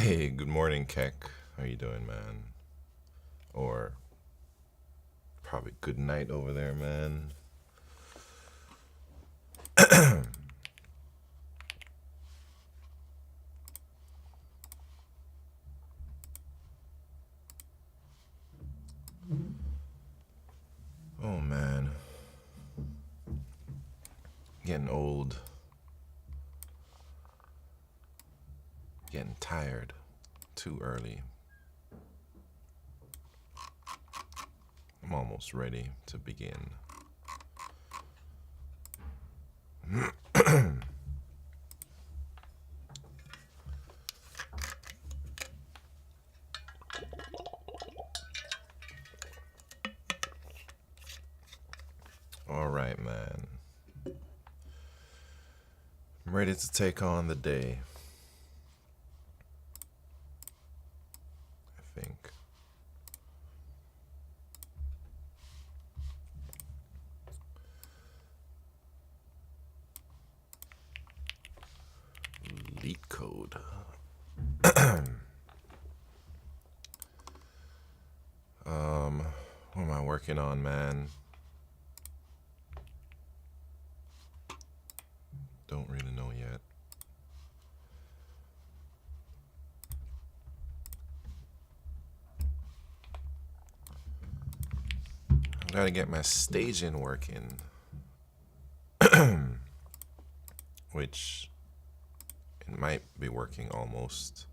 Hey, good morning, Keck. How you doing, man? Or probably good night over there, man. Oh, man. Getting old. Getting tired. Too early. I'm almost ready to begin. All right, man. I'm ready to take on the day. I think. Leet code. What am I working on, man? Don't really know yet. I gotta get my staging working. Which it might be working almost.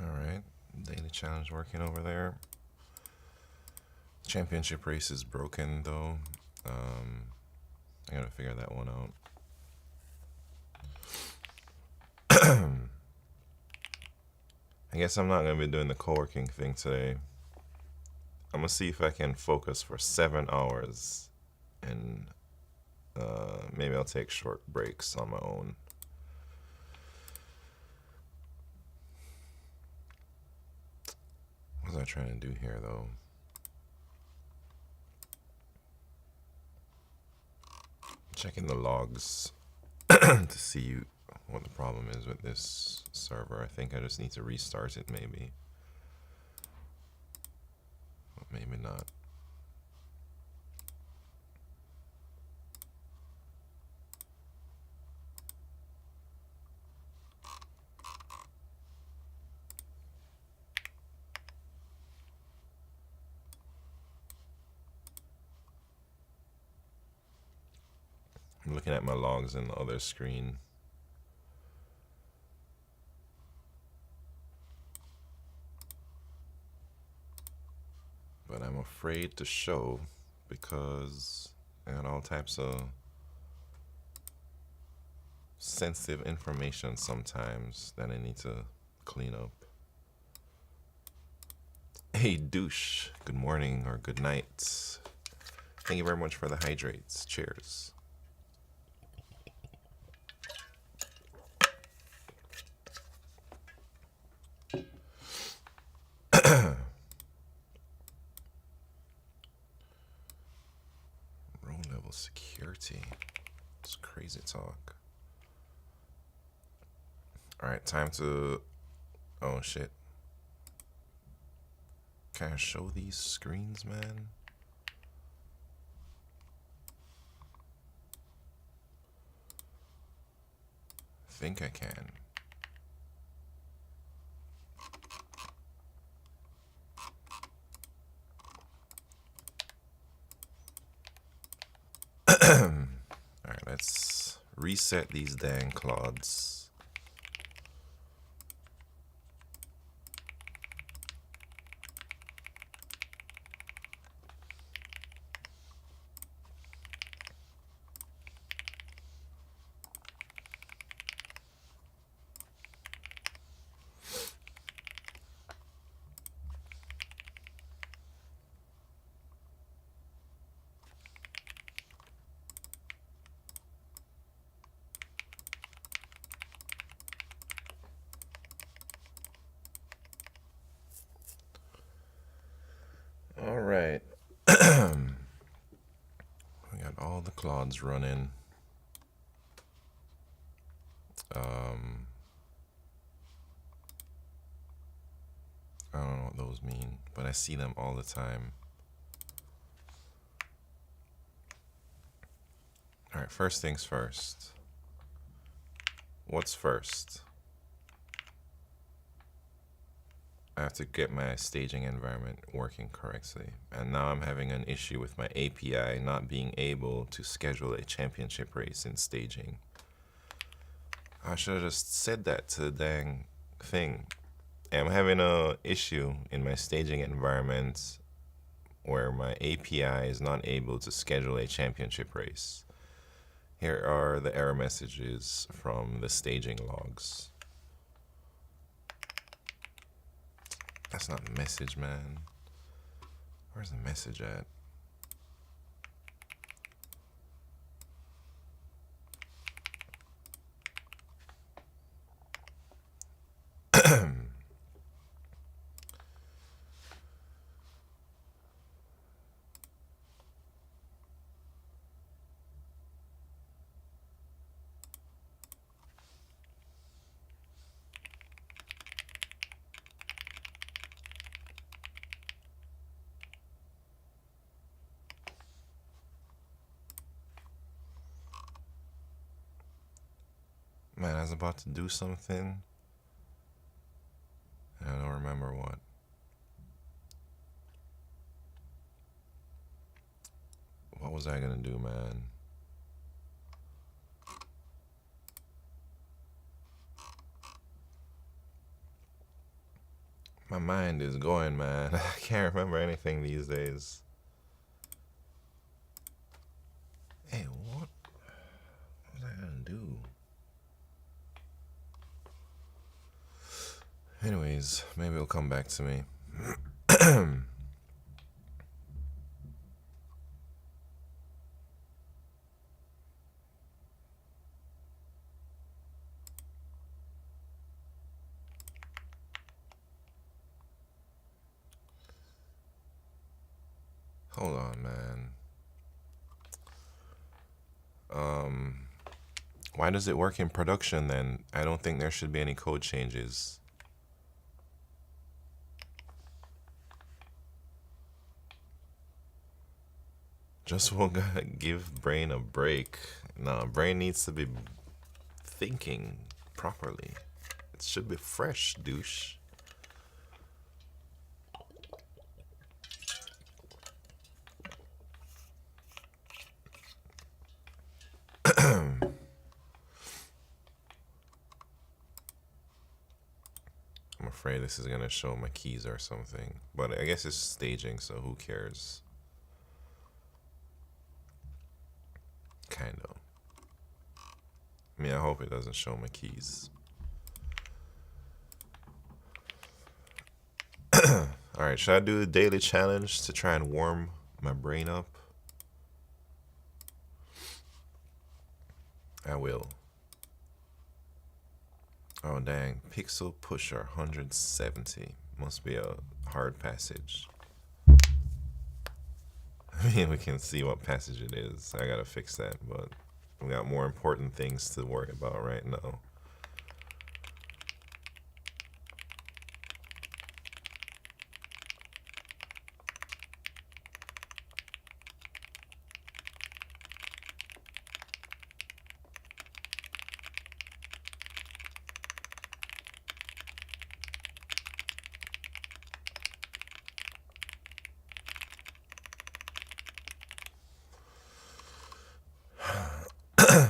Alright, daily challenge working over there. Championship race is broken though. I gotta figure that one out. I guess I'm not gonna be doing the co-working thing today. I'm gonna see if I can focus for 7 hours and maybe I'll take short breaks on my own. What was I trying to do here though? Checking the logs to see what the problem is with this server. I think I just need to restart it maybe. But maybe not. I'm looking at my logs in the other screen. But I'm afraid to show because I got all types of sensitive information sometimes that I need to clean up. Hey douche, good morning or good night. Thank you very much for the hydrates. Cheers. Row level security. It's crazy talk. Alright, time to... Oh shit. Can I show these screens, man? I think I can. Alright, let's reset these dang Claudes. Claude's running. I don't know what those mean, but I see them all the time. All right, first things first. What's first? I have to get my staging environment working correctly. And now I'm having an issue with my API not being able to schedule a championship race in staging. I should have just said that to the dang thing. I'm having an issue in my staging environment where my API is not able to schedule a championship race. Here are the error messages from the staging logs. That's not the message, man. Where's the message at? Man, I was about to do something. I don't remember what. What was I gonna do, man? My mind is going, man. I can't remember anything these days. Hey, what was I gonna do? Anyways, maybe it'll come back to me. Hold on, man. Why does it work in production then? I don't think there should be any code changes. Just won't give brain a break. No, brain needs to be thinking properly. It should be fresh, douche. I'm afraid this is gonna show my keys or something, but I guess it's staging, so who cares? Kind of. I mean, I hope it doesn't show my keys. Alright, should I do a daily challenge to try and warm my brain up? I will. Oh dang, pixel pusher 170. Must be a hard passage. I mean, we can see what passage it is. I gotta fix that, but we got more important things to worry about right now.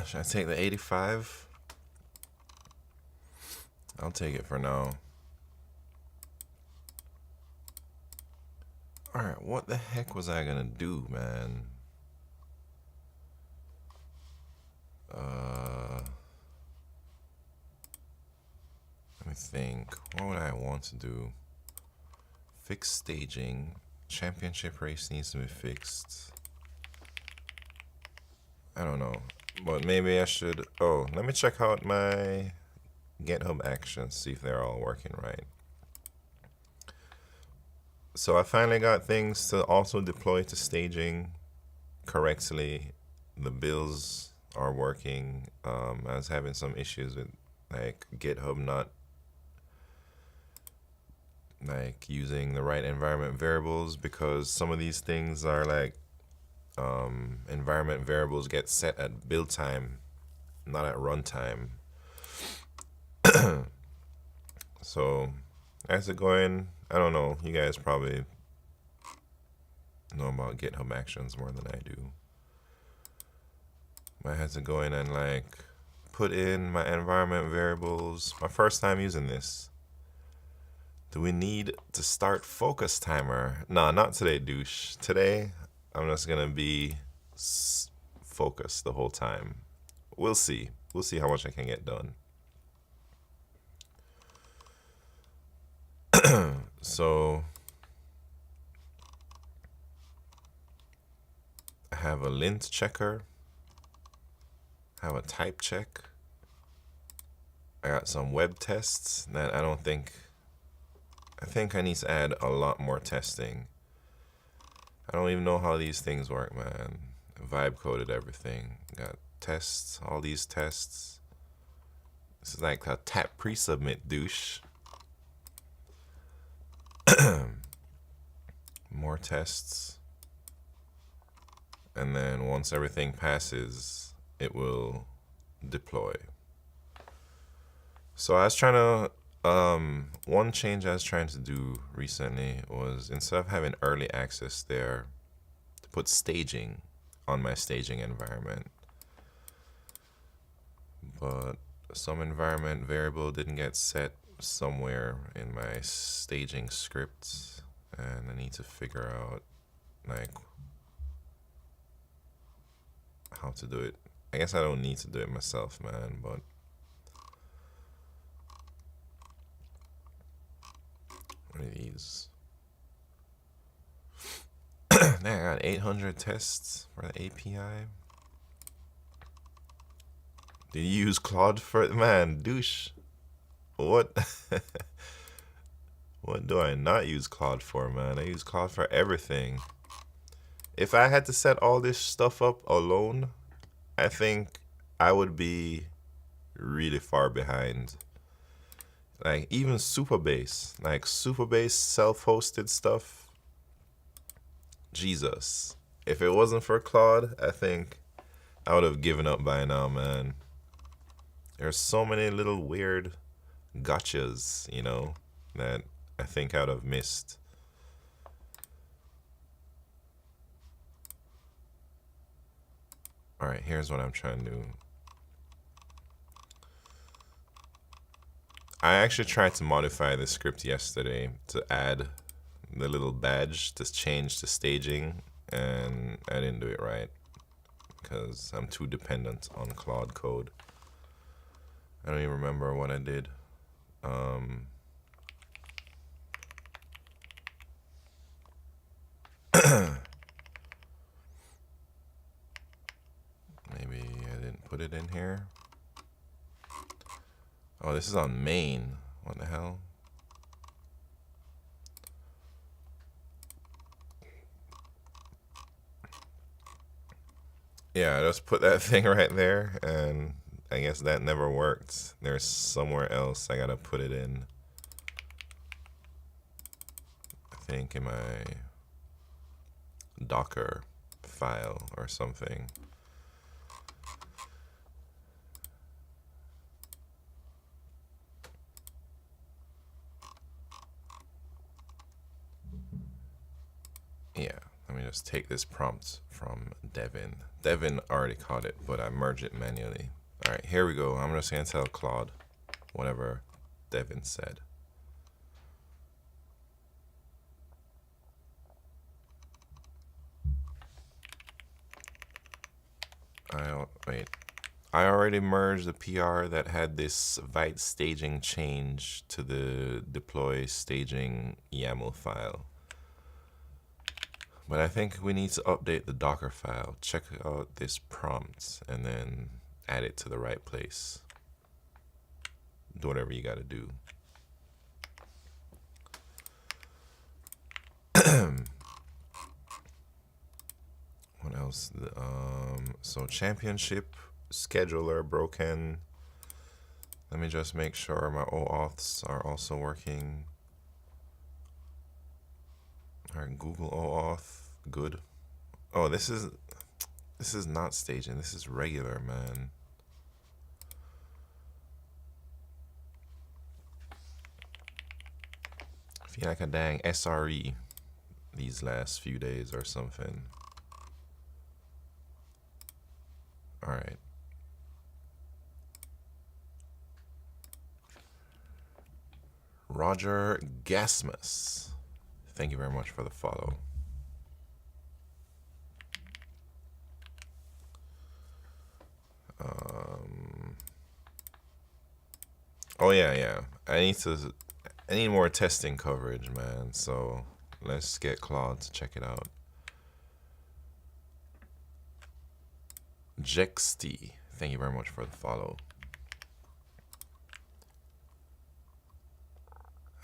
Should I take the 85? I'll take it for now. Alright, what the heck was I gonna do, man? Let me think. What would I want to do? Fix staging. Championship race needs to be fixed. I don't know. But maybe I should... Oh, let me check out my GitHub actions, see if they're all working right. So I finally got things to also deploy to staging correctly. the bills are working. I was having some issues with like GitHub not like using the right environment variables, because some of these things are like environment variables get set at build time, not at runtime. So as it going, I don't know. You guys probably know about GitHub Actions more than I do. I had to go in and like put in my environment variables. My first time using this. Do we need to start focus timer? Nah, not today, douche. Today, I'm just gonna be focused the whole time. We'll see. We'll see how much I can get done. So I have a lint checker. I have a type check. I got some web tests that I think I need to add a lot more testing. I don't even know how these things work, man. Vibe coded everything. Got tests, all these tests. This is like a tap pre-submit, douche. More tests. And then once everything passes, it will deploy. So I was trying to, one change I was trying to do recently was, instead of having early access there, to put staging on my staging environment. But some environment variable didn't get set somewhere in my staging scripts, and I need to figure out like how to do it. I guess I don't need to do it myself, man, but what are these? I got 800 tests for the API. Did you use Claude for it? Man, douche. What? What do I not use Claude for, man? I use Claude for everything. If I had to set all this stuff up alone, I think I would be really far behind. Like even Supabase, like Supabase self-hosted stuff. Jesus. If it wasn't for Claude, I think I would have given up by now, man. There's so many little weird gotchas, you know, that I think I would have missed. All right, here's what I'm trying to do. I actually tried to modify the script yesterday to add the little badge to change the staging, and I didn't do it right because I'm too dependent on Claude code. I don't even remember what I did. Maybe I didn't put it in here. Oh, this is on main. What the hell? Yeah, I just put that thing right there, and I guess that never worked. There's somewhere else I gotta put it in. I think in my Docker file or something. Yeah, let me just take this prompt from Devin. Devin already caught it, but I merged it manually. All right, here we go. I'm just gonna tell Claude whatever Devin said. I already merged the PR that had this Vite staging change to the deploy staging YAML file. But I think we need to update the Docker file. Check out this prompt and then add it to the right place. Do whatever you gotta do. What else else? So championship scheduler broken. Let me just make sure my OAuths are also working. All right, Google OAuth, good. Oh, this is not staging. This is regular, man. I feel like a dang SRE these last few days or something. All right. Roger Gasmus, thank you very much for the follow. Oh yeah. I need more testing coverage, man. So let's get Claude to check it out. Jexty, thank you very much for the follow.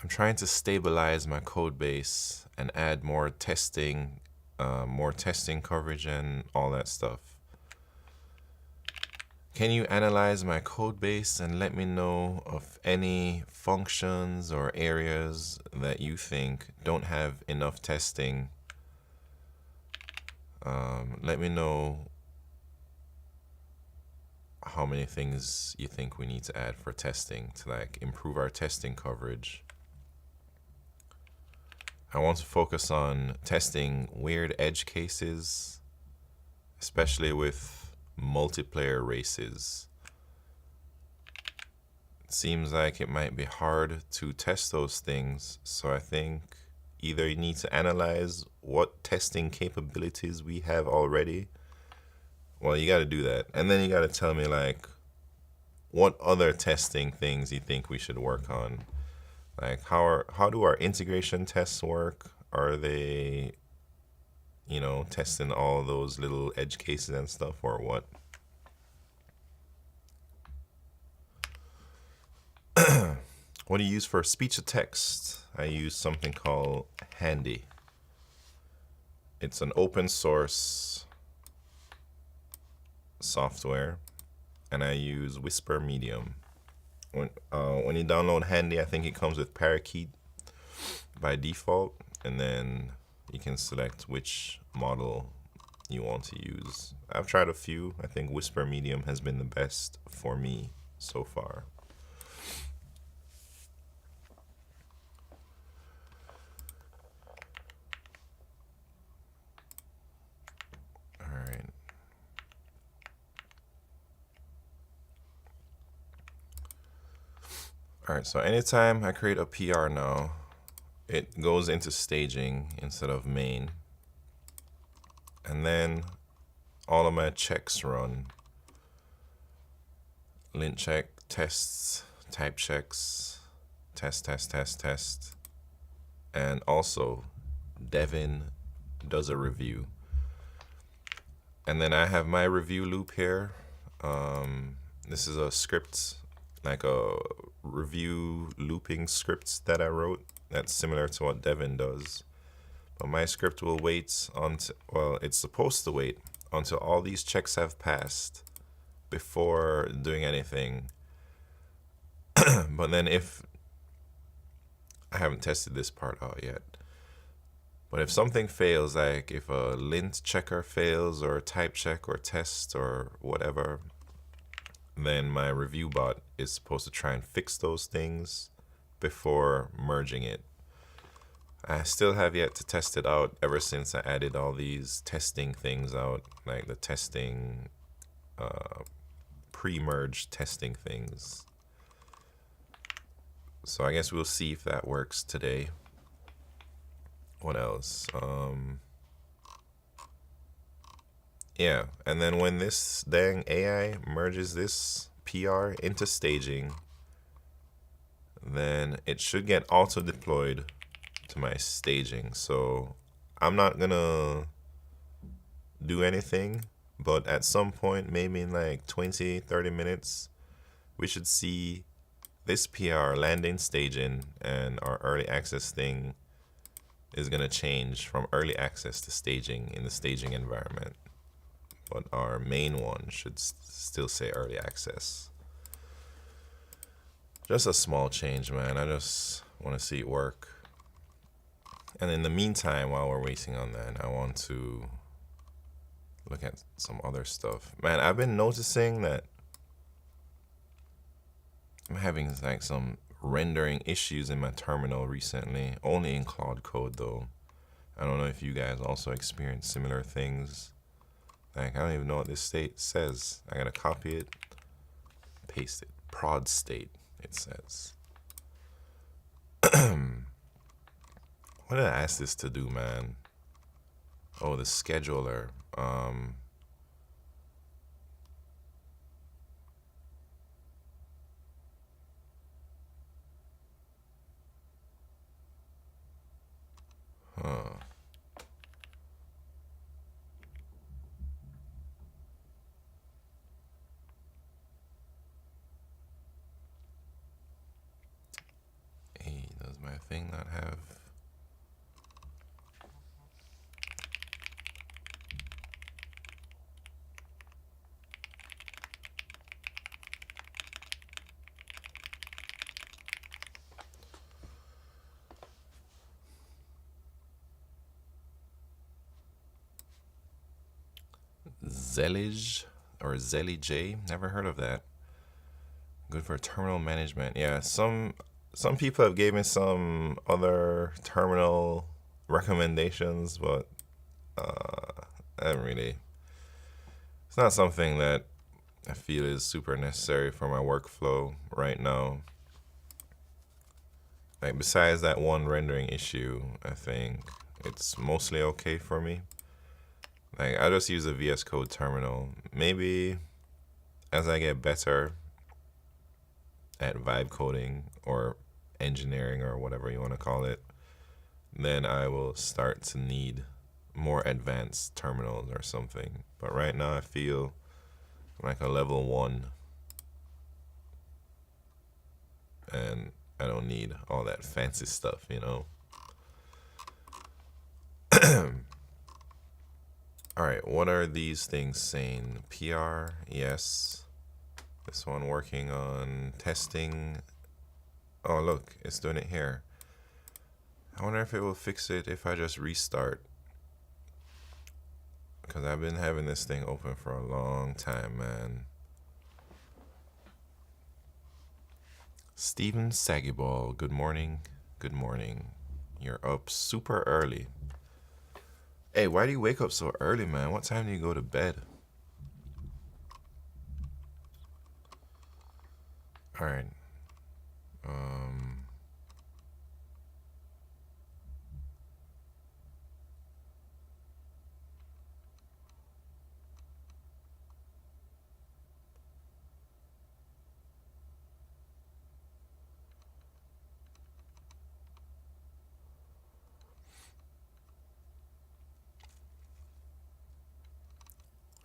I'm trying to stabilize my code base and add more testing coverage and all that stuff. Can you analyze my code base and let me know of any functions or areas that you think don't have enough testing? Let me know how many things you think we need to add for testing to like improve our testing coverage. I want to focus on testing weird edge cases, especially with multiplayer races. It seems like it might be hard to test those things, so I think either you need to analyze what testing capabilities we have already. Well, you got to do that, and then you got to tell me like what other testing things you think we should work on. Like how do our integration tests work? Are they, testing all those little edge cases and stuff, or what? What do you use for speech to text? I use something called Handy. It's an open source software, and I use Whisper Medium. When you download Handy, I think it comes with Parakeet by default, and then you can select which model you want to use. I've tried a few. I think Whisper Medium has been the best for me so far. All right, so anytime I create a PR now, it goes into staging instead of main. And then all of my checks run. Lint check, tests, type checks, test. And also Devin does a review. And then I have my review loop here. This is a script, like a review looping script that I wrote that's similar to what Devin does. But my script will wait until, well, it's supposed to wait until all these checks have passed before doing anything. But then if, I haven't tested this part out yet, but if something fails, like if a lint checker fails or a type check or test or whatever, then my review bot is supposed to try and fix those things before merging it. I still have yet to test it out ever since I added all these testing things out, like the testing, pre-merge testing things. So I guess we'll see if that works today. What else? Yeah, and then when this dang AI merges this PR into staging, then it should get auto deployed to my staging. So I'm not gonna do anything, but at some point, maybe in like 20-30 minutes, we should see this PR landing staging, and our early access thing is gonna change from early access to staging in the staging environment. but our main one should still say early access. Just a small change, man. I just want to see it work. And in the meantime, while we're waiting on that, I want to look at some other stuff. Man, I've been noticing that I'm having like some rendering issues in my terminal recently, only in Claude Code though. I don't know if you guys also experience similar things. Like, I don't even know what this state says. I gotta copy it, paste it. Prod state, it says. What did I ask this to do, man? Oh, the scheduler. Huh. Hey, does my thing not have... Zellige or Zellige? Never heard of that. Good for terminal management. Yeah, some people have given some other terminal recommendations, but I haven't really. It's not something that I feel is super necessary for my workflow right now. Like, besides that one rendering issue, I think it's mostly okay for me. Like, I just use a VS Code terminal. Maybe as I get better at vibe coding or engineering or whatever you want to call it, then I will start to need more advanced terminals or something. But right now I feel like a level 1 and I don't need all that fancy stuff, you know. All right, what are these things saying? PR, yes. This one working on testing. Oh, look, it's doing it here. I wonder if it will fix it if I just restart. Because I've been having this thing open for a long time, man. Steven Sagiball, good morning. Good morning. You're up super early. Hey, why do you wake up so early, man? What time do you go to bed? All right. All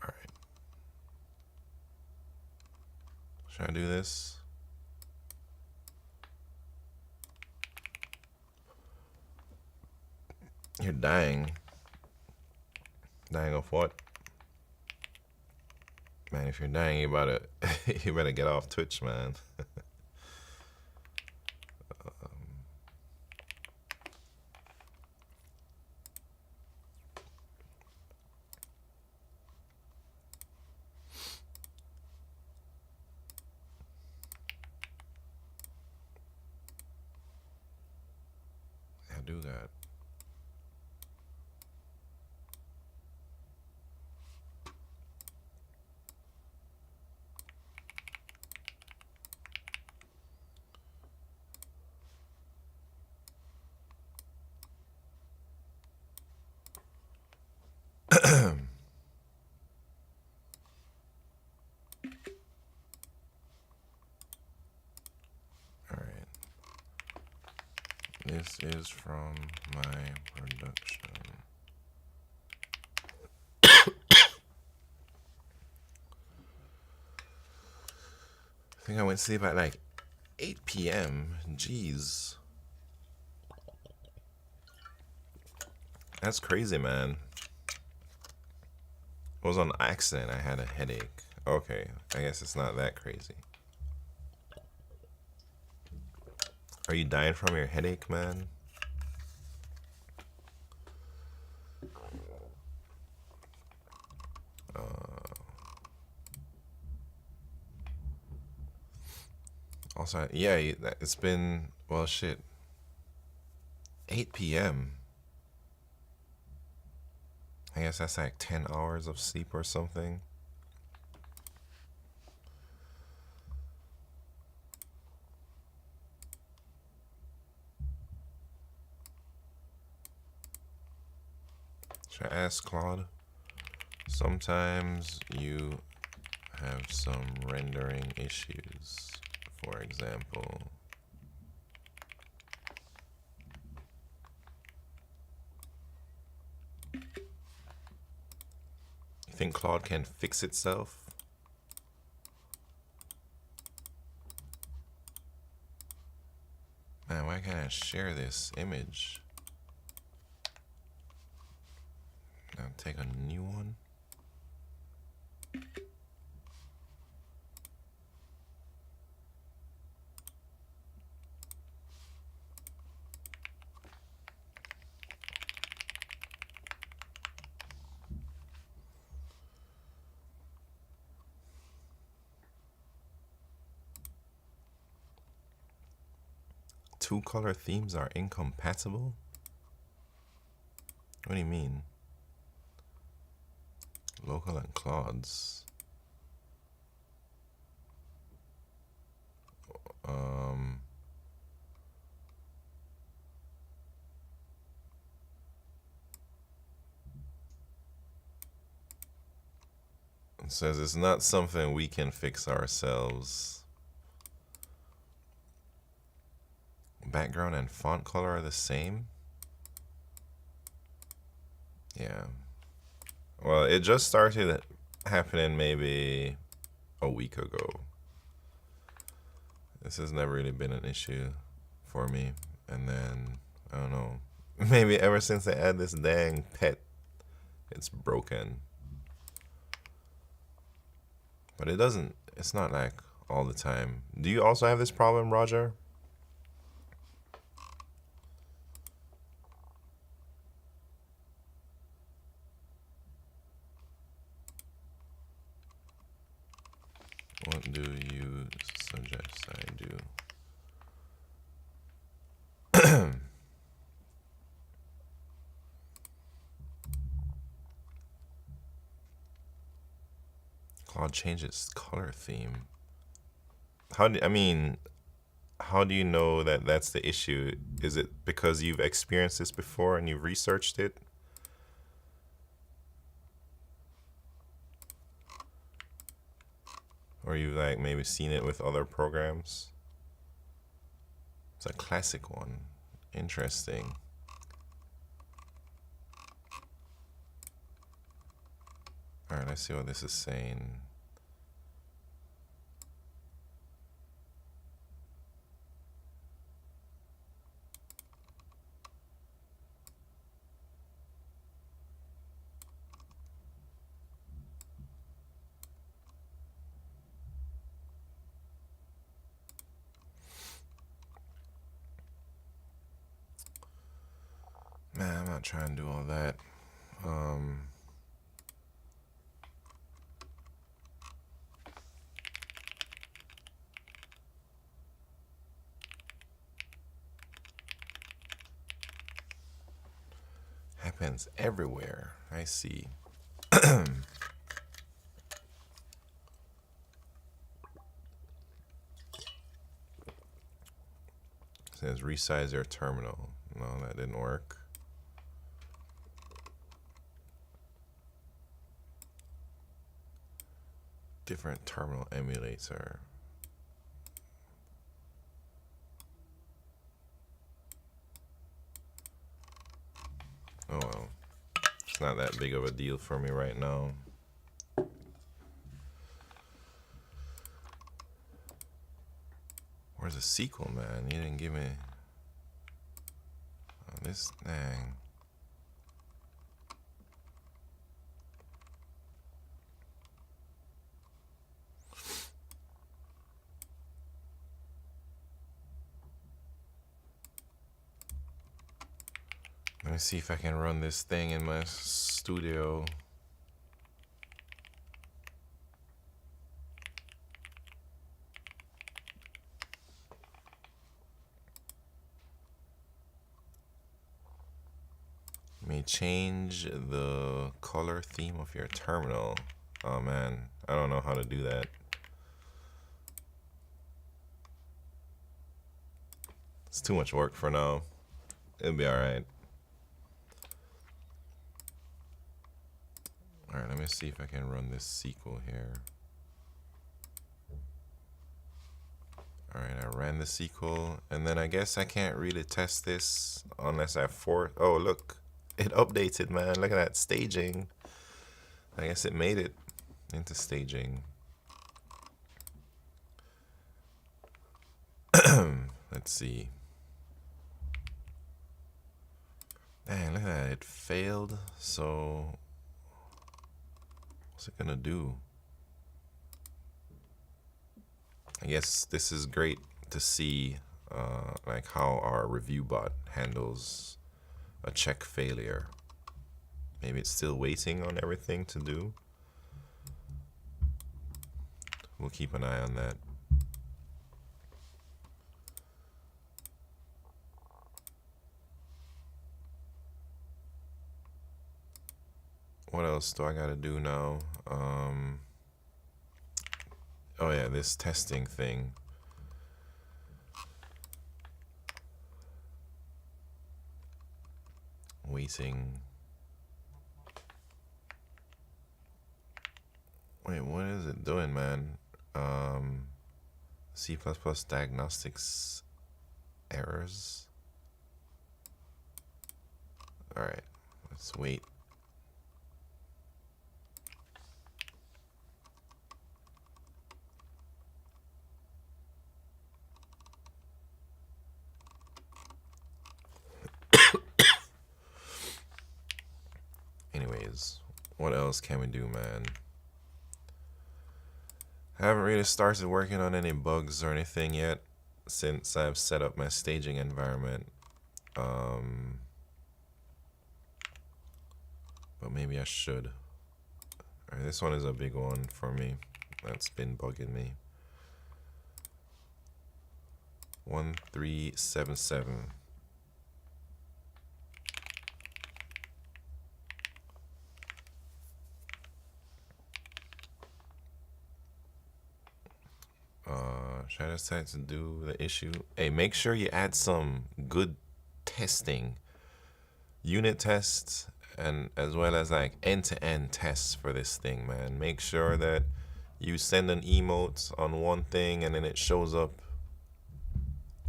right. Should I do this? You're dying. Dying of what? Man, if you're dying, you better get off Twitch, man. I do that. Alright. This is from my production. I think I went to sleep at like 8 p.m. Jeez. That's crazy, man. It was on accident. I had a headache. Okay, I guess it's not that crazy. Are you dying from your headache, man? Also, yeah, it's been, well, shit, 8 p.m. I guess that's like 10 hours of sleep or something. Should I ask Claude? Sometimes you have some rendering issues, for example. You think Claude can fix itself? Man, why can't I share this image? I'll take a new one. Two color themes are incompatible? What do you mean? Local and Claude's. It says it's not something we can fix ourselves. Background and font color are the same? Yeah. Well, it just started happening maybe a week ago. This has never really been an issue for me. And then, I don't know, maybe ever since I had this dang pet, it's broken. But it doesn't, it's not like all the time. Do you also have this problem, Roger? What do you suggest I do? Claude changes color theme. How do you know that that's the issue? Is it because you've experienced this before and you've researched it? Or you've like maybe seen it with other programs? It's a classic one. Interesting. All right, let's see what this is saying. Man, I'm not trying to do all that. Happens everywhere. I see. Says resize your terminal. No, that didn't work. Different terminal emulator. Oh well. It's not that big of a deal for me right now. Where's the sequel, man? You didn't give me... Oh, this thing. me see if I can run this thing in my studio. Let me change the color theme of your terminal. Oh man, I don't know how to do that. It's too much work for now. It'll be alright. Alright, let me see if I can run this SQL here. Alright, I ran the SQL, and then I guess I can't really test this unless I oh look, it updated, man. Look at that, staging. I guess it made it into staging. Let's see. Dang, look at that, it failed. So what's it gonna do? I guess this is great to see like how our review bot handles a check failure. Maybe it's still waiting on everything to do. We'll keep an eye on that. What else do I gotta do now? Oh yeah, this testing thing. Waiting. Wait, what is it doing, man? C++ diagnostics errors. All right, let's wait. Anyways, what else can we do, man? I haven't really started working on any bugs or anything yet since I've set up my staging environment. But maybe I should. All right, this one is a big one for me. That's been bugging me. 1377. Try to decide to do the issue. Hey, make sure you add some good testing, unit tests, and as well as like end-to-end tests for this thing, man. Make sure that you send an emote on one thing and then it shows up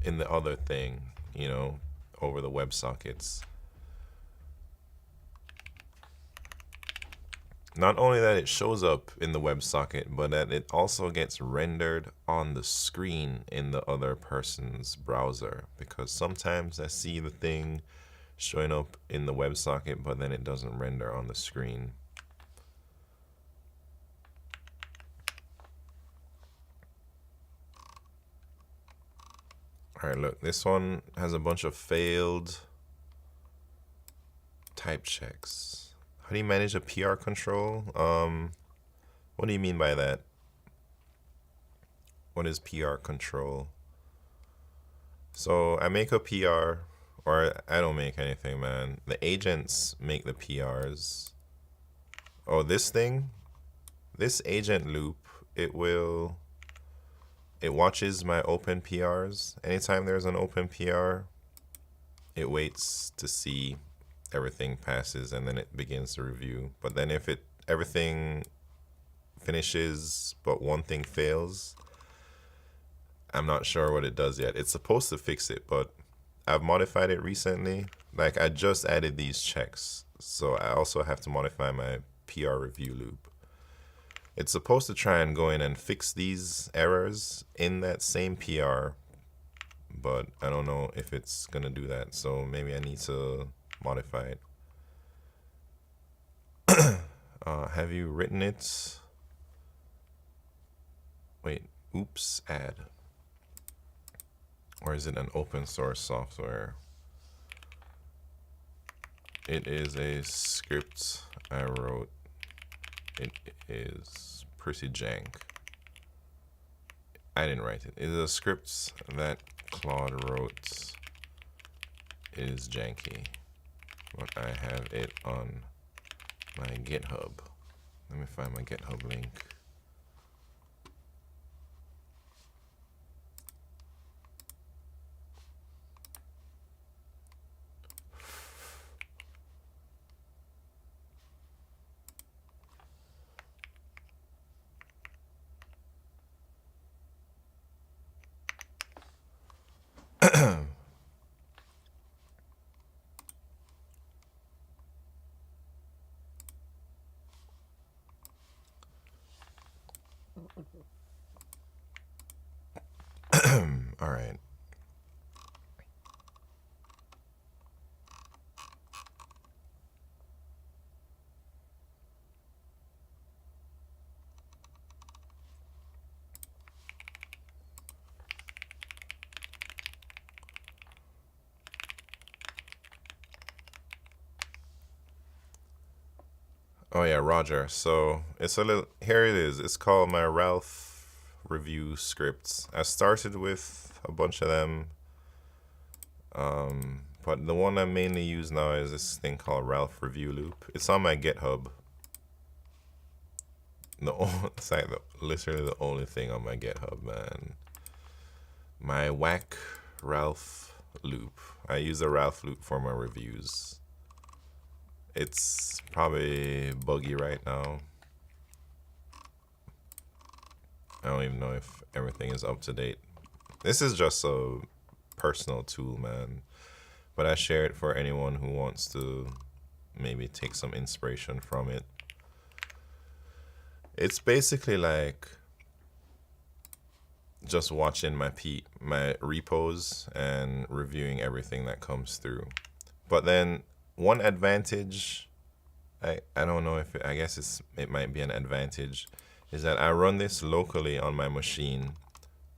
in the other thing, you know, over the WebSockets. Not only that it shows up in the WebSocket, but that it also gets rendered on the screen in the other person's browser. Because sometimes I see the thing showing up in the WebSocket, but then it doesn't render on the screen. All right, look, this one has a bunch of failed type checks. How do you manage a PR control? What do you mean by that? What is PR control? So I make a PR, or I don't make anything, man. The agents make the PRs. Oh, this thing, this agent loop, it watches my open PRs. Anytime there's an open PR, it waits to see everything passes and then it begins to review. But then if everything finishes but one thing fails, I'm not sure what it does yet. It's supposed to fix it, but I've modified it recently. Like I just added these checks, so I also have to modify my PR review loop. It's supposed to try and go in and fix these errors in that same PR, but I don't know if it's gonna do that, so maybe I need to modify it. Have you written it? Wait, oops, add. Or is it an open source software? It is a script I wrote. It is pretty jank. I didn't write it. It is a script that Claude wrote. It is janky, but I have it on my GitHub. Let me find my GitHub link. All right. Oh yeah, Roger. So it's a little. Here it is. It's called my Ralph review scripts. I started with a bunch of them, but the one I mainly use now is this thing called Ralph Review Loop. It's on my GitHub. It's like literally the only thing on my GitHub, man. My whack Ralph loop. I use the Ralph loop for my reviews. It's probably buggy right now. I don't even know if everything is up to date. This is just a personal tool, man. But I share it for anyone who wants to maybe take some inspiration from it. It's basically like just watching my repos and reviewing everything that comes through. But then one advantage, I don't know if I guess it might be an advantage, is that I run this locally on my machine.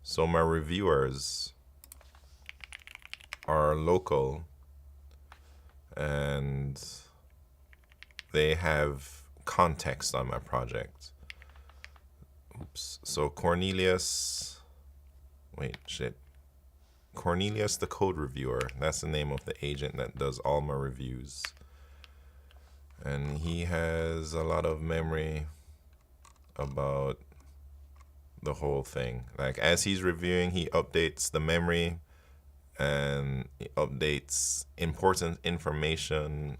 So my reviewers are local and they have context on my project. Oops. So Cornelius the code reviewer, that's the name of the agent that does all my reviews. And he has a lot of memory about the whole thing. Like as he's reviewing, he updates the memory and he updates important information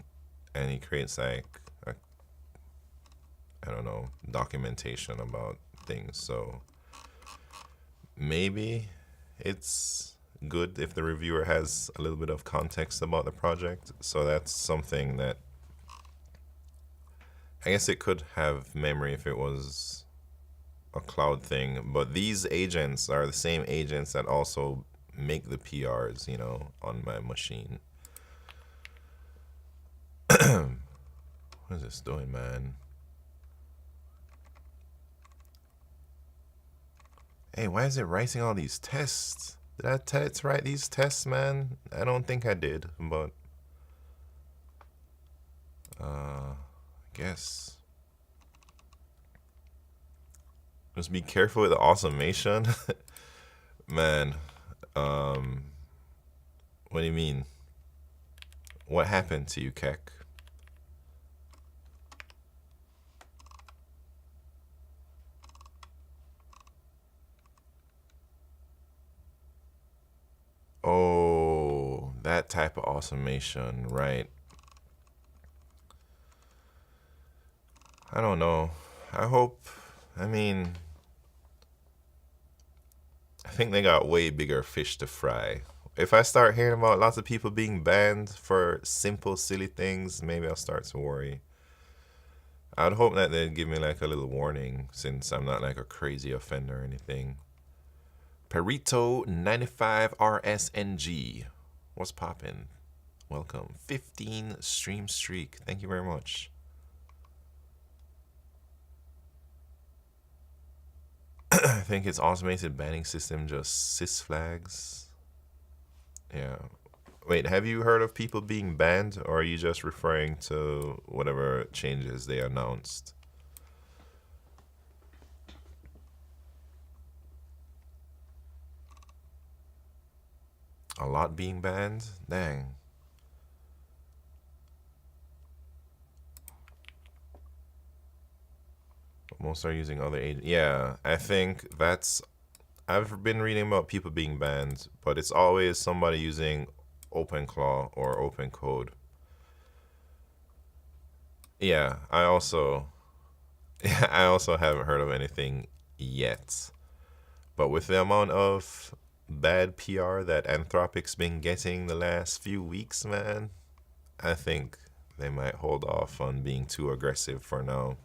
and he creates like I don't know, documentation about things. So maybe it's good if the reviewer has a little bit of context about the project. So that's something that I guess it could have memory if it was a cloud thing, but these agents are the same agents that also make the PRs, you know, on my machine. What is this doing, man? Hey, why is it writing all these tests? Did I tell it to write these tests, man? I don't think I did, but I guess. Just be careful with the automation. Man, what do you mean? What happened to you, Keck? Oh, that type of automation, right? I don't know. I think they got way bigger fish to fry. If I start hearing about lots of people being banned for simple, silly things, maybe I'll start to worry. I'd hope that they'd give me like a little warning since I'm not like a crazy offender or anything. Perito 95 RSNG. What's poppin'? Welcome. 15 stream streak. Thank you very much. I think its automated banning system just sysflags. Yeah. Wait, have you heard of people being banned, or are you just referring to whatever changes they announced? A lot being banned? Dang. Most are using other agents. Yeah, I think that's. I've been reading about people being banned, but it's always somebody using OpenClaw or OpenCode. Yeah, I also. Yeah, I also haven't heard of anything yet. But with the amount of bad PR that Anthropic's been getting the last few weeks, man, I think they might hold off on being too aggressive for now.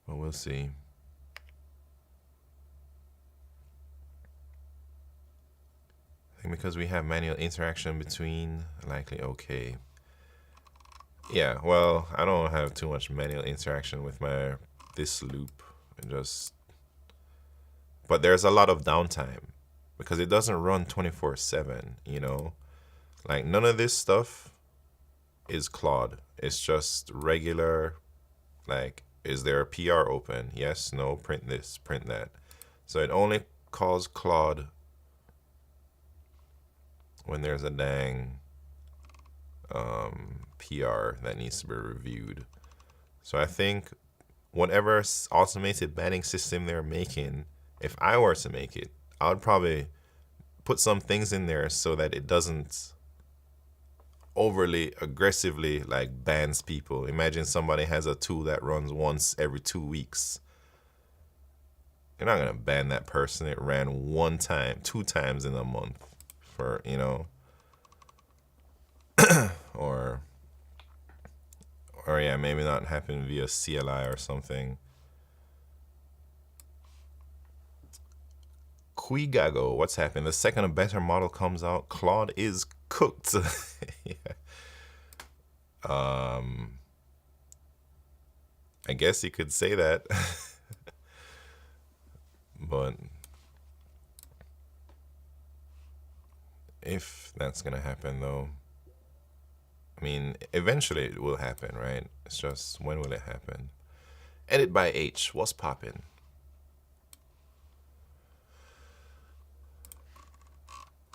But we'll see. I think because we have manual interaction between, likely okay. Yeah, well, I don't have too much manual interaction with my this loop. But there's a lot of downtime because it doesn't run 24/7, you know? Like none of this stuff is Claude. It's just regular, like, is there a PR open? Yes, no, print this, print that. So it only calls Claude when there's a dang PR that needs to be reviewed. So I think whatever automated banning system they're making, if I were to make it, I would probably put some things in there so that it doesn't overly aggressively like bans people. Imagine somebody has a tool that runs once every 2 weeks. You're not gonna ban that person. It ran one time, 2 times in a month for, you know, or yeah, maybe not happen via CLI or something. Quigago, what's happened? The second a better model comes out, Claude is cooked. Yeah. I guess you could say that. But if that's gonna happen though, I mean, eventually it will happen, right? It's just when will it happen? Edit by H, what's poppin'?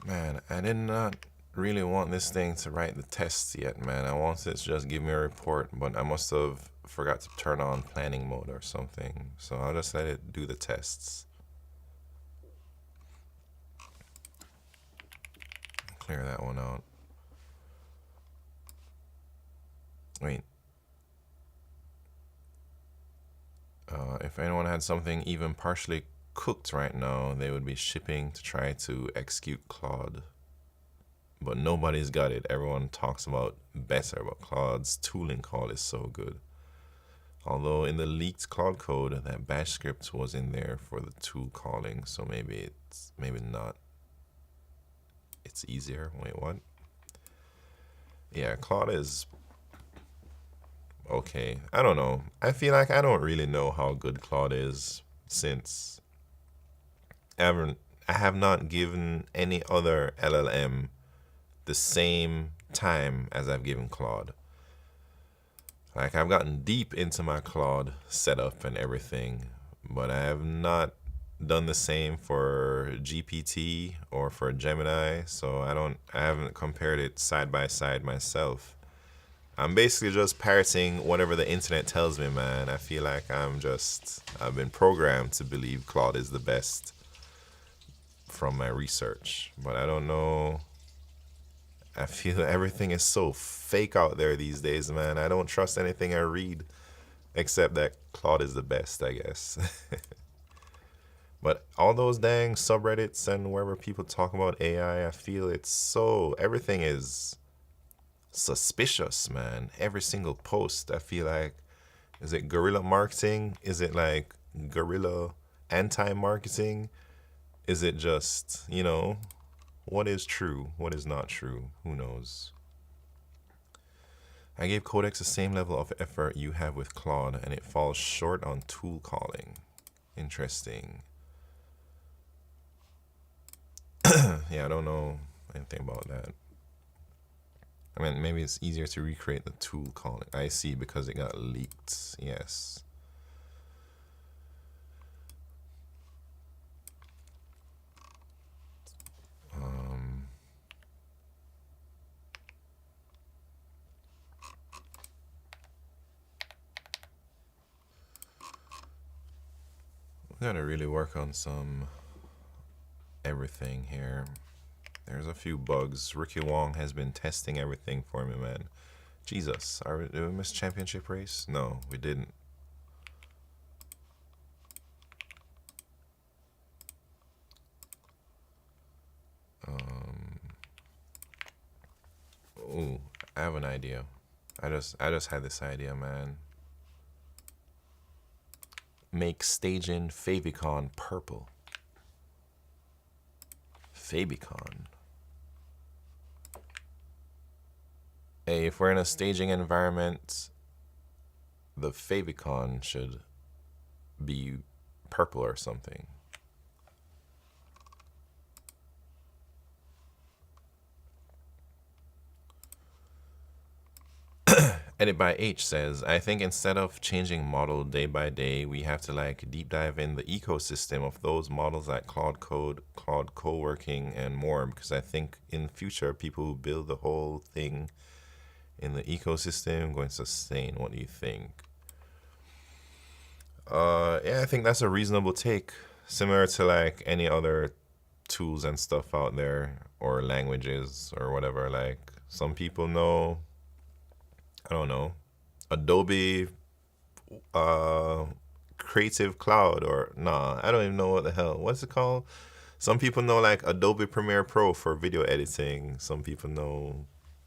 Man, I did not really want this thing to write the tests yet, man. I wanted it to just give me a report, but I must have forgot to turn on planning mode or something. So I'll just let it do the tests. Clear that one out. Wait. If anyone had something even partially cooked right now, they would be shipping to try to execute Claude. But nobody's got it. Everyone talks about better, but Claude's tooling call is so good. Although in the leaked Claude code, that bash script was in there for the tool calling, so maybe not. It's easier. Wait, what? Yeah, Claude is okay. I don't know. I feel like I don't really know how good Claude is since I have not given any other LLM the same time as I've given Claude. Like, I've gotten deep into my Claude setup and everything, but I have not done the same for GPT or for Gemini, so I haven't compared it side by side myself. I'm basically just parroting whatever the internet tells me, man. I feel like I've been programmed to believe Claude is the best from my research, but I don't know. I feel everything is so fake out there these days, man. I don't trust anything I read, except that Claude is the best, I guess. But all those dang subreddits and wherever people talk about AI, I feel everything is suspicious, man. Every single post, I feel like, is it guerrilla marketing? Is it like guerrilla anti-marketing? Is it just, you know, what is true? What is not true? Who knows? I gave Codex the same level of effort you have with Claude, and it falls short on tool calling. Interesting. Yeah, I don't know anything about that. I mean, maybe it's easier to recreate the tool calling. I see, because it got leaked. Yes. We gotta really work on some everything here. There's a few bugs. Ricky Wong has been testing everything for me, man. Jesus, did we miss championship race? No, we didn't. Ooh, I have an idea. I just had this idea, man. Make staging favicon purple. Favicon. Hey, if we're in a staging environment, the favicon should be purple or something. Edit by H says, I think instead of changing model day by day, we have to like deep dive in the ecosystem of those models like Claude Code, Claude Co-working, and more, because I think in the future, people who build the whole thing in the ecosystem going to sustain. What do you think? Yeah, I think that's a reasonable take. Similar to like any other tools and stuff out there, or languages or whatever. Like some people know, I don't know, Adobe Creative Cloud, or nah, I don't even know what the hell. What's it called? Some people know like Adobe Premiere Pro for video editing. Some people know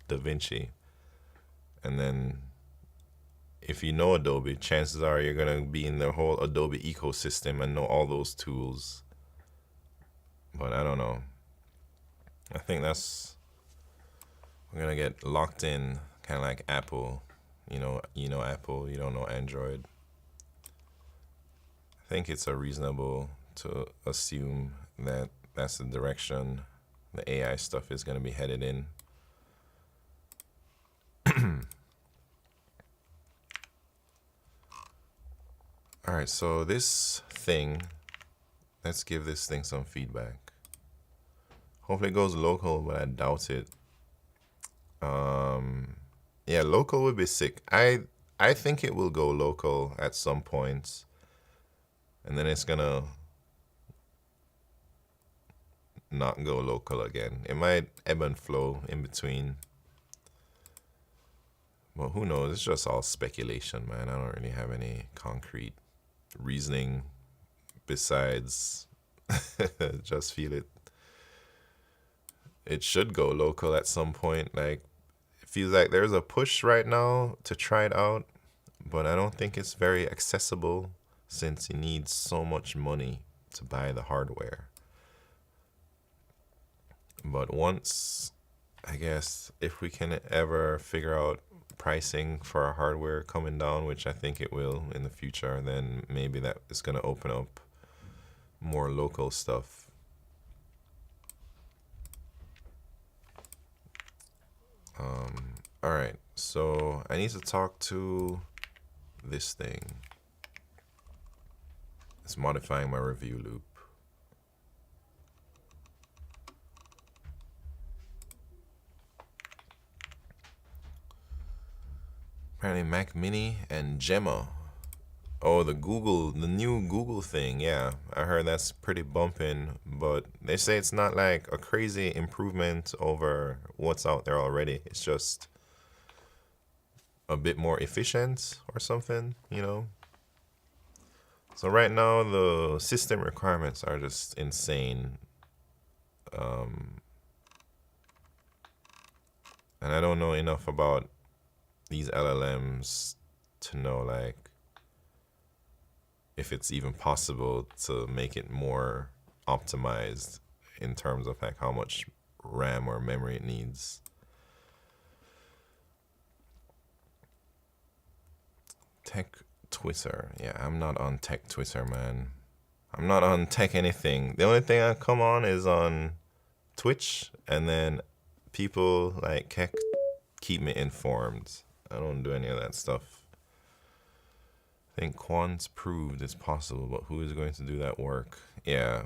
DaVinci. And then if you know Adobe, chances are you're gonna be in the whole Adobe ecosystem and know all those tools. But I don't know. I think we're gonna get locked in, kind of like Apple. You know Apple. You don't know Android. I think it's a reasonable to assume that that's the direction the AI stuff is gonna be headed in. All right, so this thing, let's give this thing some feedback. Hopefully it goes local, but I doubt it. Yeah, local would be sick. I think it will go local at some point, and then it's gonna not go local again. It might ebb and flow in between. Well, who knows? It's just all speculation, man. I don't really have any concrete reasoning besides just feel it. It should go local at some point. Like, it feels like there's a push right now to try it out, but I don't think it's very accessible since you need so much money to buy the hardware. But once, I guess, if we can ever figure out pricing for our hardware coming down, which I think it will in the future, then maybe that is going to open up more local stuff. All right, so I need to talk to this thing. It's modifying my review loop. Apparently Mac Mini and Gemma. Oh, the new Google thing. Yeah, I heard that's pretty bumping, but they say it's not like a crazy improvement over what's out there already. It's just a bit more efficient or something, you know? So right now the system requirements are just insane. And I don't know enough about these LLMs to know like if it's even possible to make it more optimized in terms of like how much RAM or memory it needs. Tech Twitter. Yeah, I'm not on Tech Twitter, man. I'm not on tech anything. The only thing I come on is on Twitch, and then people like Keck keep me informed. I don't do any of that stuff. I think Quant's proved it's possible, but who is going to do that work? Yeah.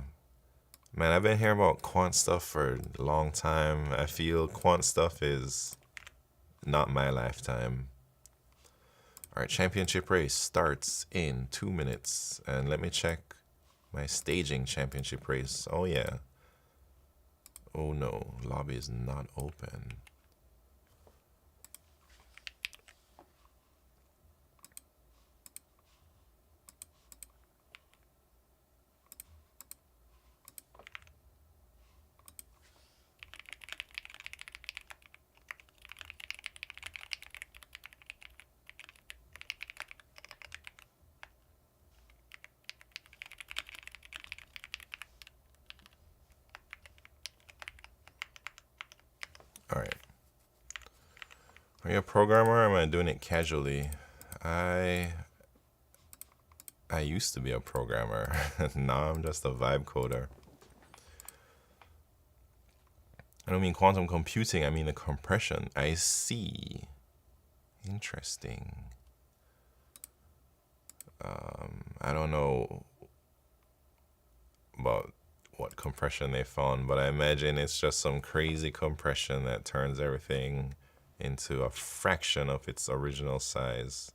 Man, I've been hearing about quant stuff for a long time. I feel quant stuff is not my lifetime. All right, championship race starts in 2 minutes. And let me check my staging championship race. Oh, yeah. Oh, no. Lobby is not open. All right. Are you a programmer or am I doing it casually? I used to be a programmer. Now I'm just a vibe coder. I don't mean quantum computing, I mean the compression. I see. Interesting. I don't know about what compression they found, but I imagine it's just some crazy compression that turns everything into a fraction of its original size.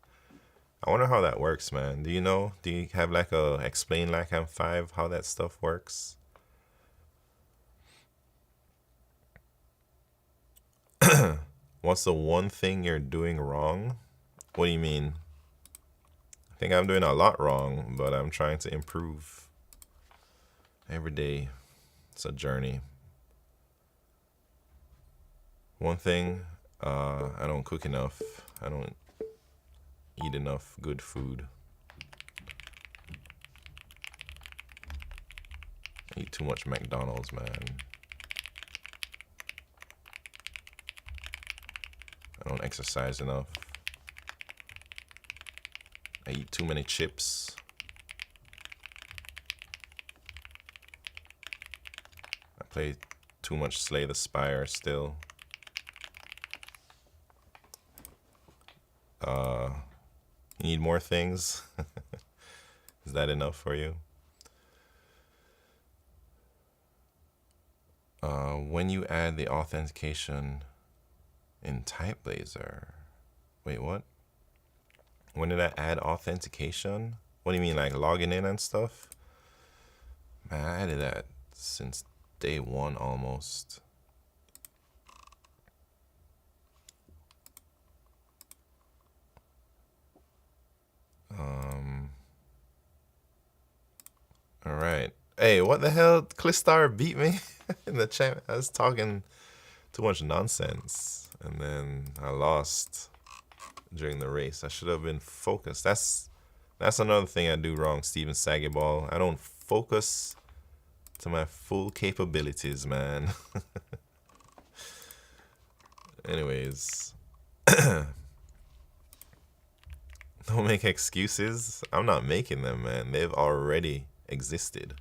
I wonder how that works, man. Do you know? Do you have like a explain like I'm 5 how that stuff works? What's the one thing you're doing wrong? What do you mean? I think I'm doing a lot wrong, but I'm trying to improve. Every day, it's a journey. One thing, I don't cook enough. I don't eat enough good food. I eat too much McDonald's, man. I don't exercise enough. I eat too many chips. I play too much Slay the Spire still. You need more things? Is that enough for you? When you add the authentication in TypeBlazer. Wait, what? When did I add authentication? What do you mean, like logging in and stuff? Man, I added that since day 1 almost. All right. Hey, what the hell? Clistar beat me in the chat. I was talking too much nonsense, and then I lost during the race. I should have been focused. That's another thing I do wrong, Steven Sagiball. I don't focus to my full capabilities, man. Anyways, don't make excuses. I'm not making them, man. They've already existed.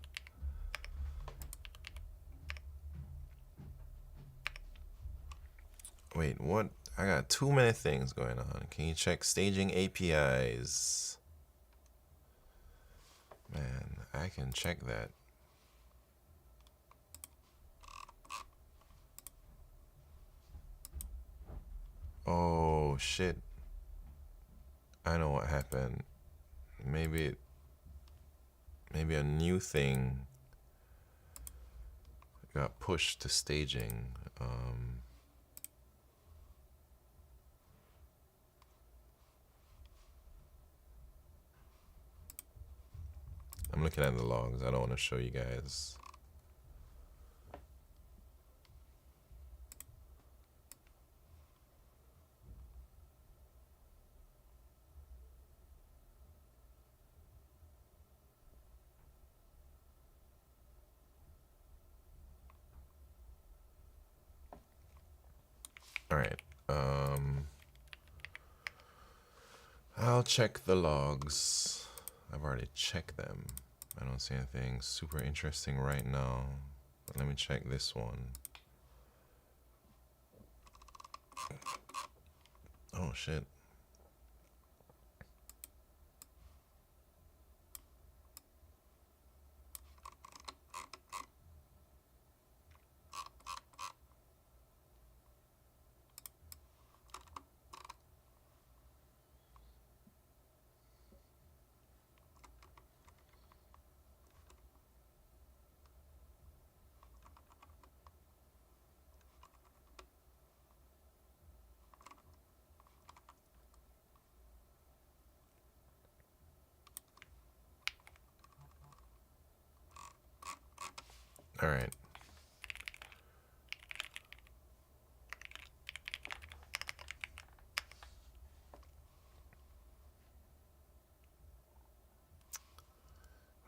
Wait, what? I got too many things going on. Can you check staging APIs? Man, I can check that. Oh, shit. I know what happened. Maybe a new thing got pushed to staging. I'm looking at the logs. I don't want to show you guys. All right. I'll check the logs. I've already checked them. I don't see anything super interesting right now. But let me check this one. Oh shit. All right.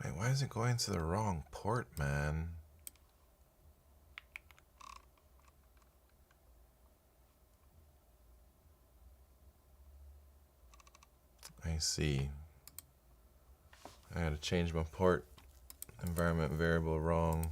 Wait, why is it going to the wrong port, man? I see. I gotta change my port environment variable wrong.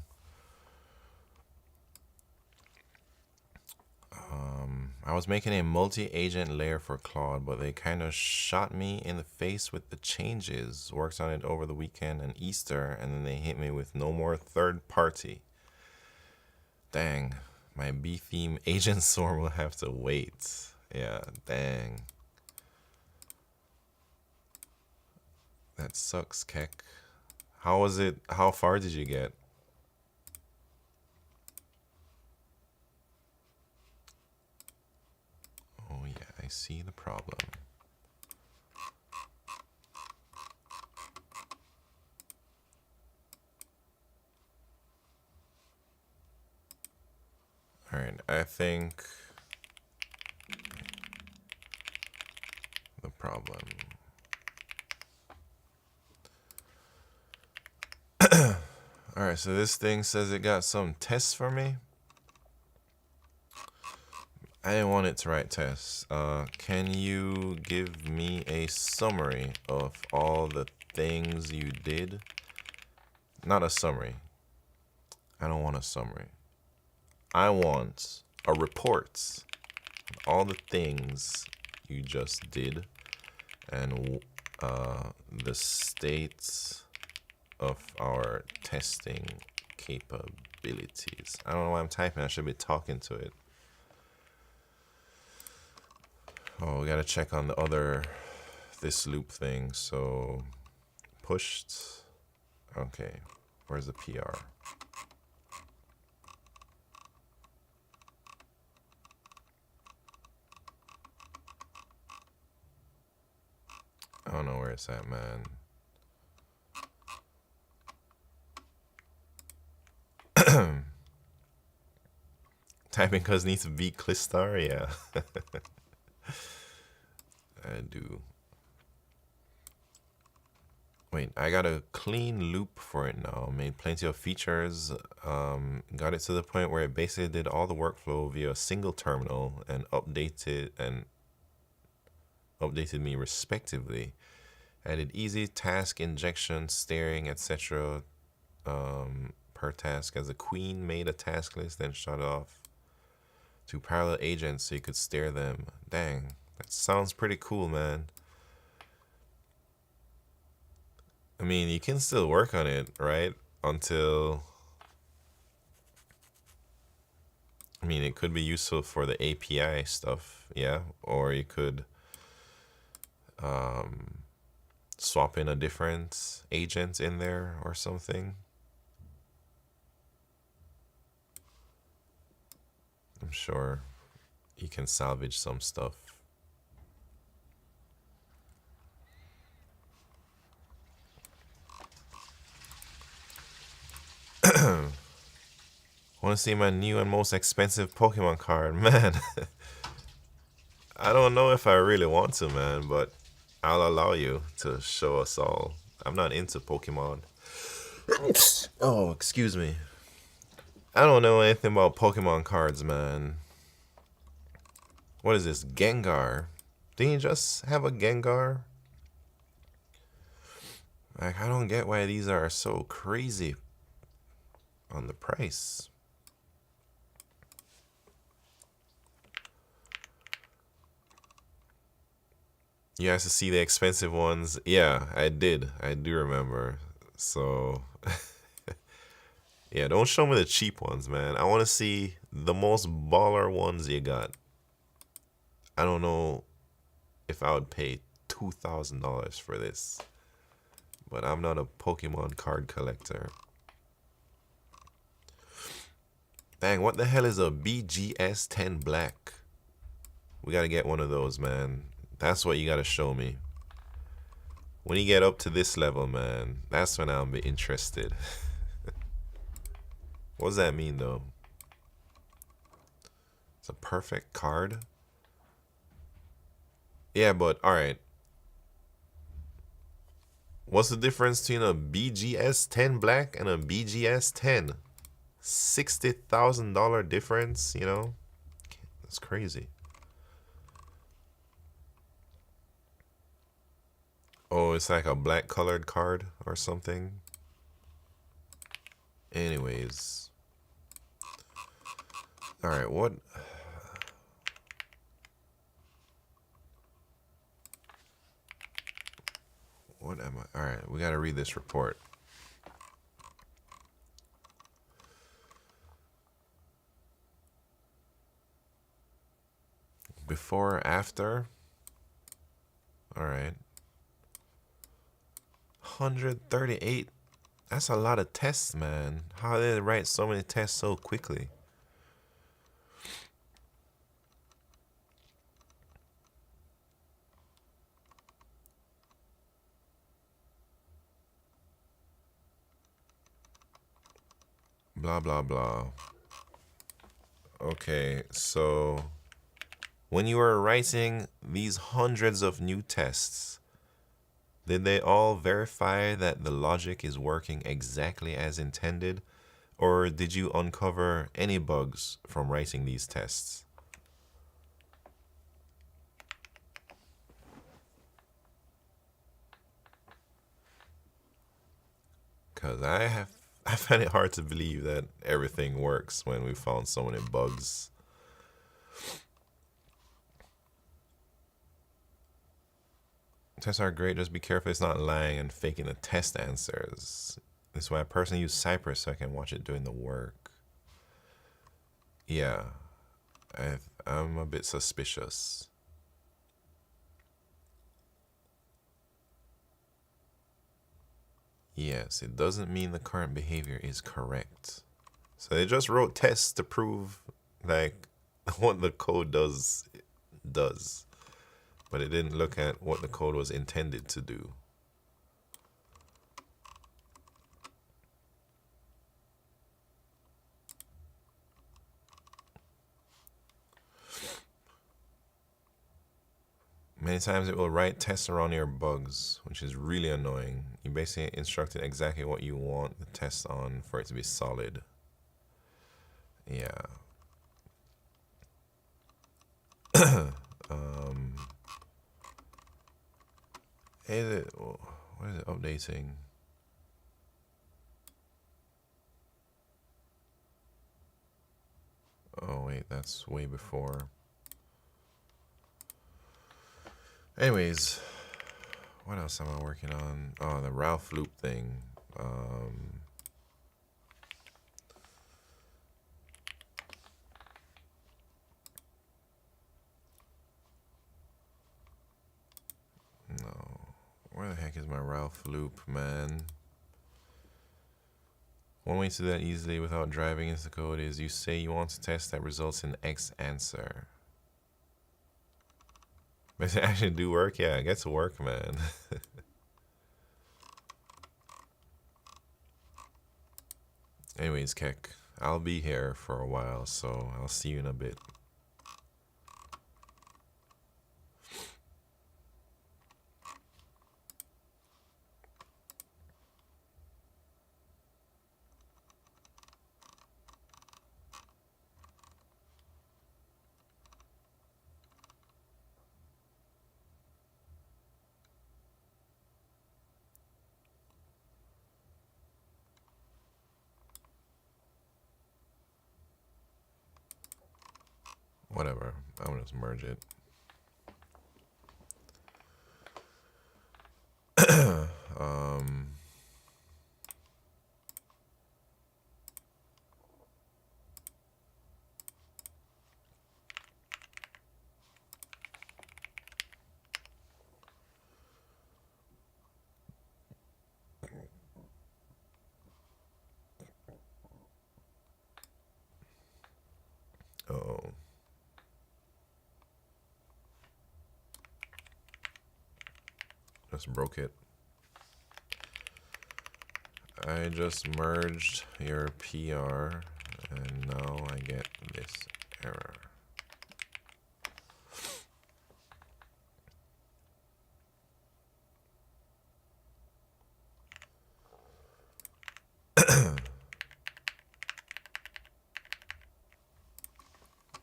I was making a multi-agent layer for Claude, but they kind of shot me in the face with the changes. Worked on it over the weekend and Easter, and then they hit me with no more third party. Dang, my B-theme agent swarm will have to wait. Yeah, dang. That sucks, Keck. How was it? How far did you get? Oh yeah, I see the problem. All right, I think the problem. All right, so this thing says it got some tests for me. I didn't want it to write tests. Can you give me a summary of all the things you did? Not a summary. I don't want a summary. I want a report on all the things you just did and the state of our testing capabilities. I don't know why I'm typing. I should be talking to it. Oh, we gotta check on the other, this loop thing. So pushed. Okay, where's the PR? I don't know where it's at, man. Typing cause needs to be Clistar, yeah. I do. Wait, I got a clean loop for it now. Made plenty of features. Got it to the point where it basically did all the workflow via a single terminal and updated me respectively. Added easy task injection, steering, etc. Per task. As a queen, made a task list, then shut off to parallel agents so you could stare them. Dang, that sounds pretty cool, man. I mean, you can still work on it, right? Until, I mean, it could be useful for the API stuff, yeah? Or you could swap in a different agent in there or something. I'm sure you can salvage some stuff. Want to see my new and most expensive Pokemon card? Man, I don't know if I really want to, man, but I'll allow you to show us all. I'm not into Pokemon. Oh, excuse me. I don't know anything about Pokemon cards, man. What is this? Gengar? Didn't you just have a Gengar? Like, I don't get why these are so crazy on the price. You have to see the expensive ones. Yeah, I did. I do remember. So, yeah, don't show me the cheap ones, man. I want to see the most baller ones you got. I don't know if I would pay $2,000 for this, but I'm not a Pokemon card collector. Dang, what the hell is a BGS 10 Black? We gotta get one of those, man. That's what you gotta show me. When you get up to this level, man, that's when I'll be interested. What does that mean, though? It's a perfect card? Yeah, but alright. What's the difference between a BGS 10 Black and a BGS 10? $60,000 difference, you know? That's crazy. Oh, it's like a black colored card or something. Anyways. Alright, what am I? Alright, we gotta read this report. Before, after. Alright. 138. That's a lot of tests, man. How did they write so many tests so quickly? Blah, blah, blah. Okay, so when you were writing these hundreds of new tests, did they all verify that the logic is working exactly as intended? Or did you uncover any bugs from writing these tests? Because I find it hard to believe that everything works when we found so many bugs. Tests are great, just be careful it's not lying and faking the test answers. This is why I personally use Cypress so I can watch it doing the work. Yeah, I'm a bit suspicious. Yes, it doesn't mean the current behavior is correct. So they just wrote tests to prove like what the code does. But it didn't look at what the code was intended to do. Many times it will write tests around your bugs, which is really annoying. You basically instructed exactly what you want the test on for it to be solid. Yeah. What is it updating? Oh wait, that's way before. Anyways, what else am I working on? Oh, the Ralph loop thing. No. Where the heck is my Ralph loop, man? One way to do that easily without driving into the code is you say you want to test that results in X answer. Does it actually do work? Yeah, get to work, man. Anyways, Keck, I'll be here for a while, so I'll see you in a bit. Whatever, I'm gonna just merge it. Just broke it. I just merged your PR and now I get this error.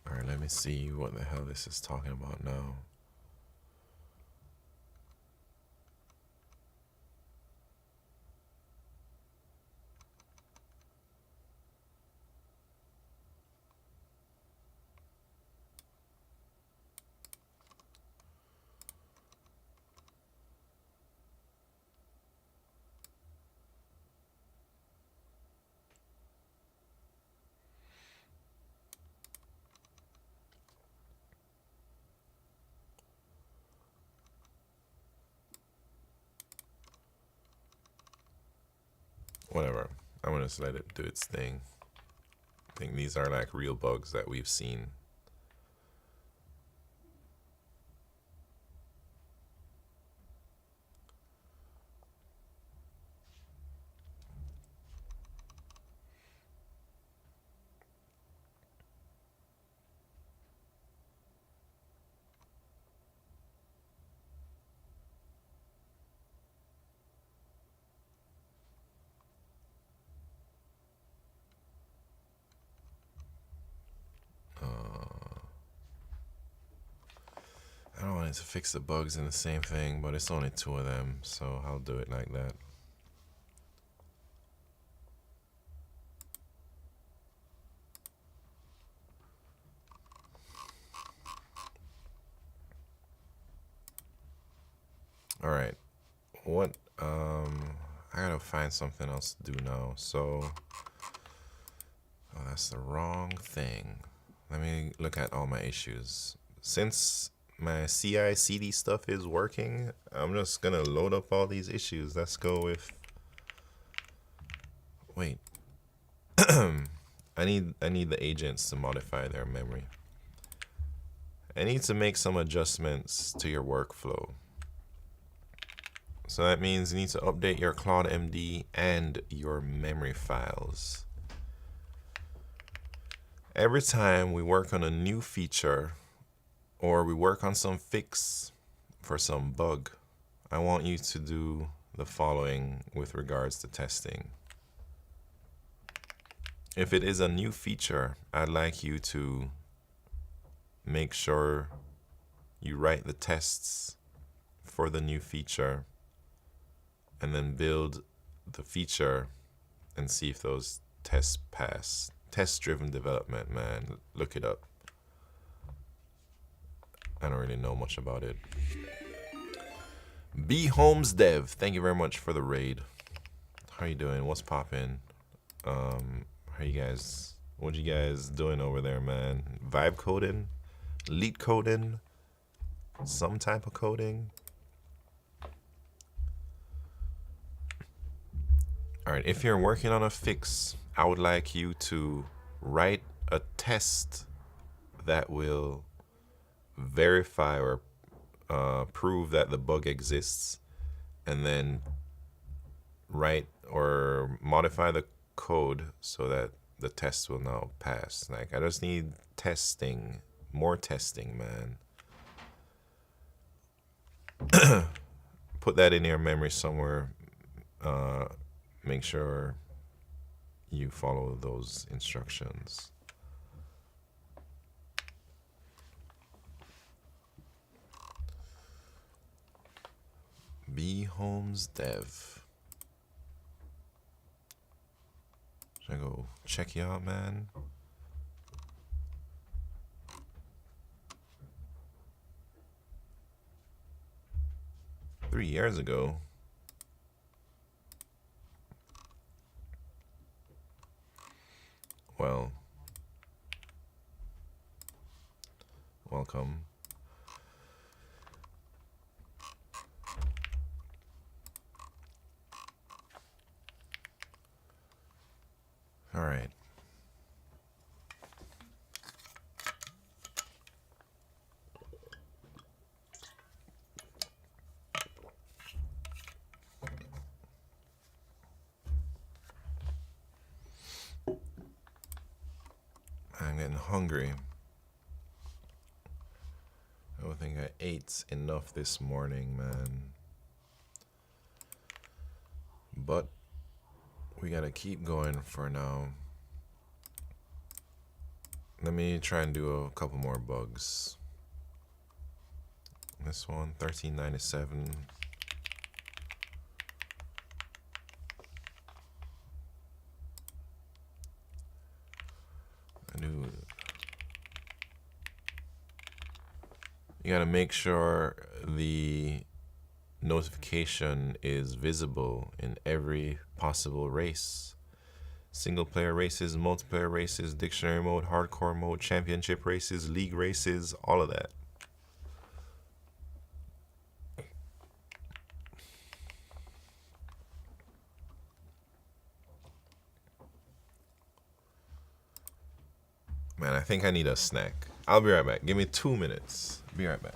Alright, let me see what the hell this is talking about now. Whatever. I'm gonna just let it do its thing. I think these are like real bugs that we've seen. I don't want it to fix the bugs in the same thing, but it's only 2 of them, so I'll do it like that. Alright, what, I gotta find something else to do now, so, oh, that's the wrong thing. Let me look at all my issues. Since my CI/CD stuff is working, I'm just gonna load up all these issues. Let's go with, wait, I need the agents to modify their memory. I need to make some adjustments to your workflow. So that means you need to update your Claude MD and your memory files. Every time we work on a new feature or we work on some fix for some bug, I want you to do the following with regards to testing. If it is a new feature, I'd like you to make sure you write the tests for the new feature and then build the feature and see if those tests pass. Test-driven development, man, look it up. I don't really know much about it. B Holmes Dev, thank you very much for the raid. How you doing? What's poppin'? How you guys? What you guys doing over there, man? Vibe coding, lead coding, some type of coding. All right, if you're working on a fix, I would like you to write a test that will verify or prove that the bug exists, and then write or modify the code so that the test will now pass. Like, I just need testing, more testing, man. Put that in your memory somewhere. Make sure you follow those instructions. B Holmes Dev. Should I go check you out, man? Three years ago. Well, welcome. All right. I'm getting hungry. I don't think I ate enough this morning, man. But we gotta keep going for now. Let me try and do a couple more bugs. This one, 1397. You gotta make sure the notification is visible in every possible race. Single player races, multiplayer races, dictionary mode, hardcore mode, championship races, league races, all of that. Man, I think I need a snack. I'll be right back. Give me 2 minutes. Be right back.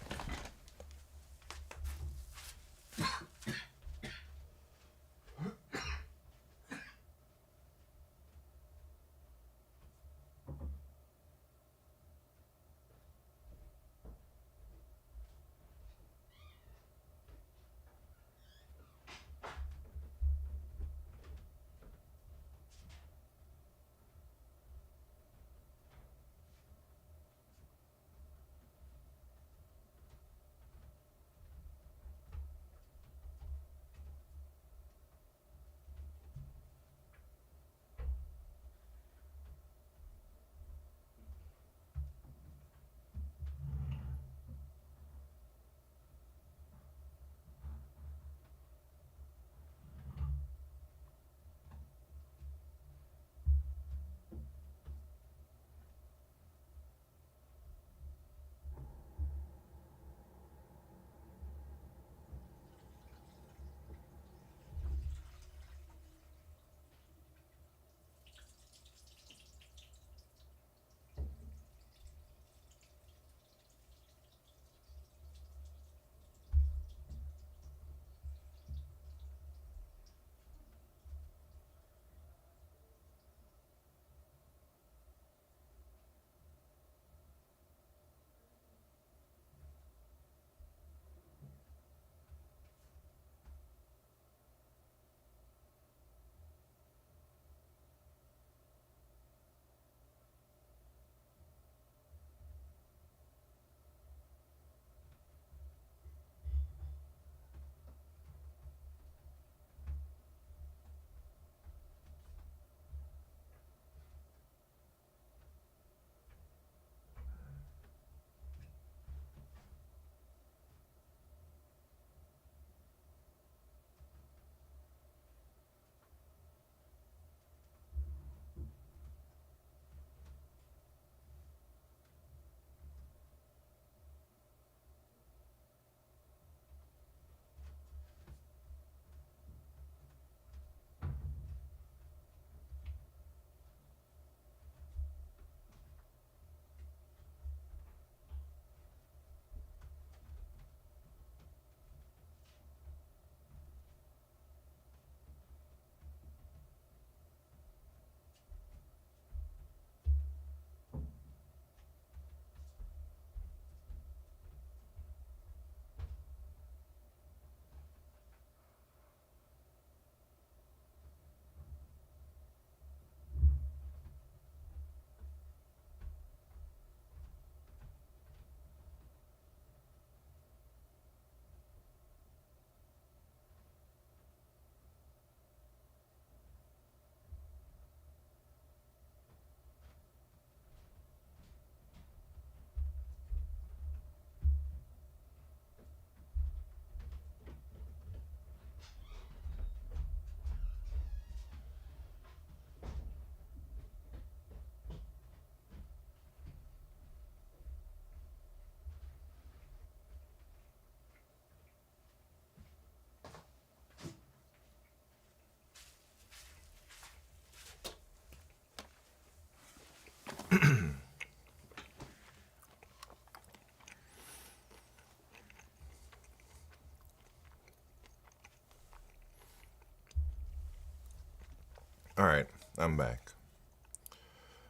All right, I'm back.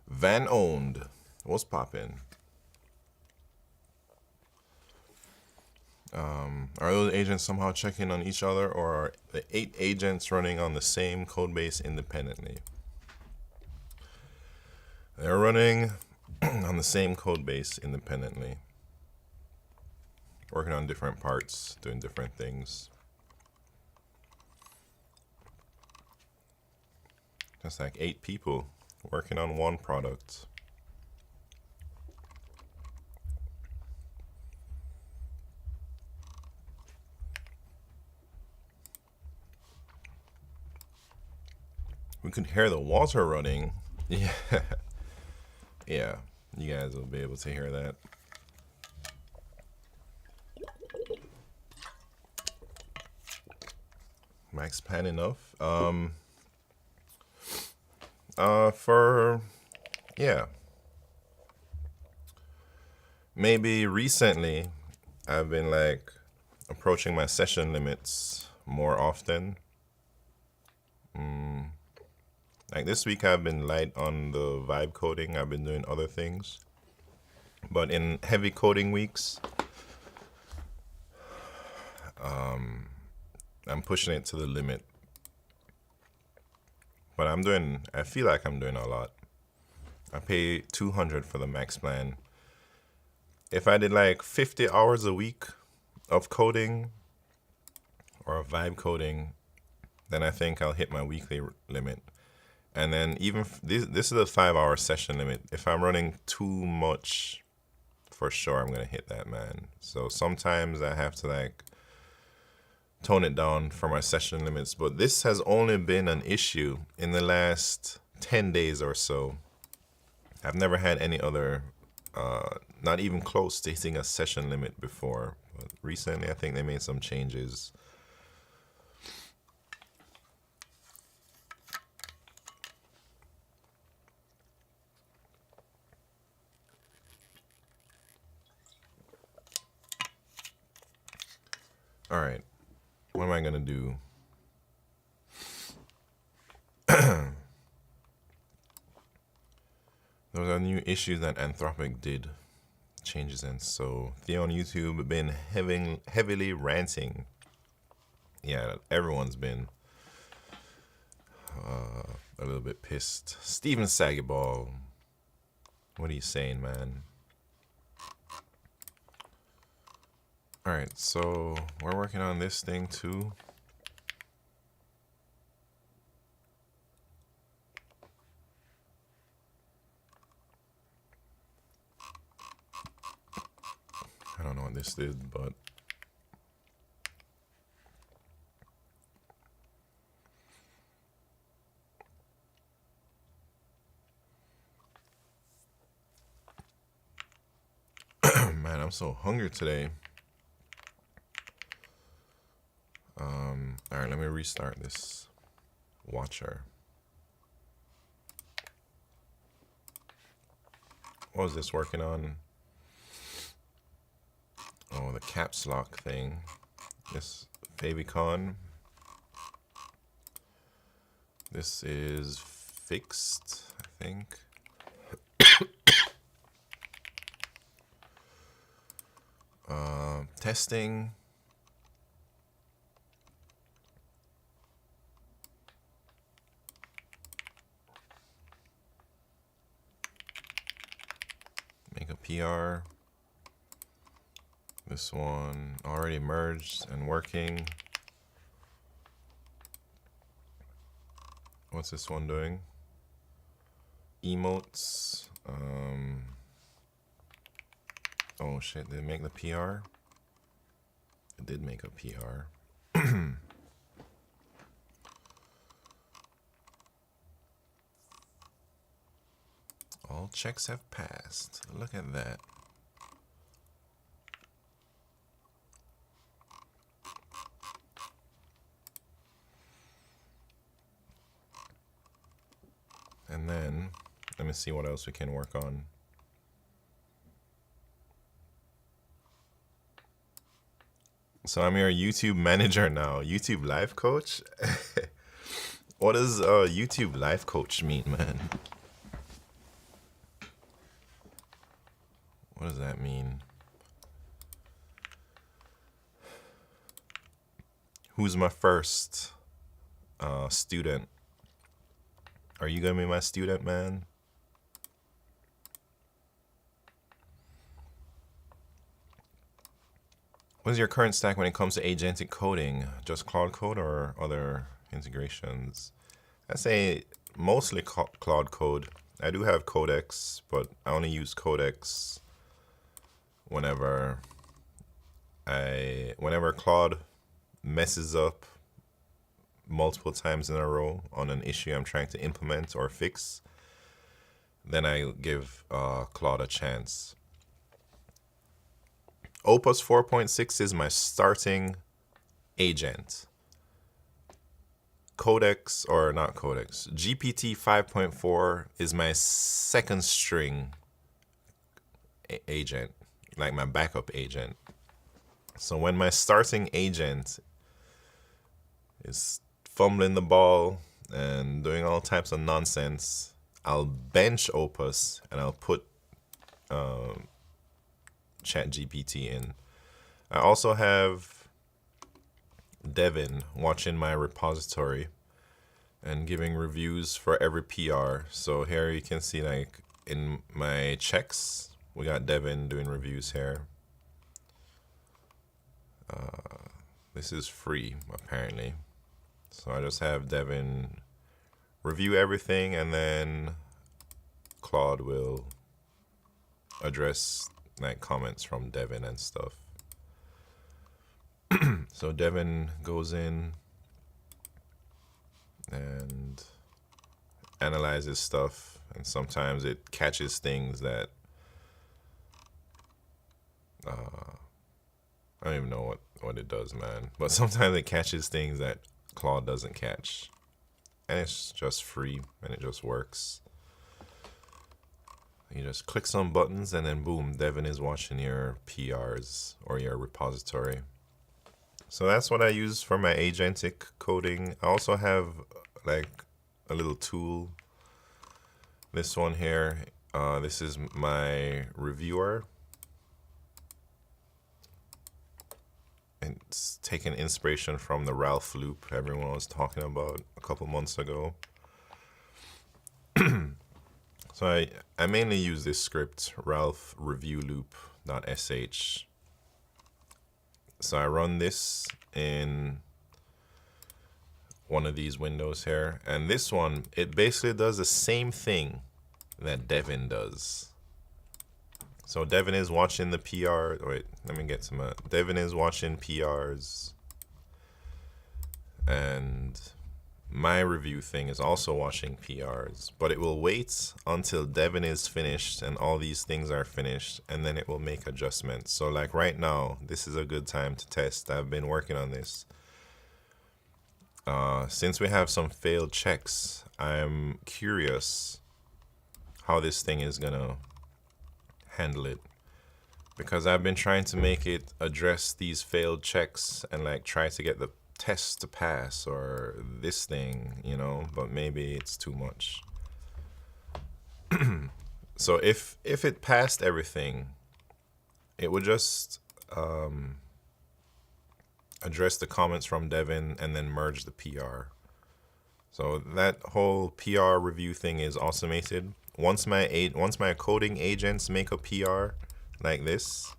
Van owned. What's poppin'? Are those agents somehow checking on each other, or are the 8 agents running on the same code base independently? They're running on the same code base independently, working on different parts, doing different things. Just like 8 people working on one product. We could hear the water running. Yeah. Yeah, you guys will be able to hear that. Max pan enough. Yeah. Maybe recently I've been like approaching my session limits more often. Like this week I've been light on the vibe coding. I've been doing other things. But in heavy coding weeks, I'm pushing it to the limit. But I feel like I'm doing a lot. I pay $200 for the max plan. If I did like 50 hours a week of coding or vibe coding, then I think I'll hit my weekly limit. And then even this is a 5-hour session limit. If I'm running too much, for sure I'm gonna hit that, man. So sometimes I have to like tone it down for my session limits. But this has only been an issue in the last 10 days or so. I've never had any other, not even close to hitting a session limit before. But recently I think they made some changes. All right, what am I gonna do? Those are new issues that Anthropic did changes in. So Theo on YouTube been heavily ranting. Yeah, everyone's been a little bit pissed. Steven Sagaball, what are you saying, man? All right, so we're working on this thing too. I don't know what this did, but man, I'm so hungry today. All right, let me restart this watcher. What was this working on? Oh, the caps lock thing. This favicon. This is fixed, I think. Testing. Make a PR. This one already merged and working. What's this one doing? Emotes. Oh shit, did it make the PR? It did make a PR. All checks have passed. Look at that. And then, let me see what else we can work on. So I'm your YouTube manager now. YouTube life coach? What does YouTube life coach mean, man? What does that mean? Who's my first student? Are you gonna be my student, man? What is your current stack when it comes to agentic coding? Just Claude Code or other integrations? I say mostly Claude Code. I do have Codex, but I only use Codex whenever Claude messes up multiple times in a row on an issue I'm trying to implement or fix, then I give Claude a chance. Opus 4.6 is my starting agent. Codex, or not Codex, GPT 5.4 is my second string agent, like my backup agent. So when my starting agent is fumbling the ball and doing all types of nonsense, I'll bench Opus and I'll put ChatGPT in. I also have Devin watching my repository and giving reviews for every PR. So here you can see, like in my checks, we got Devin doing reviews here. This is free apparently. So I just have Devin review everything, and then Claude will address like comments from Devin and stuff. So Devin goes in and analyzes stuff, and sometimes it catches things that I don't even know what it does, man. But sometimes it catches things that Claude doesn't catch. And it's just free and it just works. You just click some buttons and then boom, Devin is watching your PRs or your repository. So that's what I use for my agentic coding. I also have like a little tool. This one here, this is my reviewer. It's taking inspiration from the Ralph loop everyone was talking about a couple months ago. So I mainly use this script, Ralph review loop.sh. So I run this in one of these windows here, and this one, it basically does the same thing that Devin does. So Devin is watching the PR. Wait, let me get some. Devin is watching PRs, and my review thing is also watching PRs. But it will wait until Devin is finished and all these things are finished, and then it will make adjustments. So like right now, this is a good time to test. I've been working on this. Since we have some failed checks, I'm curious how this thing is gonna handle it, because I've been trying to make it address these failed checks and like try to get the test to pass or this thing, you know, but maybe it's too much. So if it passed everything, it would just address the comments from Devin and then merge the PR. So that whole PR review thing is automated. Once my coding agents make a PR like this,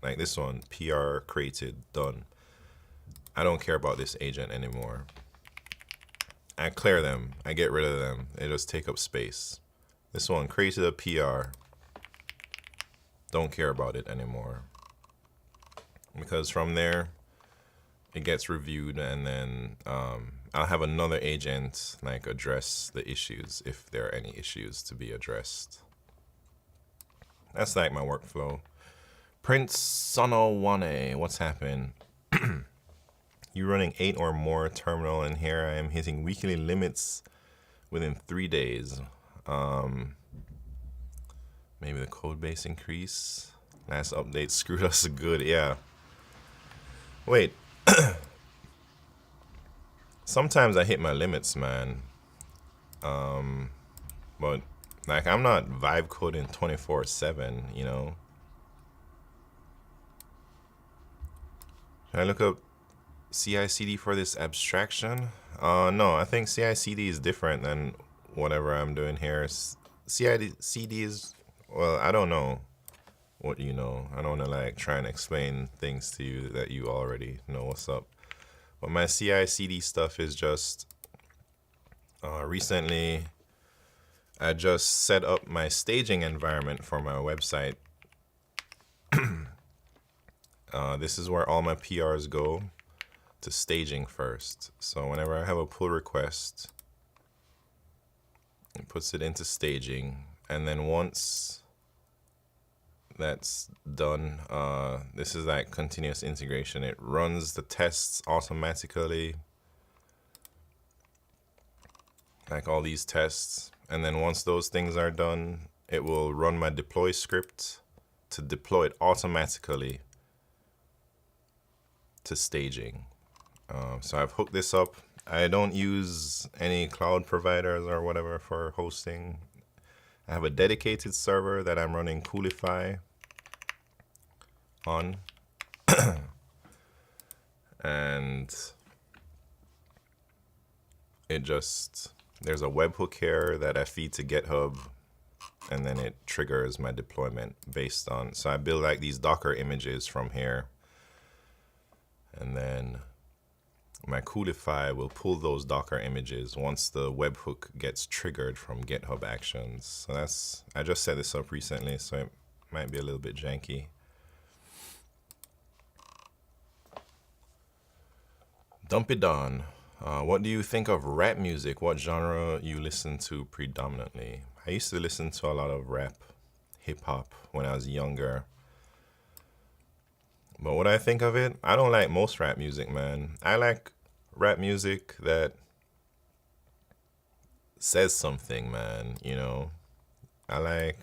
like this one, PR created, done. I don't care about this agent anymore. I clear them, I get rid of them. They just take up space. This one created a PR. Don't care about it anymore. Because from there, it gets reviewed, and then I'll have another agent like address the issues if there are any issues to be addressed. That's like my workflow. Prince Sonowane, what's happened? You running 8 or more terminal, and here I am hitting weekly limits within 3 days. Maybe the code base increase. Last update screwed us good, yeah. Wait. Sometimes I hit my limits, man. But Like, I'm not vibe coding 24/7, you know. Should I look up CI/CD for this abstraction? No, I think CI/CD is different than whatever I'm doing here. CI/CD is, well, I don't know what you know. I don't want to like try and explain things to you that you already know what's up. But my CI/CD stuff is just recently I just set up my staging environment for my website. This is where all my PRs go, to staging first. So whenever I have a pull request, it puts it into staging, and then once that's done, this is like continuous integration. It runs the tests automatically, like all these tests, and then once those things are done, it will run my deploy script to deploy it automatically to staging. So I've hooked this up. I don't use any cloud providers or whatever for hosting. I have a dedicated server that I'm running Coolify on. And it just, there's a webhook here that I feed to GitHub, and then it triggers my deployment based on, so I build like these Docker images from here, and then my Coolify will pull those Docker images once the webhook gets triggered from GitHub Actions. So that's, I just set this up recently, so it might be a little bit janky. Dumpy Don, what do you think of rap music? What genre you listen to predominantly? I used to listen to a lot of rap, hip hop when I was younger. But what I think of it, I don't like most rap music, man. I like rap music that says something, man, you know. I like,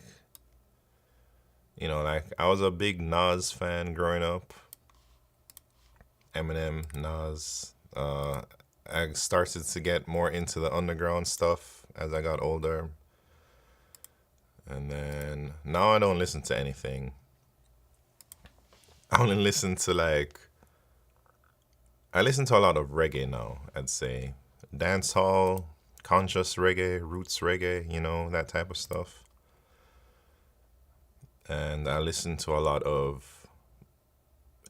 you know, like I was a big Nas fan growing up. Eminem, Nas. I started to get more into the underground stuff as I got older. And then now I don't listen to anything. I only listen to like, I listen to a lot of reggae now, I'd say. Dancehall, conscious reggae, roots reggae, you know, that type of stuff. And I listen to a lot of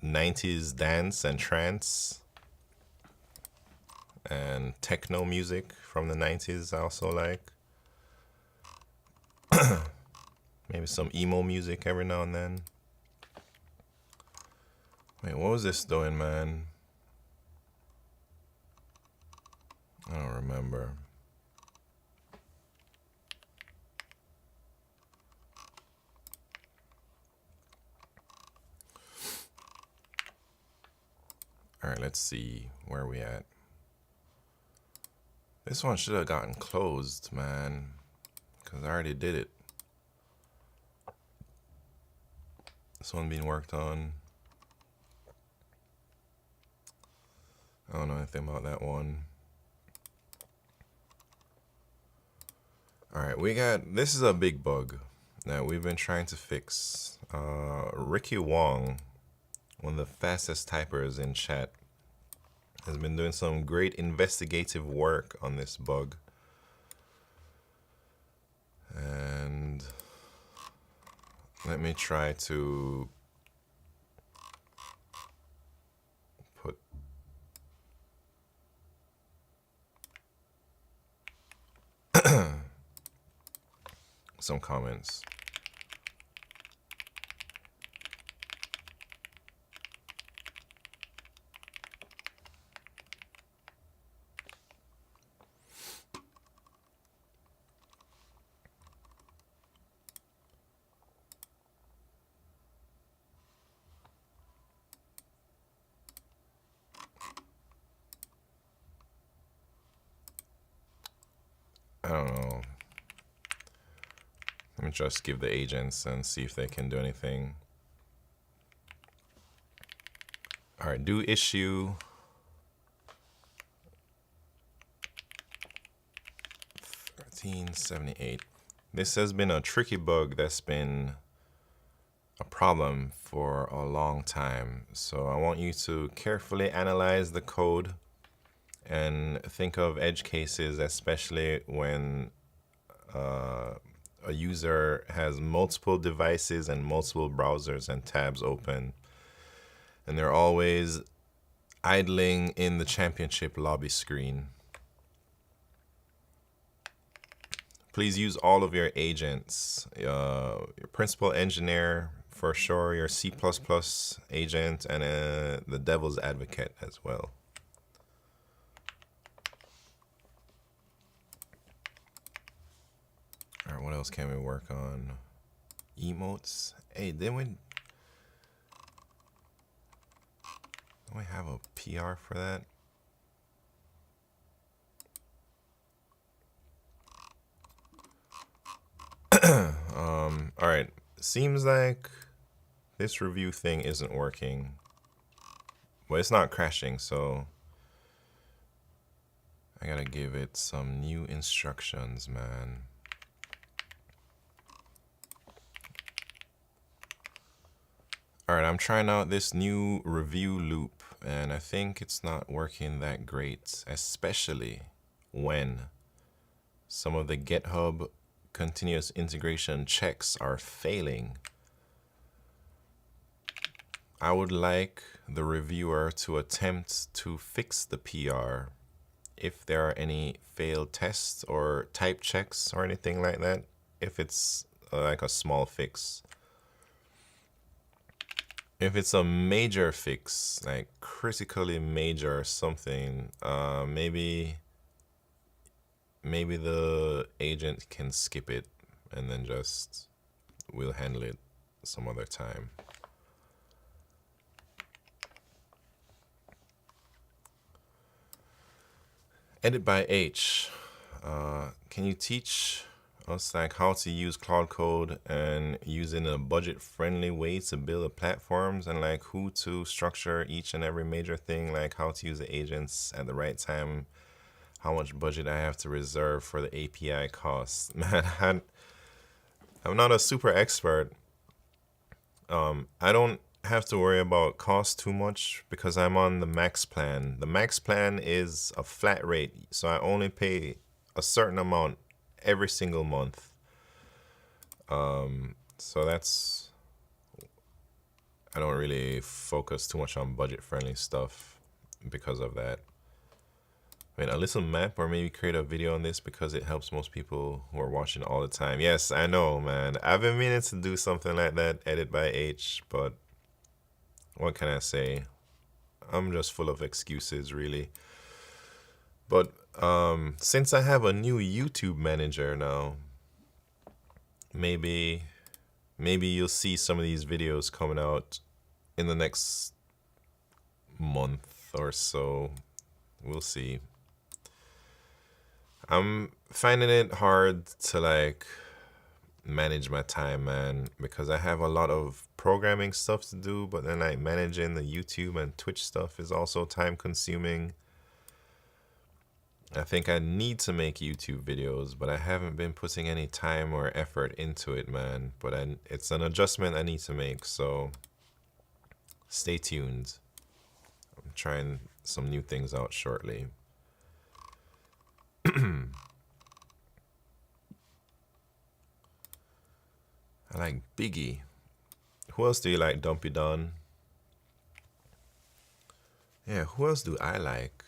90s dance and trance and techno music from the 90s I also like. Maybe some emo music every now and then. Wait, what was this doing, man? I don't remember. All right, let's see where we at. This one should have gotten closed, man, because I already did it. This one being worked on. I don't know anything about that one. All right, we got, this is a big bug that we've been trying to fix. Ricky Wong, one of the fastest typers in chat, has been doing some great investigative work on this bug. And let me try to put some comments. I don't know. Let me just give the agents and see if they can do anything. All right, do issue 1378. This has been a tricky bug that's been a problem for a long time. So I want you to carefully analyze the code and think of edge cases, especially when a user has multiple devices and multiple browsers and tabs open, and they're always idling in the championship lobby screen. Please use all of your agents, your principal engineer for sure, your C++ agent, and the devil's advocate as well. All right, what else can we work on? Emotes. Hey, didn't we have a PR for that? All right. Seems like this review thing isn't working. Well, it's not crashing, so I gotta give it some new instructions, man. All right, I'm trying out this new review loop, and I think it's not working that great, especially when some of the GitHub continuous integration checks are failing. I would like the reviewer to attempt to fix the PR if there are any failed tests or type checks or anything like that, if it's like a small fix. If it's a major fix, like critically major or something, maybe the agent can skip it and then just we'll handle it some other time. Edit by H. Can you teach us like how to use Claude Code and use it in a budget-friendly way to build platforms, and like who to structure each and every major thing, like how to use the agents at the right time, how much budget I have to reserve for the API costs. Man, I'm not a super expert. I don't have to worry about cost too much because I'm on the max plan. The max plan is a flat rate, so I only pay a certain amount every single month. So that's, I don't really focus too much on budget-friendly stuff because of that. I mean, a little map or maybe create a video on this because it helps most people who are watching all the time. Yes, I know, man. I've been meaning to do something like that, edit by H, but what can I say? I'm just full of excuses, really. But since I have a new YouTube manager now, maybe you'll see some of these videos coming out in the next month or so. We'll see. I'm finding it hard to like manage my time, man, because I have a lot of programming stuff to do, but then like managing the YouTube and Twitch stuff is also time consuming. I think I need to make YouTube videos, but I haven't been putting any time or effort into it, man. But it's an adjustment I need to make, so stay tuned. I'm trying some new things out shortly. I like Biggie. Who else do you like, Dumpy Don? Yeah, who else do I like?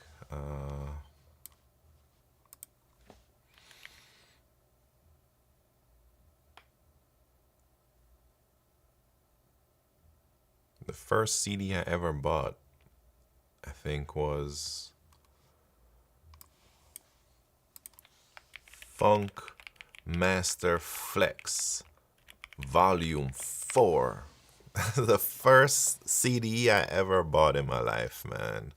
The first CD I ever bought, I think, was Funk Master Flex Volume 4. The first CD I ever bought in my life, man.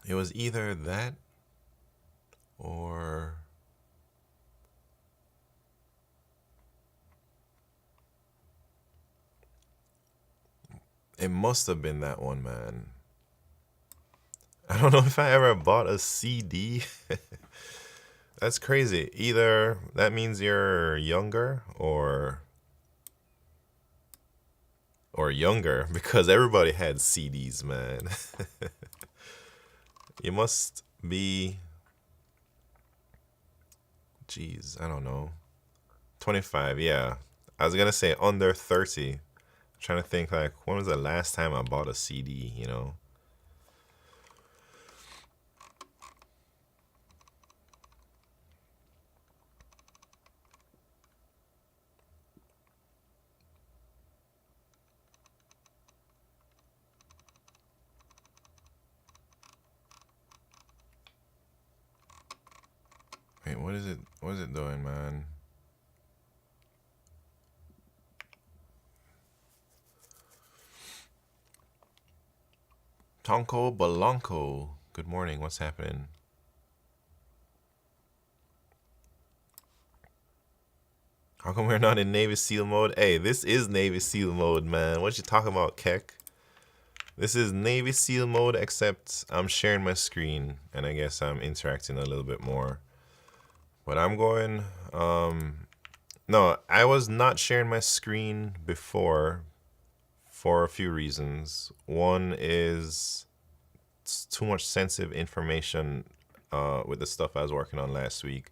It was either that or it must have been that one, man. I don't know if I ever bought a CD. That's crazy. Either that means you're younger or younger because everybody had CDs, man. You must be, geez, I don't know, 25. Yeah, I was gonna say under 30. I'm trying to think like when was the last time I bought a CD? You know. Wait, what is it? What is it doing, man? Tonko Balanco. Good morning. What's happening? How come we're not in Navy SEAL mode? Hey, this is Navy SEAL mode, man. What you talking about, Keck? This is Navy SEAL mode, except I'm sharing my screen, and I guess I'm interacting a little bit more. But I'm going, no, I was not sharing my screen before for a few reasons. One is it's too much sensitive information with the stuff I was working on last week.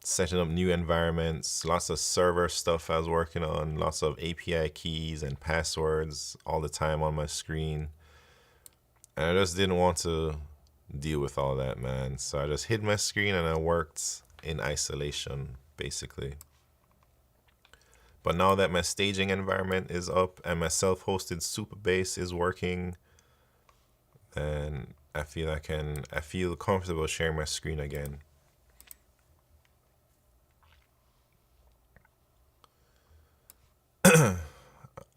Setting up new environments, lots of server stuff I was working on, lots of API keys and passwords all the time on my screen. And I just didn't want to deal with all that, man. So I just hid my screen and I worked in isolation, basically. But now that my staging environment is up and my self-hosted Supabase is working, and I feel comfortable sharing my screen again.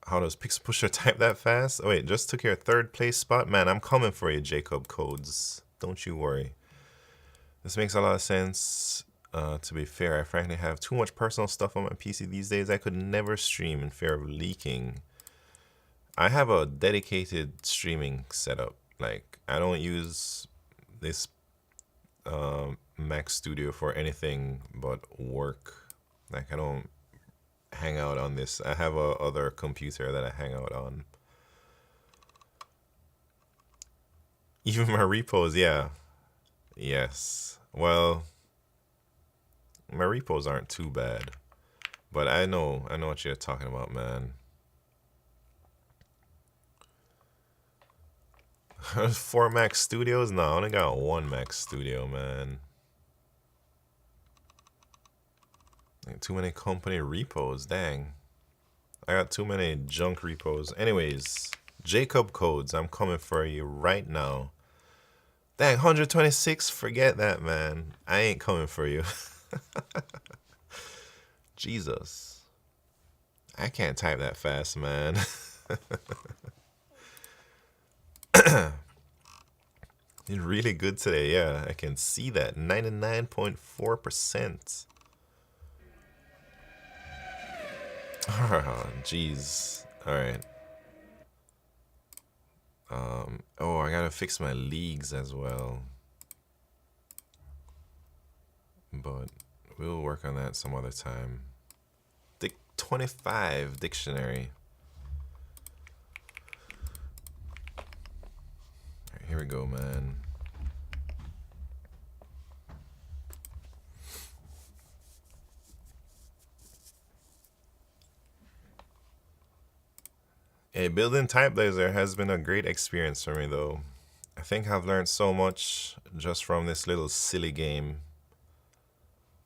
How does Pixel Pusher type that fast? Oh wait, just took your third place spot? Man, I'm coming for you, Jacob Codes. Don't you worry. This makes a lot of sense. To be fair, I frankly have too much personal stuff on my PC these days. I could never stream in fear of leaking. I have a dedicated streaming setup. Like, I don't use this Mac Studio for anything but work. Like, I don't hang out on this. I have a other computer that I hang out on. Even my repos, yeah. Yes. Well, my repos aren't too bad. But I know what you're talking about, man. 4 Mac Studios? No, I only got 1 Mac Studio, man. Too many company repos, dang. I got too many junk repos. Anyways, Jacob Codes, I'm coming for you right now. Dang, 126? Forget that, man. I ain't coming for you. Jesus. I can't type that fast, man. You're really good today. Yeah, I can see that. 99.4%. Oh, jeez. All right. Oh, I gotta fix my leagues as well. But we'll work on that some other time. 25 dictionary. All right, here we go, man. Hey, building TypeBlazer has been a great experience for me, though. I think I've learned so much just from this little silly game.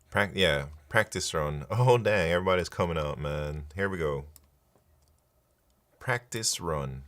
Practice run. Oh, dang, everybody's coming out, man. Here we go. Practice run.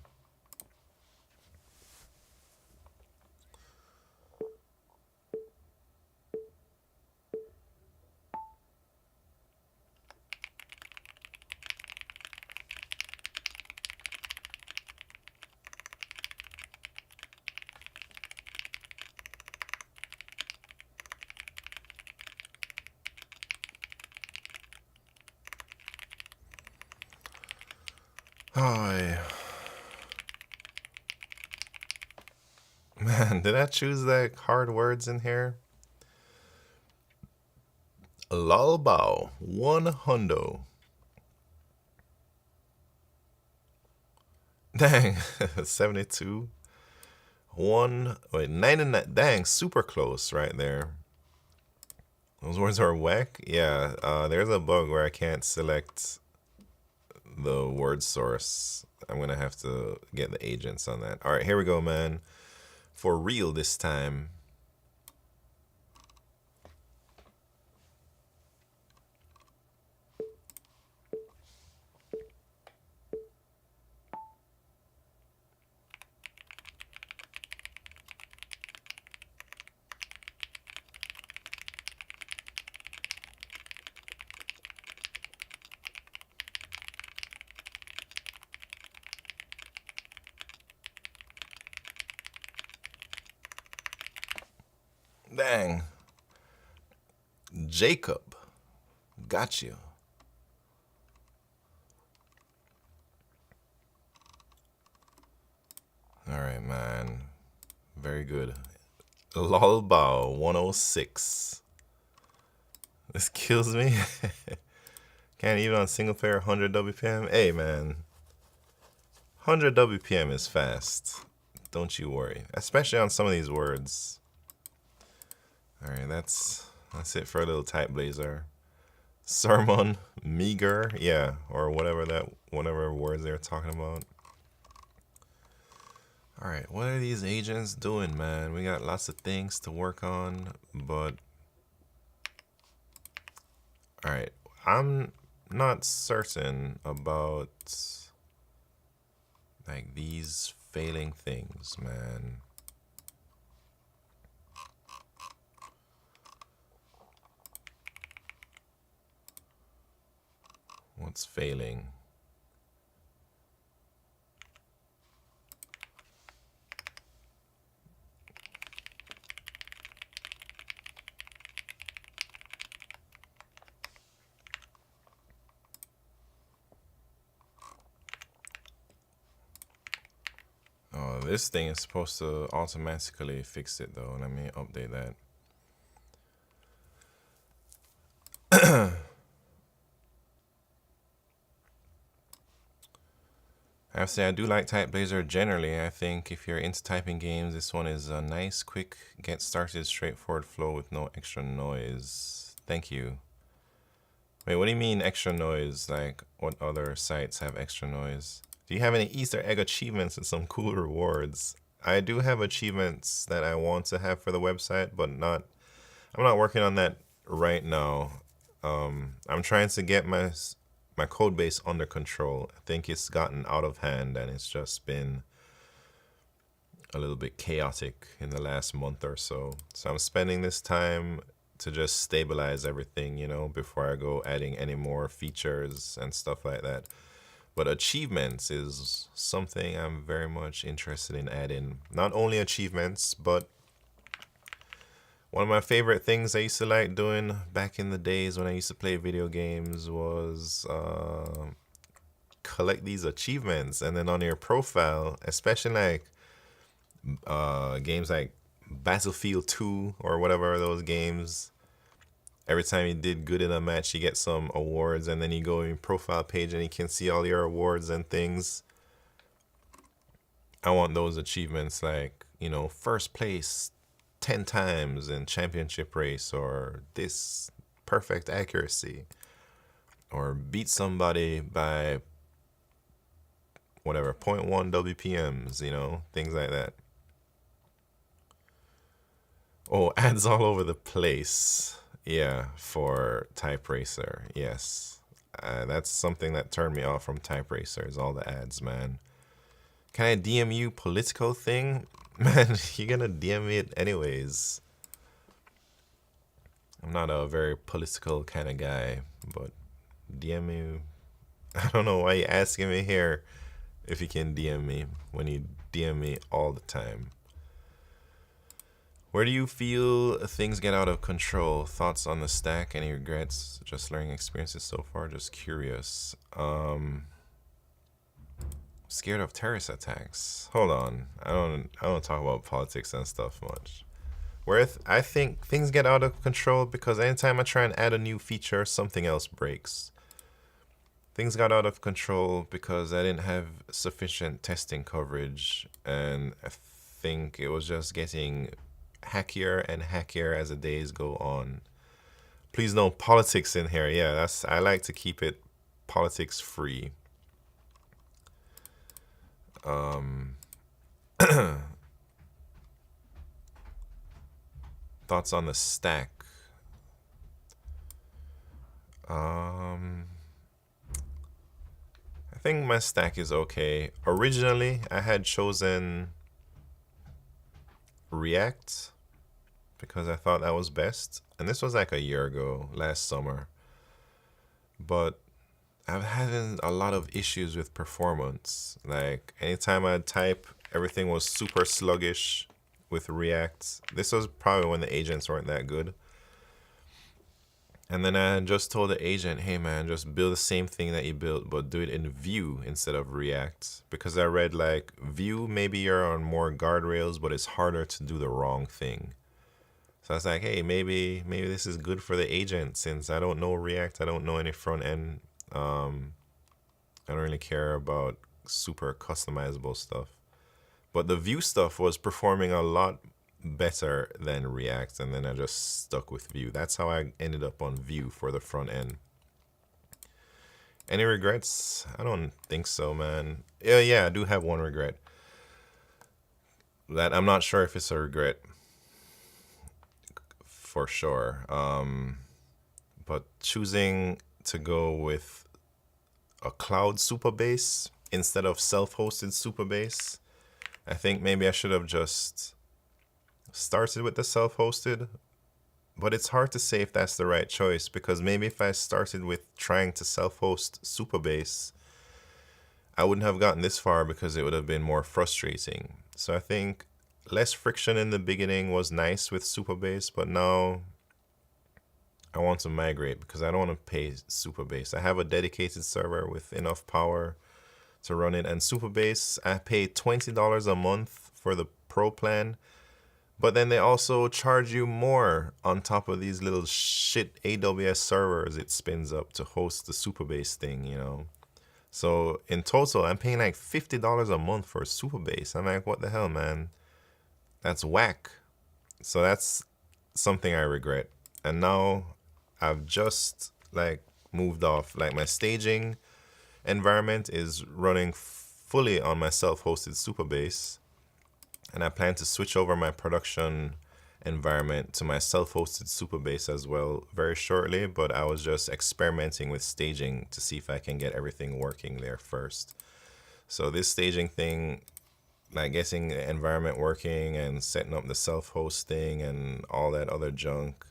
Oh, yeah. Man, did I choose like hard words in here? Lolbow, 100. Dang, 72. 99. Dang, super close right there. Those words are whack. Yeah, there's a bug where I can't select the word source. I'm gonna have to get the agents on that. All right, here we go, man. For real this time. Dang. Jacob. Got you. All right, man. Very good. Lolbow 106. This kills me. Can't even on single player 100 WPM. Hey, man. 100 WPM is fast. Don't you worry. Especially on some of these words. All right, that's it for a little TypeBlazer. Sermon, meager, yeah, or whatever words they're talking about. All right, what are these agents doing, man? We got lots of things to work on, but all right, I'm not certain about like these failing things, man. What's failing? Oh, this thing is supposed to automatically fix it though. Let me update that. I have to say, I do like TypeBlazer generally. I think if you're into typing games, this one is a nice, quick, get started, straightforward flow with no extra noise. Thank you. Wait, what do you mean extra noise? Like, what other sites have extra noise? Do you have any Easter egg achievements and some cool rewards? I do have achievements that I want to have for the website, but I'm not working on that right now. I'm trying to get my code base under control. I think it's gotten out of hand and it's just been a little bit chaotic in the last month or so. So I'm spending this time to just stabilize everything, you know, before I go adding any more features and stuff like that. But achievements is something I'm very much interested in adding. Not only achievements, but one of my favorite things I used to like doing back in the days when I used to play video games was collect these achievements, and then on your profile, especially like games like Battlefield 2 or whatever those games, every time you did good in a match, you get some awards, and then you go in your profile page and you can see all your awards and things. I want those achievements, like, you know, first place 10 times in championship race, or this perfect accuracy, or beat somebody by whatever 0.1 WPMs, you know, things like that. Oh, ads all over the place. Yeah, for TypeRacer. Yes. That's something that turned me off from TypeRacer, is all the ads, man. Can I DM you political thing? Man, you're gonna DM me it anyways. I'm not a very political kind of guy, but DM me. I don't know why you're asking me here if you can DM me when you DM me all the time. Where do you feel things get out of control? Thoughts on the stack? Any regrets? Just learning experiences so far? Just curious. Scared of terrorist attacks. Hold on. I don't talk about politics and stuff much. I think things get out of control because anytime I try and add a new feature, something else breaks. Things got out of control because I didn't have sufficient testing coverage, and I think it was just getting hackier and hackier as the days go on. Please no politics in here. Yeah, I like to keep it politics free. Thoughts on the stack? I think my stack is okay. Originally, I had chosen React because I thought that was best. And this was like a year ago, last summer. But I've had a lot of issues with performance. Like anytime I type, everything was super sluggish with React. This was probably when the agents weren't that good. And then I just told the agent, hey man, just build the same thing that you built, but do it in Vue instead of React. Because I read like Vue, maybe you're on more guardrails, but it's harder to do the wrong thing. So I was like, hey, maybe this is good for the agent since I don't know React, I don't know any front end. I don't really care about super customizable stuff. But the Vue stuff was performing a lot better than React, and then I just stuck with Vue. That's how I ended up on Vue for the front end. Any regrets? I don't think so, man. Yeah, I do have one regret. That I'm not sure if it's a regret for sure. But choosing to go with a cloud Supabase instead of self-hosted Supabase, I think maybe I should have just started with the self-hosted, but it's hard to say if that's the right choice because maybe if I started with trying to self-host Supabase, I wouldn't have gotten this far because it would have been more frustrating. So I think less friction in the beginning was nice with Supabase, but now I want to migrate because I don't want to pay Supabase. I have a dedicated server with enough power to run it, and Supabase, I pay $20 a month for the pro plan. But then they also charge you more on top of these little shit AWS servers it spins up to host the Supabase thing, you know. So in total, I'm paying like $50 a month for Supabase. I'm like, what the hell, man? That's whack. So that's something I regret. And now I've just like moved off. Like my staging environment is running fully on my self-hosted Supabase. And I plan to switch over my production environment to my self-hosted Supabase as well very shortly, but I was just experimenting with staging to see if I can get everything working there first. So this staging thing, like getting the environment working and setting up the self-hosting and all that other junk,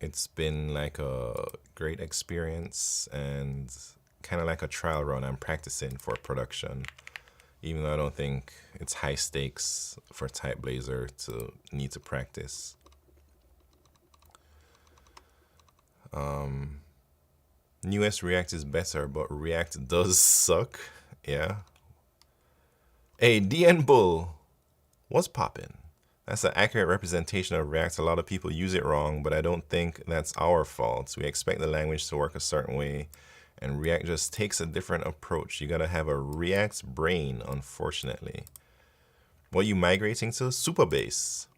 it's been like a great experience and kind of like a trial run. I'm practicing for production, even though I don't think it's high stakes for TypeBlazer to need to practice. Newest React is better, but React does suck. Yeah. Hey, DN Bull, what's poppin'? That's an accurate representation of React. A lot of people use it wrong, but I don't think that's our fault. We expect the language to work a certain way, and React just takes a different approach. You gotta have a React brain, unfortunately. What are you migrating to? Supabase.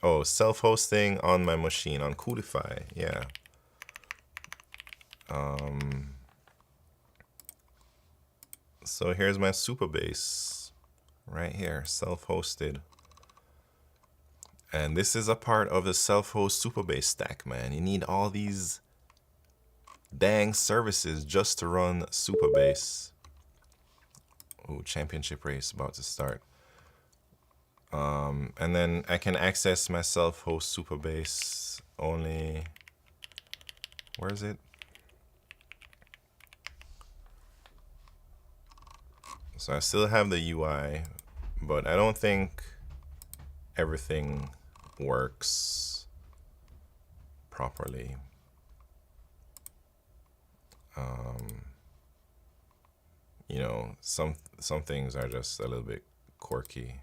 Oh, self-hosting on my machine, on Codify, yeah. So here's my Supabase, right here, self-hosted. And this is a part of the self-host Supabase stack, man. You need all these dang services just to run Supabase. Oh, championship race about to start. And then I can access my self-host Supabase only. Where is it? So I still have the UI, but I don't think everything works properly. You know, some things are just a little bit quirky.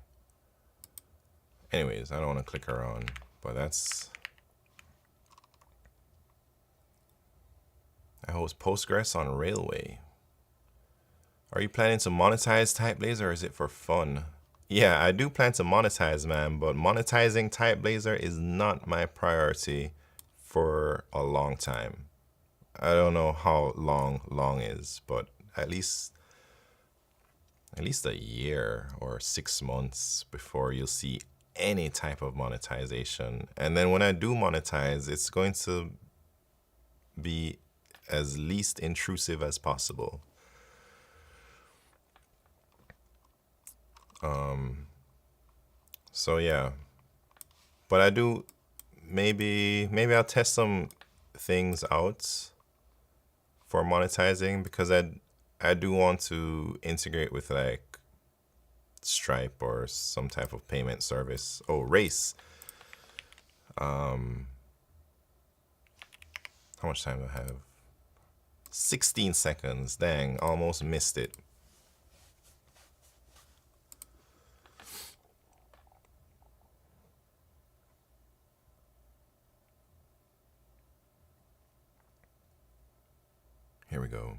Anyways, I don't want to click around, but that's. I host Postgres on Railway. Are you planning to monetize TypeBlazer or is it for fun? Yeah, I do plan to monetize, man, but monetizing TypeBlazer is not my priority for a long time. I don't know how long is, but at least a year or 6 months before you'll see any type of monetization. And then when I do monetize, it's going to be as least intrusive as possible. So yeah, but I do maybe I'll test some things out for monetizing, because I do want to integrate with like Stripe or some type of payment service. Oh, race. How much time do I have? 16 seconds. Dang, almost missed it. Here we go.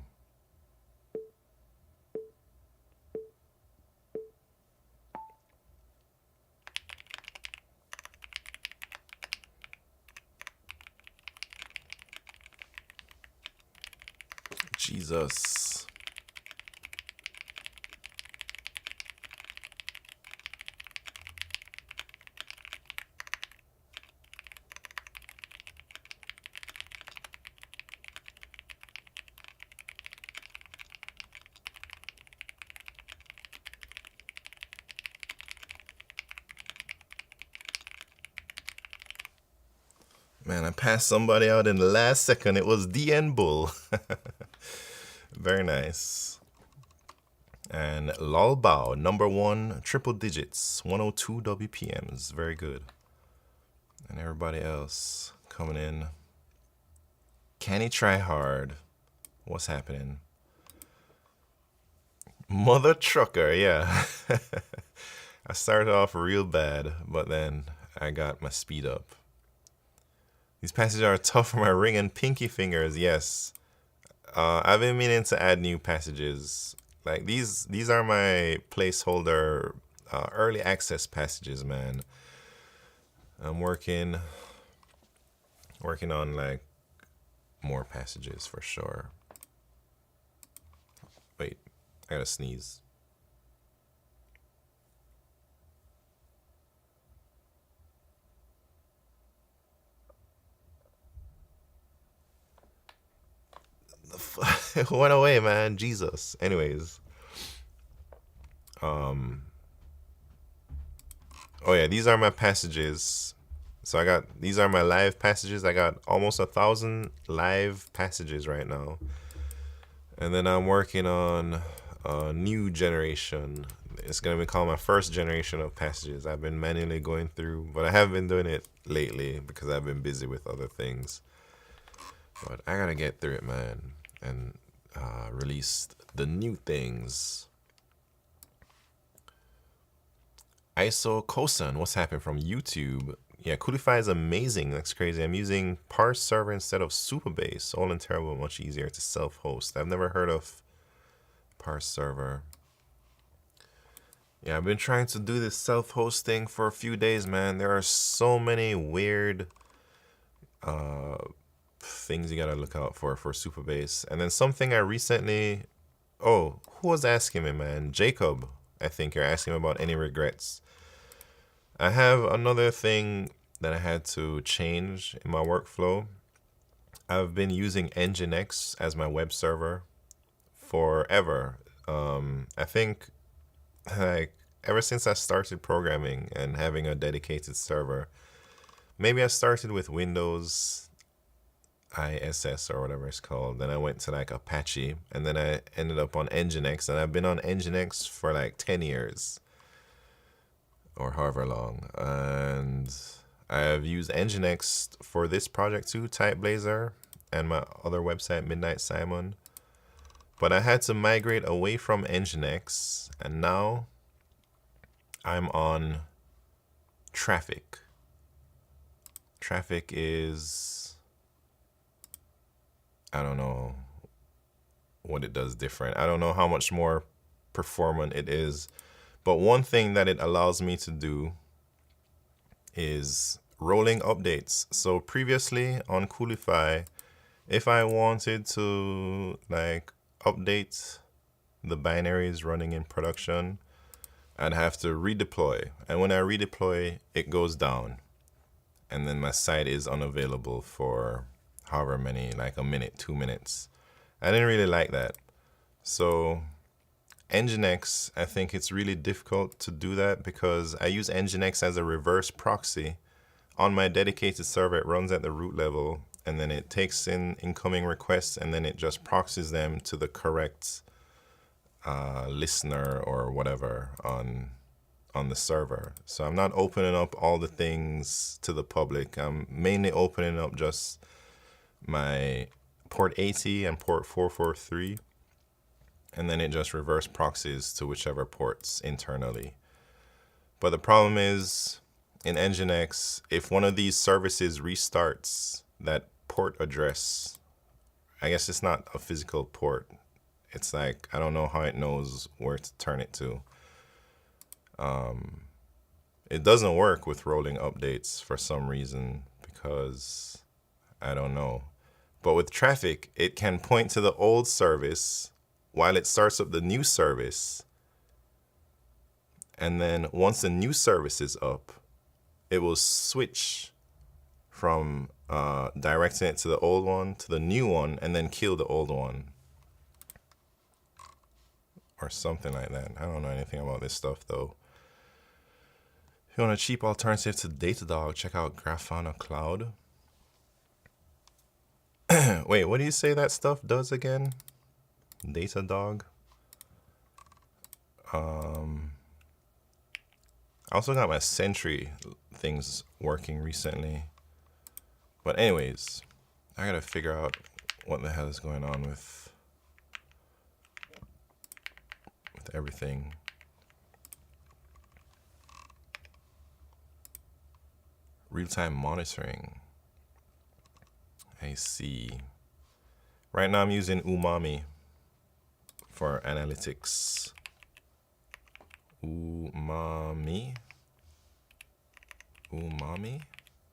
Jesus. Man, I passed somebody out in the last second. It was DN Bull. Very nice. And Lolbao, #1, triple digits, 102 WPMs. Very good. And everybody else coming in. Can he try hard? What's happening? Mother trucker, yeah. I started off real bad, but then I got my speed up. These passages are tough for my ring and pinky fingers, yes. I've been meaning to add new passages. Like these are my placeholder early access passages, man. I'm working on like more passages for sure. Wait, I gotta sneeze. It went away, man. Jesus. Anyways. Oh yeah, these are my passages. So these are my live passages. I got almost 1,000 live passages right now. And then I'm working on a new generation. It's gonna be called my first generation of passages. I've been manually going through, but I haven't been doing it lately because I've been busy with other things. But I gotta get through it, man, and release the new things. ISO Kosan, what's happened from YouTube? Yeah, Codify is amazing. That's crazy. I'm using Parse Server instead of Supabase. All in terrible, much easier to self-host. I've never heard of Parse Server. Yeah, I've been trying to do this self-hosting for a few days, man. There are so many weird things you gotta look out for Supabase. And then something I recently... Oh, who was asking me, man? Jacob, I think you're asking about any regrets. I have another thing that I had to change in my workflow. I've been using Nginx as my web server forever. I think like ever since I started programming and having a dedicated server. Maybe I started with Windows ISS or whatever it's called. Then I went to like Apache, and then I ended up on Nginx, and I've been on Nginx for like 10 years. Or however long, and I've used Nginx for this project too, TypeBlazer, and my other website, Midnight Simon. But I had to migrate away from Nginx, and now I'm on traffic. Traffic is, I don't know what it does different. I don't know how much more performant it is. But one thing that it allows me to do is rolling updates. So previously on Coolify, if I wanted to like update the binaries running in production, I'd have to redeploy. And when I redeploy, it goes down. And then my site is unavailable for however many, like a minute, 2 minutes. I didn't really like that. So Nginx, I think it's really difficult to do that because I use Nginx as a reverse proxy. On my dedicated server, it runs at the root level, and then it takes in incoming requests, and then it just proxies them to the correct listener or whatever on the server. So I'm not opening up all the things to the public. I'm mainly opening up just my port 80 and port 443, and then it just reverse proxies to whichever ports internally. But the problem is, in Nginx, if one of these services restarts, that port address, I guess it's not a physical port. It's like, I don't know how it knows where to turn it to. It doesn't work with rolling updates for some reason because I don't know. But with traffic, it can point to the old service while it starts up the new service. And then once the new service is up, it will switch from directing it to the old one to the new one and then kill the old one. Or something like that. I don't know anything about this stuff though. If you want a cheap alternative to Datadog, check out Grafana Cloud. Wait, what do you say that stuff does again? Datadog. I also got my Sentry things working recently. But anyways, I gotta figure out what the hell is going on with everything. Real-time monitoring. I see. Right now I'm using Umami for analytics. Umami? Umami?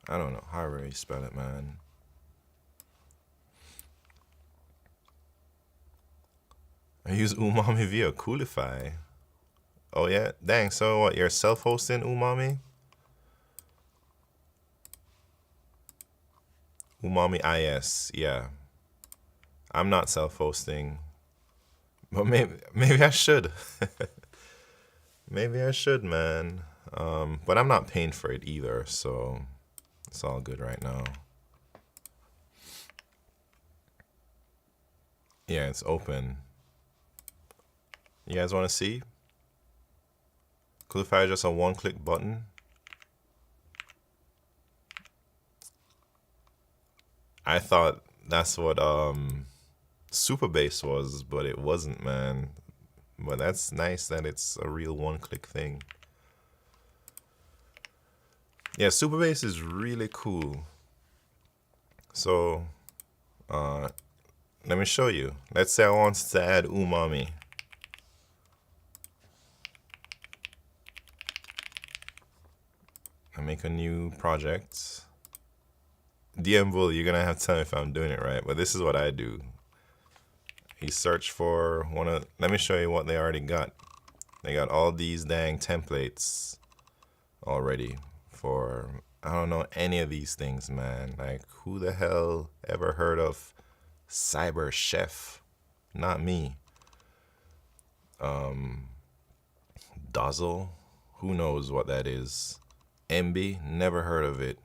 I don't know. However you spell it, man. I use Umami via Coolify. Oh yeah? Dang, so what, you're self-hosting Umami? Umami IS, yeah. I'm not self-hosting. But maybe I should. Maybe I should, man. But I'm not paying for it either, so it's all good right now. Yeah, it's open. You guys want to see? Coolify is just a one-click button. I thought that's what Supabase was, but it wasn't, man. But that's nice that it's a real one-click thing. Yeah, Supabase is really cool. So, let me show you. Let's say I want to add Umami. I make a new project. DM Bull, you're gonna have to tell me if I'm doing it right, but this is what I do. You search for one of, let me show you what they already got. They got all these dang templates already for, I don't know any of these things, man. Like, who the hell ever heard of Cyber Chef? Not me. Dazzle, who knows what that is? MB, never heard of it.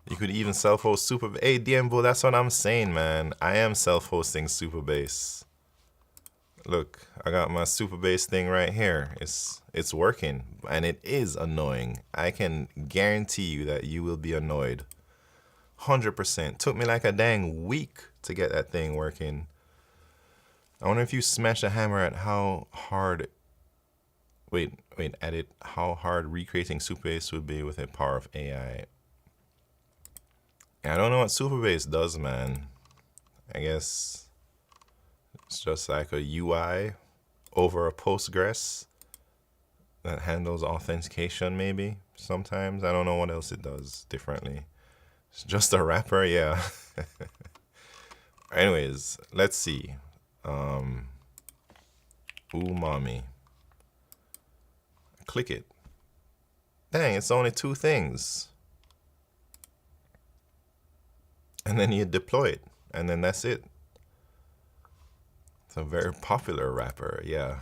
You could even self-host Supabase. Hey, DMBull, that's what I'm saying, man. I am self-hosting Supabase. Look, I got my Supabase thing right here. It's working, and it is annoying. I can guarantee you that you will be annoyed. 100%. Took me like a dang week to get that thing working. I wonder if you smash a hammer at how hard wait, edit how hard recreating Supabase would be with the power of AI. I don't know what Supabase does, man. I guess it's just like a UI over a Postgres that handles authentication, maybe sometimes. I don't know what else it does differently. It's just a wrapper, yeah. Anyways, let's see. Umami. Click it. Dang, it's only 2 things. And then you deploy it, and then that's it. It's a very popular wrapper, yeah.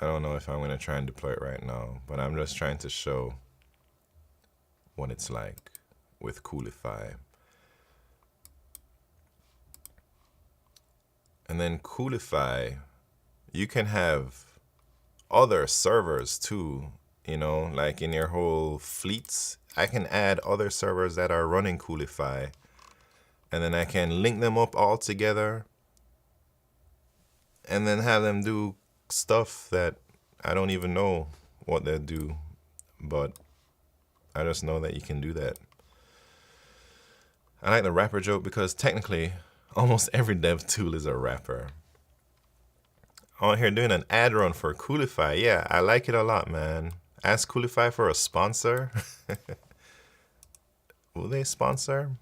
I don't know if I'm going to try and deploy it right now, but I'm just trying to show what it's like with Coolify. And then Coolify, you can have other servers too, you know, like in your whole fleets. I can add other servers that are running Coolify, and then I can link them up all together and then have them do stuff that I don't even know what they do, but I just know that you can do that. I like the wrapper joke because technically almost every dev tool is a wrapper. On here doing an ad run for Coolify. Yeah, I like it a lot, man. Ask Coolify for a sponsor. Will they sponsor?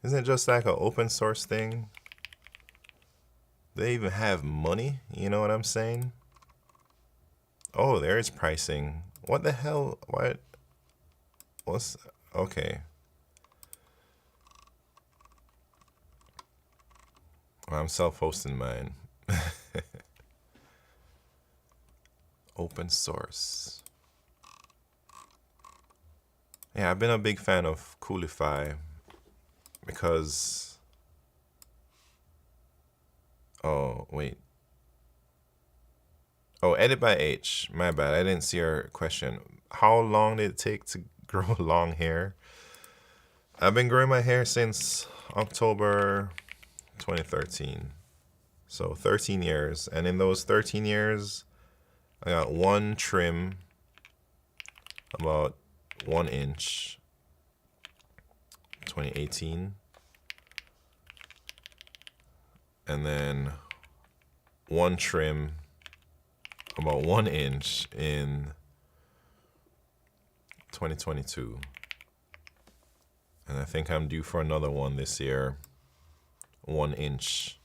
Isn't it just like an open source thing? They even have money, you know what I'm saying? Oh, there is pricing. What the hell? What? What's okay? Well, I'm self-hosting mine. Open source. Yeah, I've been a big fan of Coolify because, oh, wait. Oh, edit by H. My bad. I didn't see your question. How long did it take to grow long hair? I've been growing my hair since October 2013. So 13 years. And in those 13 years, I got one trim, about 1 inch, 2018. And then one trim, about 1 inch in 2022. And I think I'm due for another one this year, 1 inch.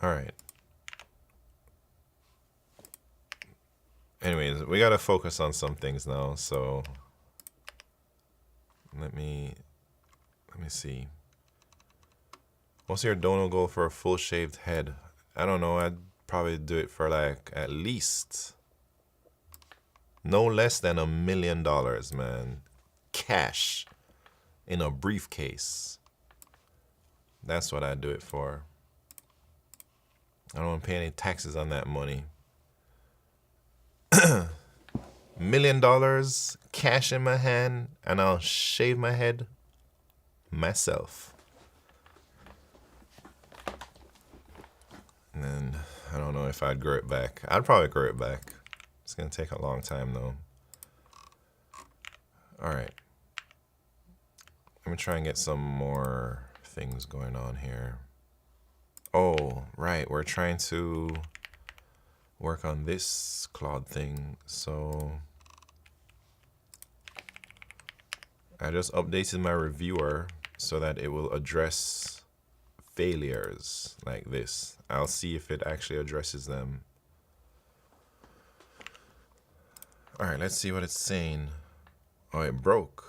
All right. Anyways, we gotta focus on some things now. So let me see. What's your donor goal for a full shaved head? I don't know. I'd probably do it for like at least no less than $1 million, man. Cash in a briefcase. That's what I'd do it for. I don't want to pay any taxes on that money. $1 million cash in my hand, and I'll shave my head myself. And then I don't know if I'd grow it back. I'd probably grow it back. It's gonna take a long time though. All right. Let me try and get some more things going on here. Oh, right. We're trying to work on this Claude thing. So I just updated my reviewer so that it will address failures like this. I'll see if it actually addresses them. All right, let's see what it's saying. Oh, it broke.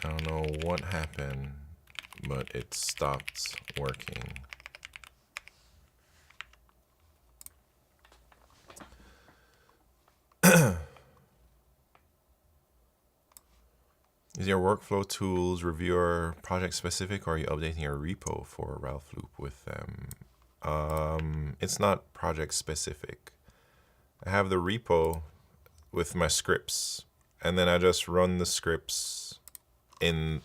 I don't know what happened, but it stopped working. Is your workflow tools reviewer project specific, or are you updating your repo for Ralph Loop with them? It's not project specific. I have the repo with my scripts, and then I just run the scripts in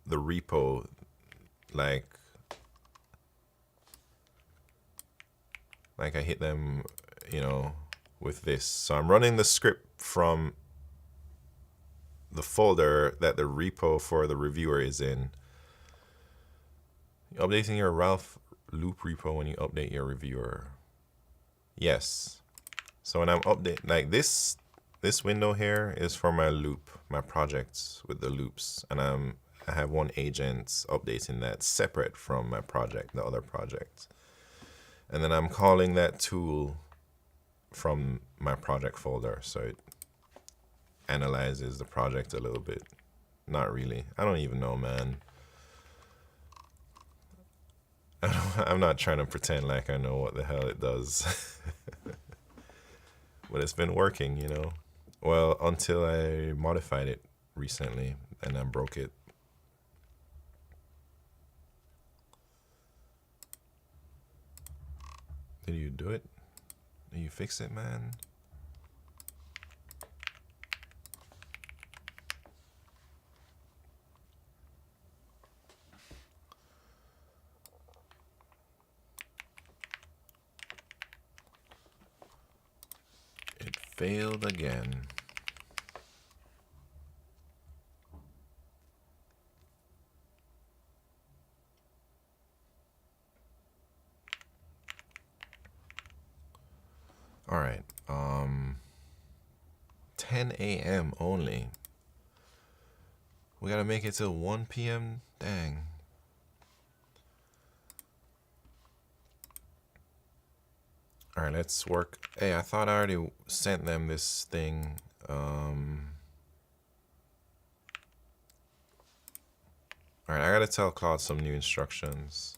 the repo, like I hit them, you know, with this. So I'm running the script from the folder that the repo for the reviewer is in. Updating your Ralph loop repo when you update your reviewer. Yes. So when I'm updating, like this window here is for my loop, my projects with the loops, and I have one agent updating that separate from my project, the other project. And then I'm calling that tool from my project folder, so it analyzes the project a little bit. Not really. I don't even know, man. I'm not trying to pretend like I know what the hell it does. But it's been working, you know. Well, until I modified it recently and I broke it. Did you do it? Did you fix it, man? It failed again. All right, 10 a.m. only. We gotta make it till 1 p.m. Dang. All right, let's work. Hey, I thought I already sent them this thing. All right, I gotta tell Claude some new instructions.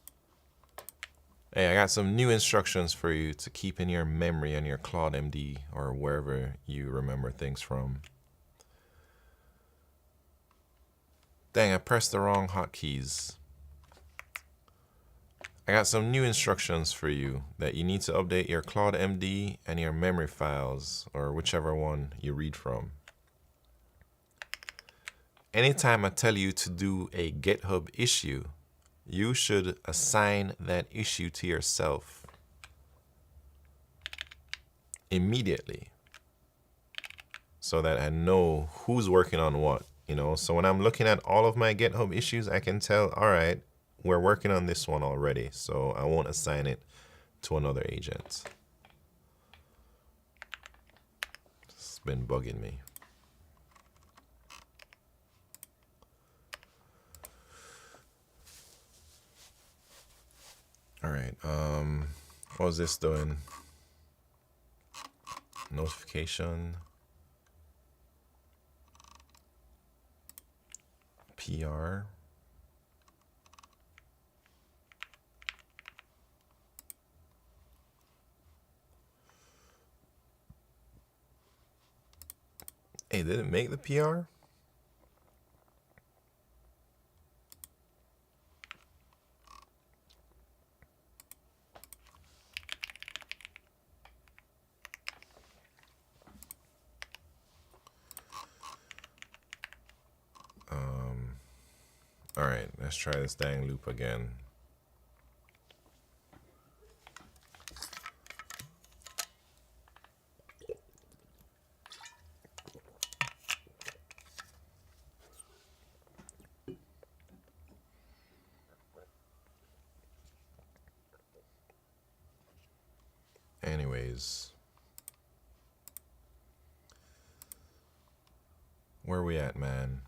Hey, I got some new instructions for you to keep in your memory and your Claude MD or wherever you remember things from. Dang, I pressed the wrong hotkeys. I got some new instructions for you that you need to update your Claude MD and your memory files, or whichever one you read from. Anytime I tell you to do a GitHub issue, you should assign that issue to yourself immediately so that I know who's working on what, you know. So when I'm looking at all of my GitHub issues, I can tell, all right, we're working on this one already, so I won't assign it to another agent. It's been bugging me. All right, what was this doing? Notification. PR. Hey, did it make the PR? All right, let's try this dang loop again. Anyways, where are we at, man?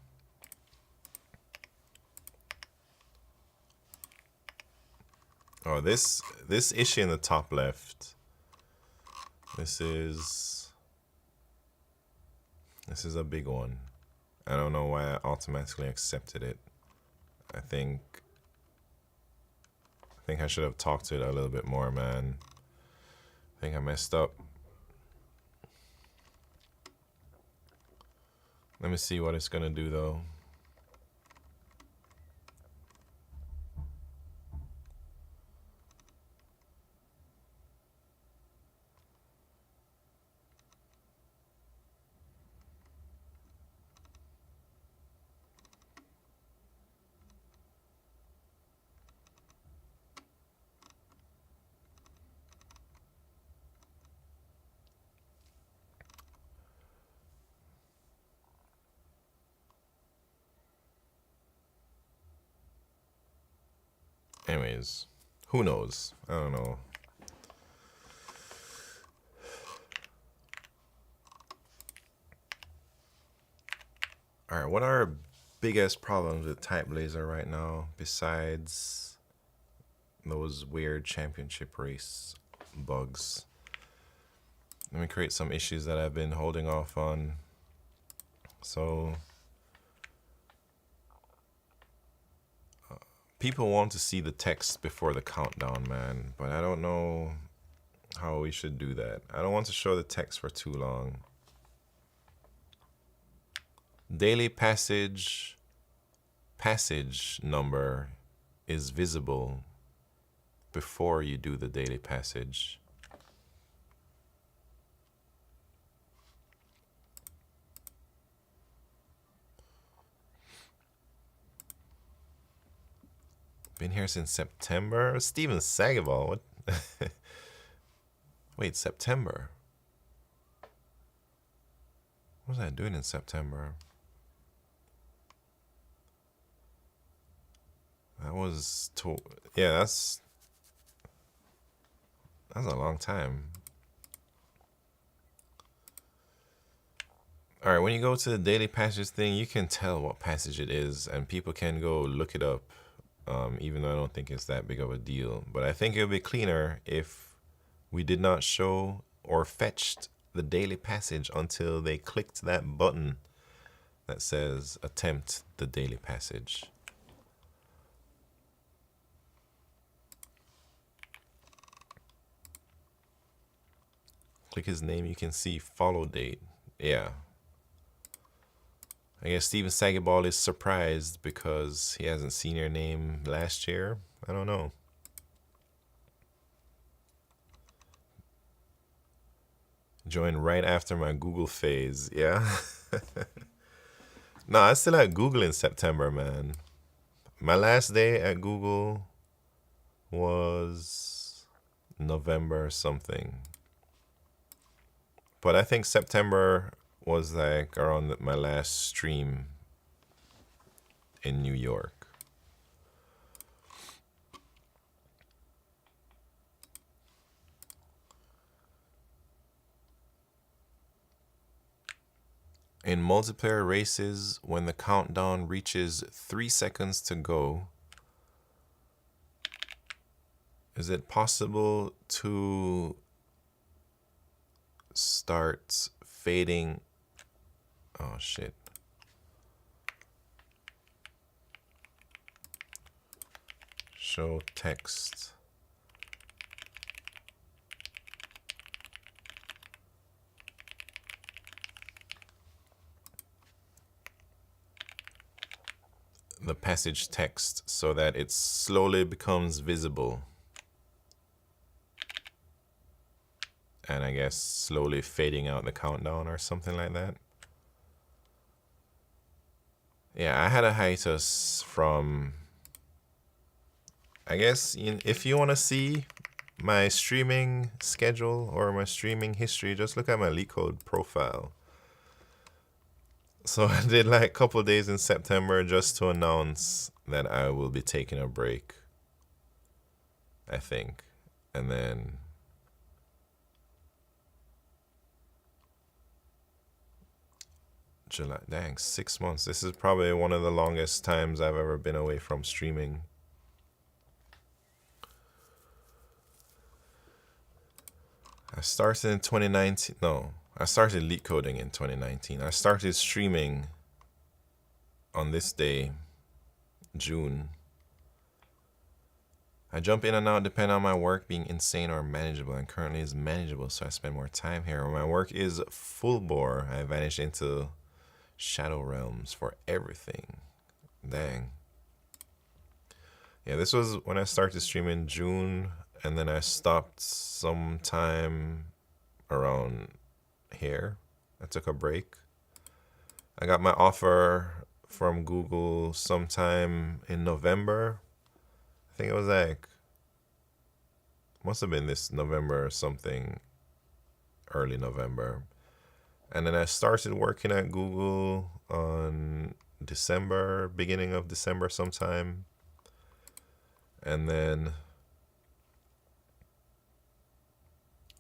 Oh, this issue in the top left. This is a big one. I don't know why I automatically accepted it. I think I should have talked to it a little bit more, man. I think I messed up. Let me see what it's gonna do though. Anyways, who knows? I don't know. All right, what are our biggest problems with TypeBlazer right now besides those weird championship race bugs? Let me create some issues that I've been holding off on. So people want to see the text before the countdown, man, but I don't know how we should do that. I don't want to show the text for too long. Daily passage number is visible before you do the daily passage. Been here since September. Steven Sagaball, what? Wait, September? What was I doing in September? That was yeah, that's a long time. All right, when you go to the daily passage thing, you can tell what passage it is, and people can go look it up. Even though I don't think it's that big of a deal, but I think it would be cleaner if we did not show or fetched the daily passage until they clicked that button that says attempt the daily passage. Click his name, you can see follow date. Yeah. I guess Steven Sagaball is surprised because he hasn't seen your name last year. I don't know. Joined right after my Google phase. Yeah. No, I still at Google in September, man. My last day at Google was November something. But I think September was like around my last stream in New York. In multiplayer races, when the countdown reaches 3 seconds to go, is it possible to start fading? Oh shit. Show text. The passage text so that it slowly becomes visible. And I guess slowly fading out the countdown or something like that. Yeah, I had a hiatus from, I guess, if you want to see my streaming schedule or my streaming history, just look at my LeetCode profile. So I did like a couple days in September just to announce that I will be taking a break, I think. And then July, dang, 6 months. This is probably one of the longest times I've ever been away from streaming. I started in 2019. No, I started LeetCoding in 2019. I started streaming on this day, June. I jump in and out depending on my work being insane or manageable, and currently is manageable, so I spend more time here. When my work is full bore, I vanish into Shadow Realms for everything. Dang. Yeah, this was when I started streaming June, and then I stopped sometime around here. I took a break. I got my offer from Google sometime in November. I think it was like, must have been this November or something, early November. And then I started working at Google on December, beginning of December sometime. And then,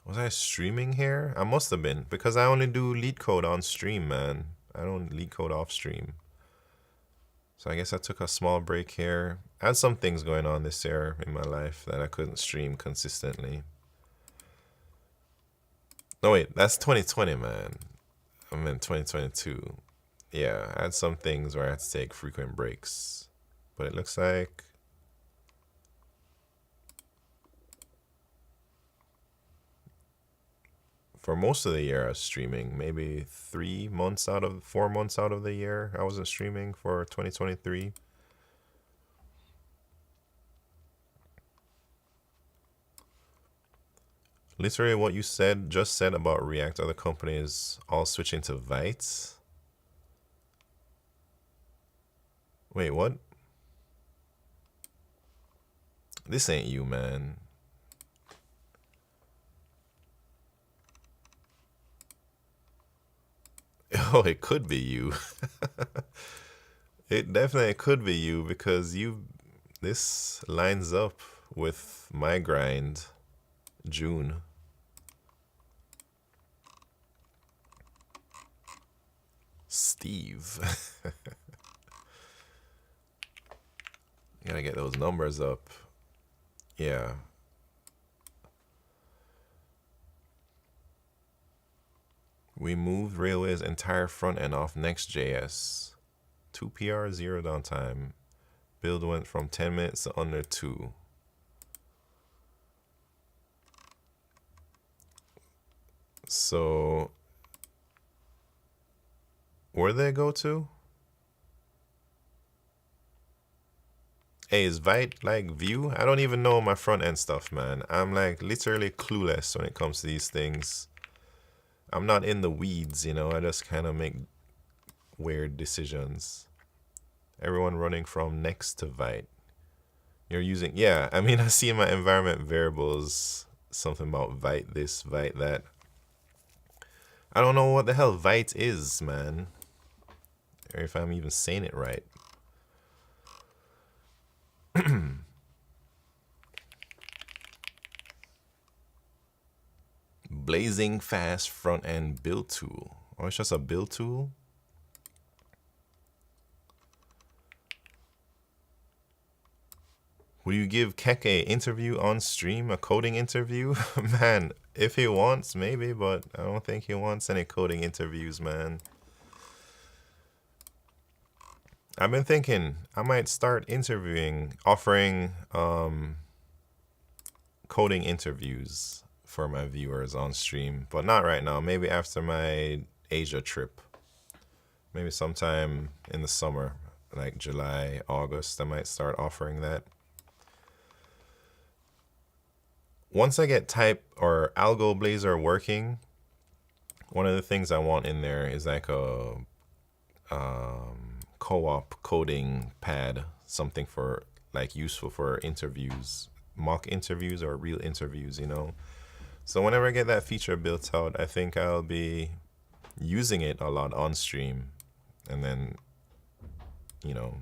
was I streaming here? I must have been, because I only do lead code on stream, man. I don't lead code off stream. So I guess I took a small break here. I had some things going on this year in my life that I couldn't stream consistently. No, wait, that's 2020, man. I'm in 2022. Yeah, I had some things where I had to take frequent breaks. But it looks like for most of the year I was streaming. Maybe 4 months out of the year I wasn't streaming for 2023. Literally what you just said about React, other companies all switching to Vite. Wait, what? This ain't you, man. Oh, it could be you. It definitely could be you because this lines up with my grind, June. Steve. Gotta get those numbers up. Yeah. We moved Railway's entire front end off Next.js. 2 PR, 0 downtime. Build went from 10 minutes to under 2. So, where did they go to? Hey, is Vite like Vue? I don't even know my front end stuff, man. I'm like literally clueless when it comes to these things. I'm not in the weeds, you know. I just kind of make weird decisions. Everyone running from Next to Vite. You're using, yeah, I mean, I see in my environment variables something about Vite this, Vite that. I don't know what the hell Vite is, man. Or if I'm even saying it right. Blazing fast front end build tool. Oh, it's just a build tool? Will you give Keck a interview on stream, a coding interview? Man, if he wants, maybe, but I don't think he wants any coding interviews, man. I've been thinking I might start offering coding interviews for my viewers on stream, but not right now. Maybe after my Asia trip. Maybe sometime in the summer, like July, August, I might start offering that. Once I get TypeBlazer working, one of the things I want in there is like a co-op coding pad, something for like useful for interviews, mock interviews or real interviews, you know. So whenever I get that feature built out, I think I'll be using it a lot on stream, and then, you know,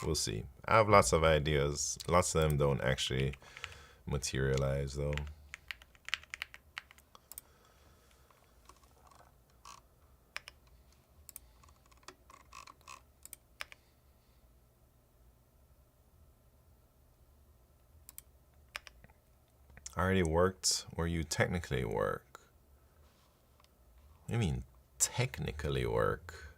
we'll see. I have lots of ideas. Lots of them don't actually materialize though. I already worked where you technically work. What do you mean technically work?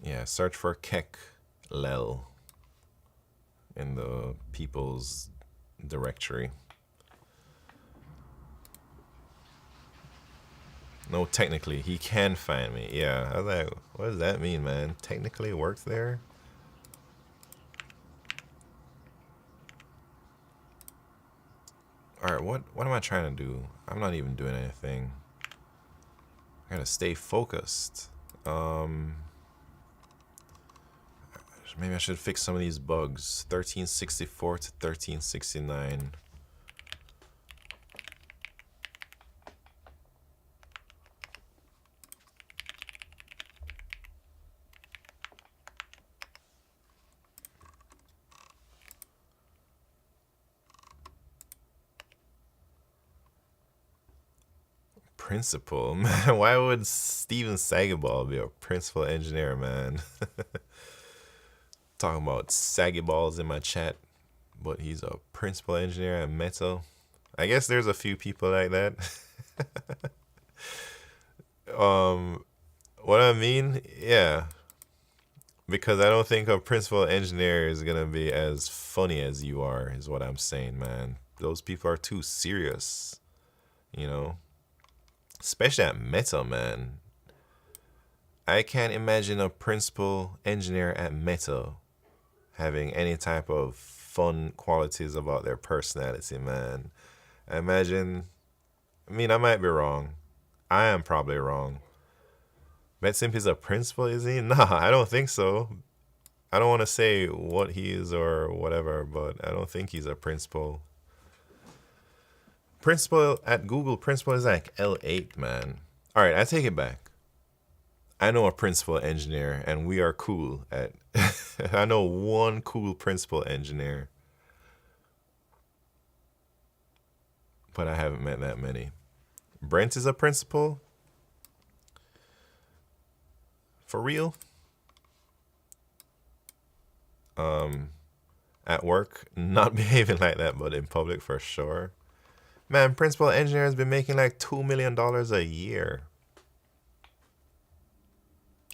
Yeah, search for Keck Lel in the people's directory. No, technically, he can find me. Yeah, I was like, what does that mean, man? Technically works there? All right, what am I trying to do? I'm not even doing anything. I gotta stay focused. Maybe I should fix some of these bugs. 1364 to 1369. principal, man. Why would Steven Sagaball be a principal engineer, man? Talking about saggy balls in my chat, but he's a principal engineer at Meta. I guess there's a few people like that. What I mean, yeah, because I don't think a principal engineer is gonna be as funny as you are, is what I'm saying, man. Those people are too serious, you know, especially at Meta, man. I can't imagine a principal engineer at Meta having any type of fun qualities about their personality, man. I imagine, I mean, I might be wrong. I am probably wrong. Matt Simpy's a principal, is he? Nah, I don't think so. I don't want to say what he is or whatever, but I don't think he's a principal. Principal at Google, principal is like L8, man. All right, I take it back. I know a principal engineer, and we are cool at... I know one cool principal engineer. But I haven't met that many. Brent is a principal? For real? At work, not behaving like that, but in public for sure. Man, principal engineer has been making like $2 million a year.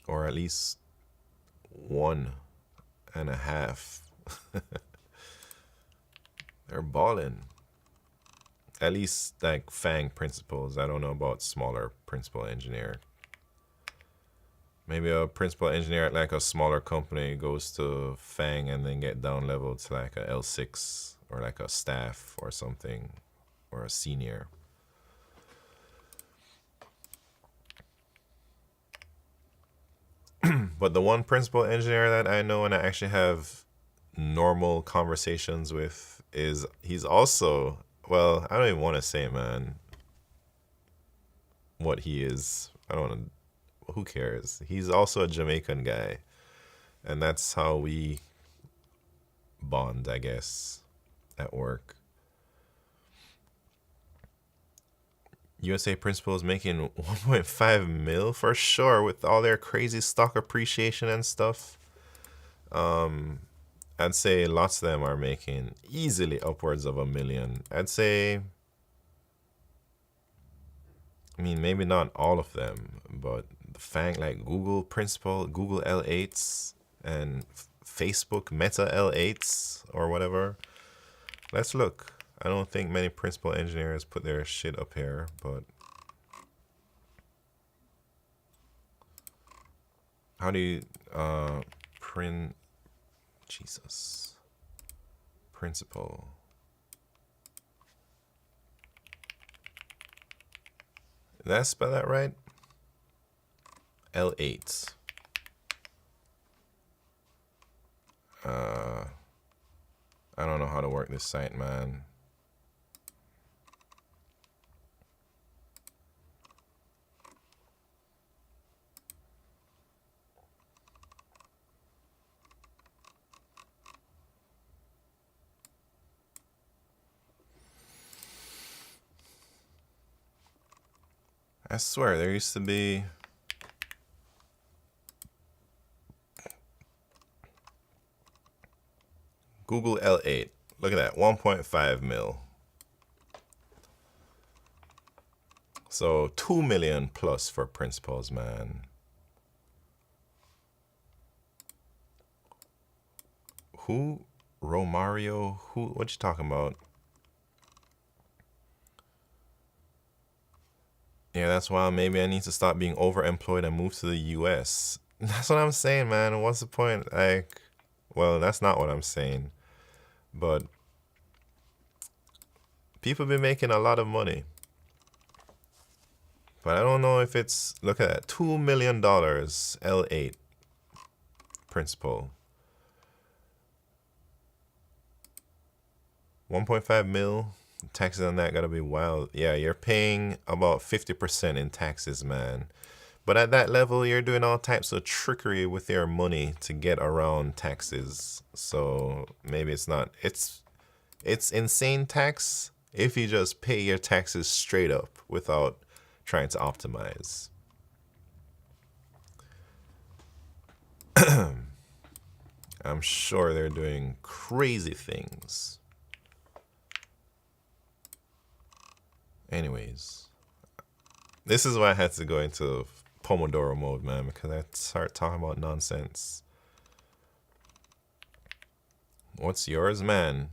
Or at least 1.5. They're balling. At least like FANG principals. I don't know about smaller principal engineer. Maybe a principal engineer at like a smaller company goes to FANG and then get down leveled to like a L6 or like a staff or something, or a senior. But the one principal engineer that I know and I actually have normal conversations with is, he's also, well, I don't even want to say, man, what he is. I don't want to, who cares? He's also a Jamaican guy. And that's how we bond, I guess, at work. USA Principal is making 1.5 mil for sure with all their crazy stock appreciation and stuff. I'd say lots of them are making easily upwards of $1 million. I'd say, I mean, maybe not all of them, but the FANG, like Google Principal, Google L8s, and Facebook Meta L8s or whatever. Let's look. I don't think many principal engineers put their shit up here, but how do you print Jesus principal? Did I spell that right? L8. I don't know how to work this site, man. I swear, there used to be... Google L8. Look at that, 1.5 mil. So 2 million plus for principals, man. Who? Romario? Who? What you talking about? Yeah, that's why maybe I need to stop being overemployed and move to the US. That's what I'm saying, man. What's the point? Like, well, that's not what I'm saying. But people be making a lot of money. But I don't know if it's, look at that, $2 million L8 principal. 1.5 mil. Taxes on that gotta be wild. Yeah, you're paying about 50% in taxes, man. But at that level, you're doing all types of trickery with your money to get around taxes. So maybe it's not, it's insane tax if you just pay your taxes straight up without trying to optimize. I'm sure they're doing crazy things. Anyways, this is why I had to go into Pomodoro mode, man, because I start talking about nonsense. What's yours, man?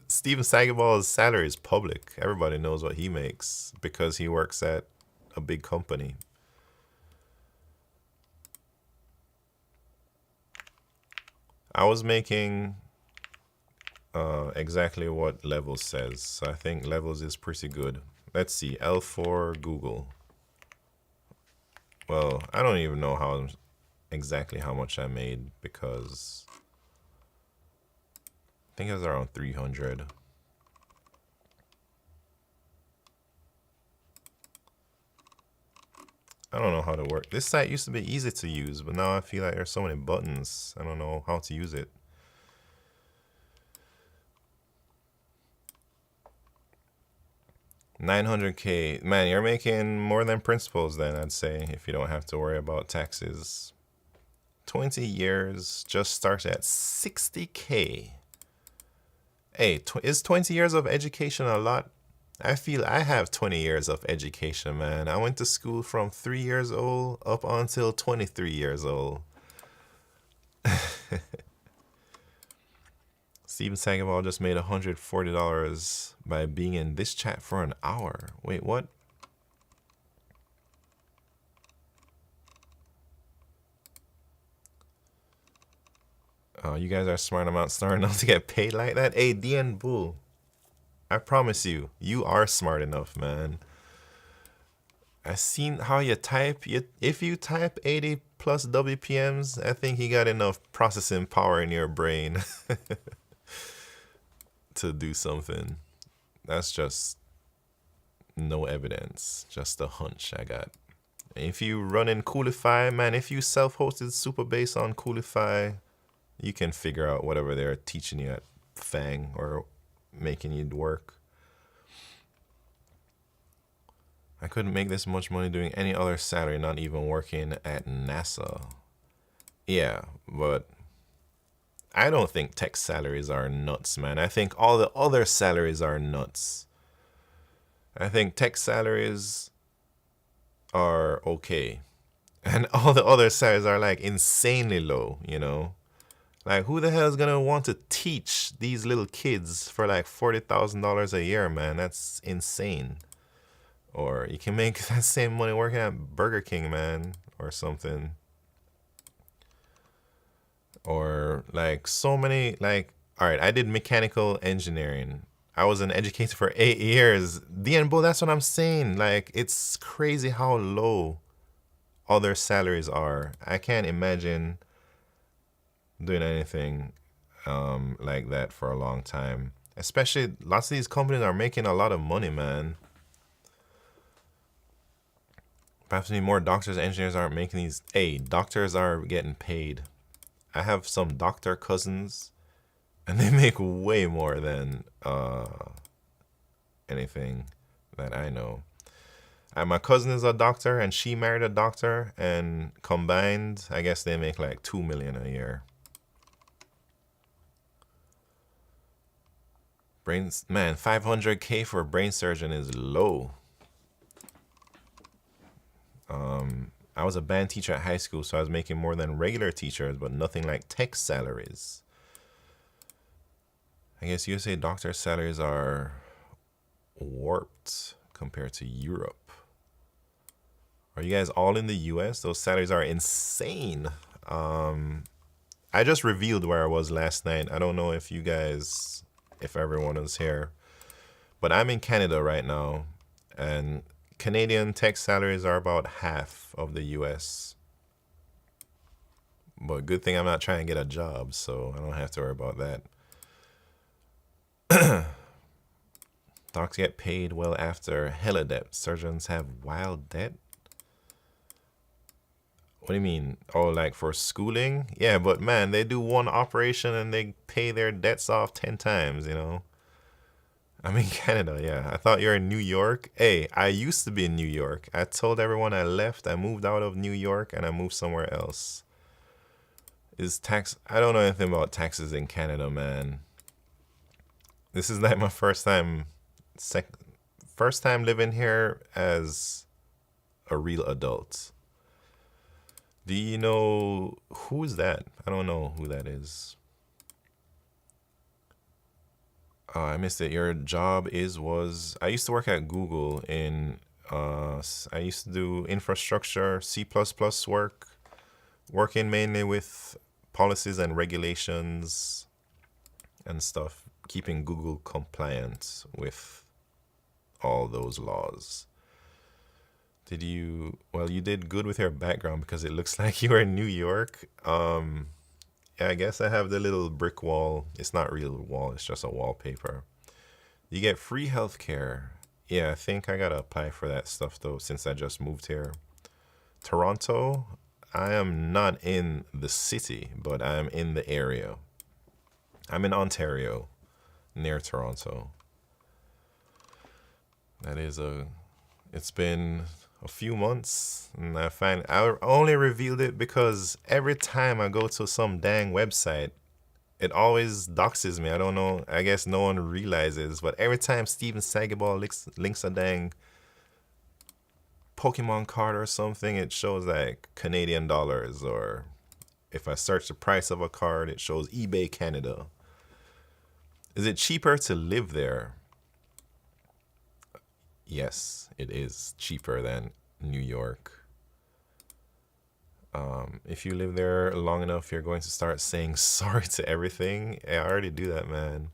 Steven Seagal's salary is public. Everybody knows what he makes because he works at a big company. I was making exactly what Levels says. So I think Levels is pretty good. Let's see, L4 Google. Well, I don't even know exactly how much I made because I think it was around 300. I don't know how to work. This site used to be easy to use, but now I feel like there's so many buttons. I don't know how to use it. $900K. Man, you're making more than principals then, I'd say, if you don't have to worry about taxes. 20 years just starts at 60K. Hey, is 20 years of education a lot? I feel I have 20 years of education, man. I went to school from 3 years old up until 23 years old. Steven Seagal just made $140 by being in this chat for an hour. Wait, what? Oh, you guys are smart enough to get paid like that? Hey, DN Bull, I promise you, you are smart enough, man. I seen how you type. If you type 80 plus WPMs, I think you got enough processing power in your brain to do something. That's just no evidence, just a hunch I got. If you run in Coolify, man, if you self-hosted Supabase on Coolify, you can figure out whatever they're teaching you at Fang or making you work. I couldn't make this much money doing any other salary, not even working at NASA. Yeah, but I don't think tech salaries are nuts, man. I think all the other salaries are nuts. I think tech salaries are okay. And all the other salaries are like insanely low, you know? Like, who the hell is gonna want to teach these little kids for like $40,000 a year, man? That's insane. Or you can make that same money working at Burger King, man, or something. Or like so many, like, all right, I did mechanical engineering. I was an educator for 8 years. DNBO, that's what I'm saying. Like, it's crazy how low other salaries are. I can't imagine doing anything like that for a long time. Especially, lots of these companies are making a lot of money, man. Perhaps more doctors, engineers aren't making these. Hey, doctors are getting paid. I have some doctor cousins, and they make way more than anything that I know. And my cousin is a doctor, and she married a doctor, and combined, I guess they make like $2 million a year. Man, 500K for a brain surgeon is low. I was a band teacher at high school, so I was making more than regular teachers, but nothing like tech salaries. I guess USA doctor salaries are warped compared to Europe. Are you guys all in the US? Those salaries are insane. I just revealed where I was last night. I don't know if you guys, if everyone is here, but I'm in Canada right now, and Canadian tech salaries are about half of the US. But good thing I'm not trying to get a job, so I don't have to worry about that. Docs get paid well after hella debt. Surgeons have wild debt? What do you mean? Oh, like for schooling? Yeah, but man, they do one operation and they pay their debts off 10 times, you know? I'm in Canada, yeah. I thought you're in New York. Hey, I used to be in New York. I told everyone I left. I moved out of New York and I moved somewhere else. Is tax? I don't know anything about taxes in Canada, man. This is like my first time living here as a real adult. Do you know who's that? I don't know who that is. Oh, I missed it. Your job was. I used to work at Google in. I used to do infrastructure, C++ work, working mainly with policies and regulations and stuff, keeping Google compliant with all those laws. Well, you did good with your background because it looks like you were in New York. Yeah, I guess I have the little brick wall. It's not real wall, it's just a wallpaper. You get free healthcare. Yeah, I think I gotta apply for that stuff though, since I just moved here. Toronto, I am not in the city, but I'm in the area. I'm in Ontario, near Toronto. It's been a few months, and I only revealed it because every time I go to some dang website, it always doxes me. I don't know. I guess no one realizes, but every time Steven Sagaball links a dang Pokemon card or something, it shows like Canadian dollars, or if I search the price of a card, it shows eBay Canada. Is it cheaper to live there? Yes, it is cheaper than New York. If you live there long enough, you're going to start saying sorry to everything. I already do that, man.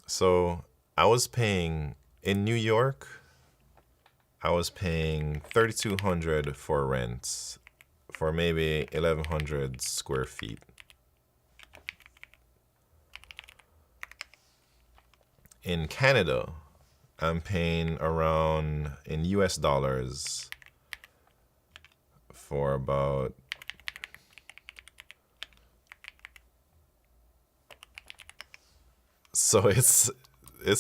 So I was paying in New York. I was paying $3,200 for rent for maybe 1,100 square feet. In Canada, I'm paying around in US dollars for about so it's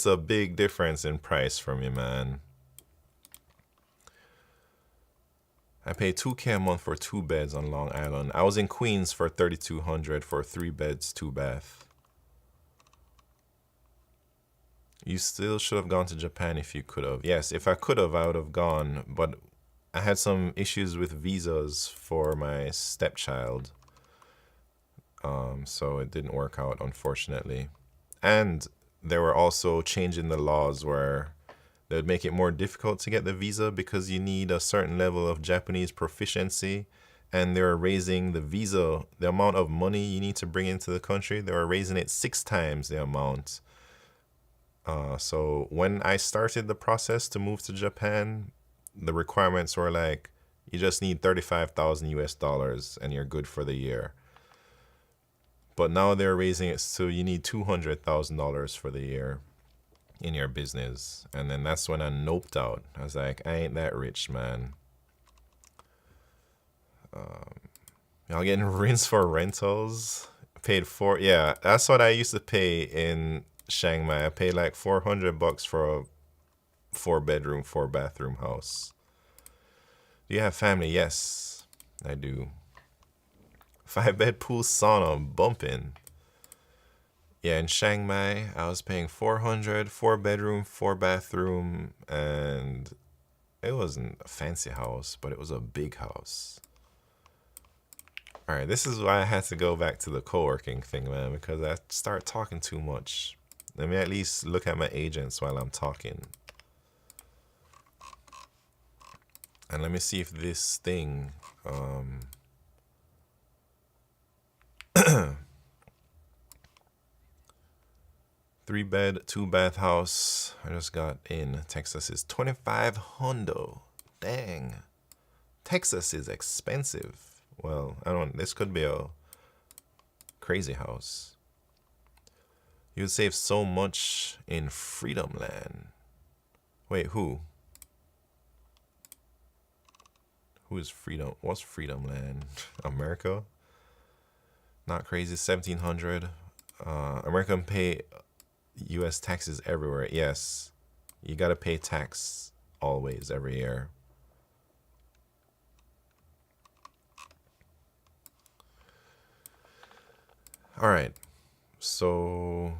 a big difference in price for me, man. I pay $2K a month for 2 beds on Long Island. I was in Queens for $3,200 for 3 beds, 2 bath. You still should have gone to Japan if you could have. Yes, if I could have, I would have gone, but I had some issues with visas for my stepchild. So it didn't work out, unfortunately. And they were also changing the laws where they would make it more difficult to get the visa because you need a certain level of Japanese proficiency. And they were raising the amount of money you need to bring into the country. They were raising it 6 times the amount. So when I started the process to move to Japan, the requirements were like, you just need 35,000 US dollars and you're good for the year. But now they're raising it so you need $200,000 for the year in your business. And then that's when I noped out. I was like, I ain't that rich, man. Y'all getting rinsed for rentals? Yeah, that's what I used to pay in Chiang Mai. I paid like $400 for a 4-bedroom, 4-bathroom house. Do you have family? Yes, I do. 5-bed pool sauna, bumping. Yeah, in Chiang Mai, I was paying $400, 4-bedroom, 4-bathroom, and it wasn't a fancy house, but it was a big house. All right, this is why I had to go back to the co-working thing, man, because I start talking too much. Let me at least look at my agents while I'm talking. And let me see if this thing, 3-bed, 2-bath house I just got in Texas is $2,500. Dang. Texas is expensive. Well, this could be a crazy house. You'd save so much in Freedom Land. Wait, who? Who is Freedom? What's Freedom Land? America? Not crazy. 1,700. American pay US taxes everywhere. Yes, you gotta pay tax always, every year. All right, so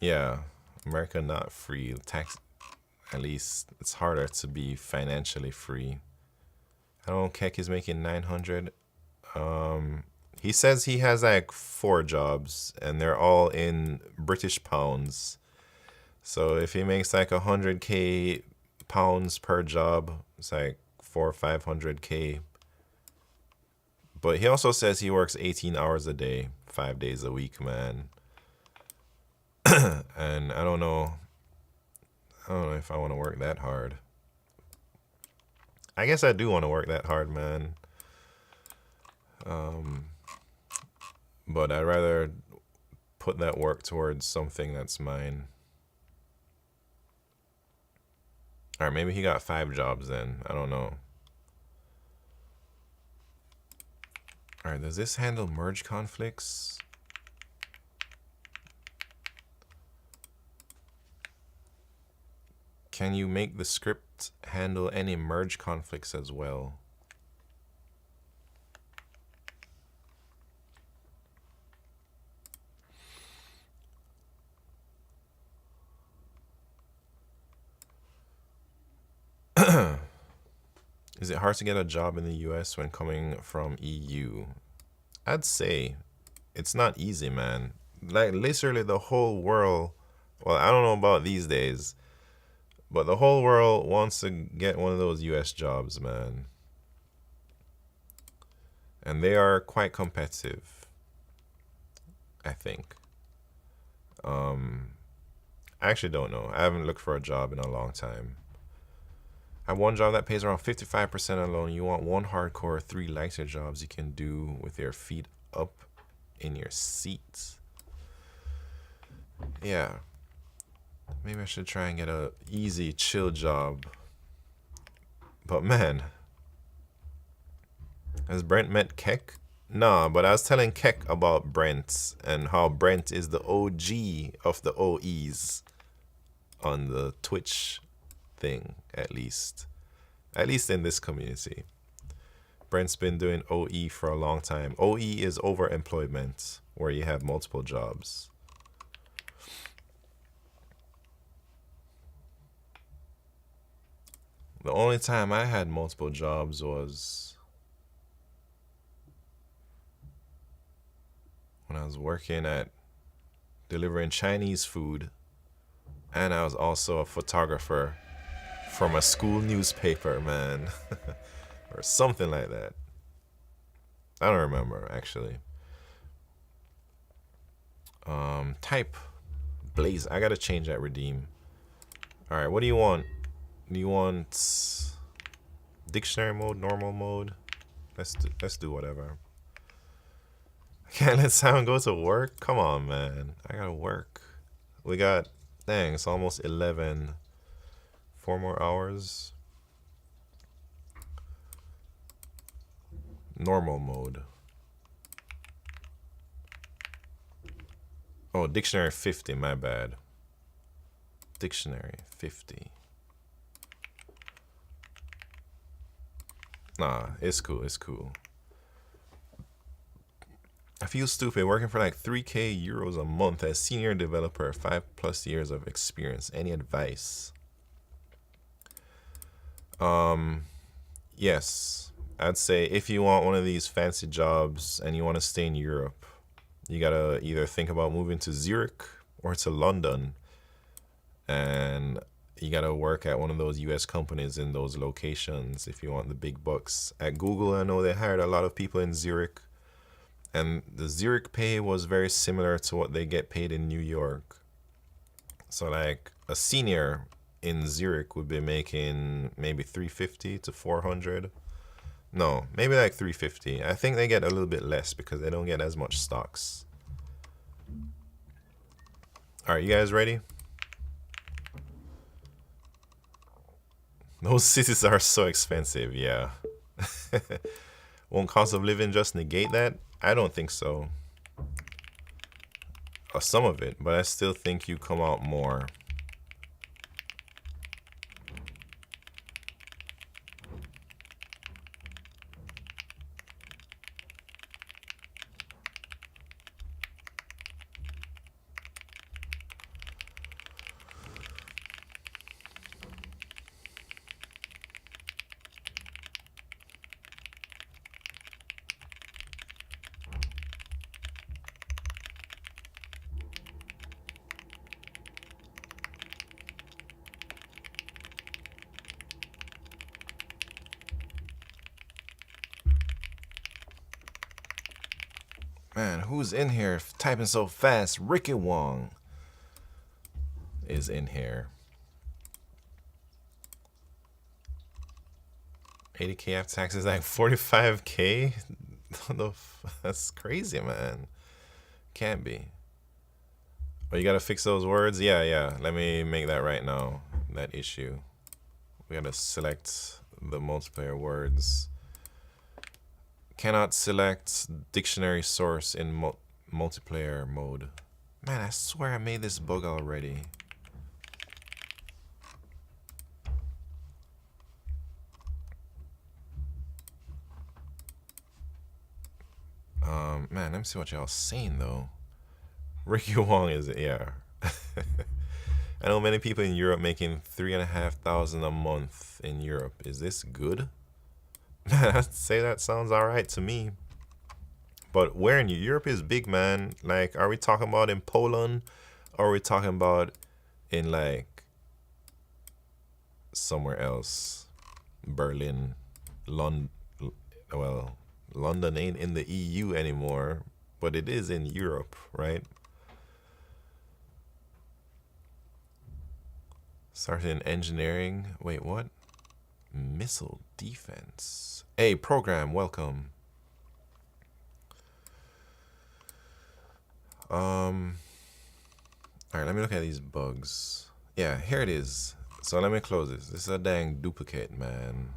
yeah, America not free. Tax, at least it's harder to be financially free. I don't know, Keck is making 900. He says he has like 4 jobs and they're all in British pounds. So if he makes like 100K pounds per job, it's like 400 or 500K. But he also says he works 18 hours a day, 5 days a week, man. And I don't know if I want to work that hard. I guess I do want to work that hard, man. But I'd rather put that work towards something that's mine. All right, maybe he got 5 jobs then. I don't know. All right, does this handle merge conflicts? Can you make the script handle any merge conflicts as well? Is it hard to get a job in the US when coming from EU? I'd say it's not easy, man. Like literally the whole world, well, I don't know about these days, but the whole world wants to get one of those US jobs, man. And they are quite competitive, I think. I actually don't know. I haven't looked for a job in a long time. I have one job that pays around 55% alone. You want 1 hardcore, 3 lighter jobs you can do with your feet up in your seat. Yeah. Maybe I should try and get a easy, chill job. But man, has Brent met Keck? Nah, but I was telling Keck about Brent and how Brent is the OG of the OEs on the Twitch thing, at least in this community. Brent's been doing OE for a long time. OE is overemployment, where you have multiple jobs. The only time I had multiple jobs was when I was working at delivering Chinese food, and I was also a photographer from a school newspaper, man. Or something like that. I don't remember, actually. TypeBlazer. I gotta change that redeem. All right, what do you want? Do you want dictionary mode, normal mode? Let's do whatever. I can't let sound go to work. Come on, man. I gotta work. We got, dang, it's almost 11. 4 more hours. Normal mode. Oh, dictionary 50, my bad. Dictionary 50. Nah, it's cool, it's cool. I feel stupid working for like 3K euros a month as senior developer, 5+ years of experience. Any advice? Yes, I'd say if you want one of these fancy jobs and you want to stay in Europe, you gotta either think about moving to Zurich or to London, and you gotta work at one of those US companies in those locations if you want the big bucks. At Google, I know they hired a lot of people in Zurich, and the Zurich pay was very similar to what they get paid in New York. So like a senior in Zurich would be making maybe 350 to 400. No, maybe like 350. I think they get a little bit less because they don't get as much stocks. All right, you guys ready? Those cities are so expensive, yeah. Won't cost of living just negate that? I don't think so. some of it, but I still think you come out more. Man, who's in here typing so fast? Ricky Wong is in here. 80K after taxes, like 45K? That's crazy, man. Can't be. But you gotta fix those words? Yeah. Let me make that right now. That issue. We gotta select the multiplayer words. Cannot select dictionary source in multiplayer mode. Man, I swear I made this bug already. Man, let me see what y'all saying though. Ricky Wong is, yeah. I know many people in Europe making $3,500 a month in Europe. Is this good? Man, I'd say that sounds alright to me. But where in Europe is big, man? Like, are we talking about in Poland? Or are we talking about in like somewhere else? Berlin, London. Well, London ain't in the EU anymore, but it is in Europe, right? Started in engineering. Wait, what? Missile defense. Hey, program, welcome. All right, let me look at these bugs. Yeah, here it is. So let me close this. This is a dang duplicate, man.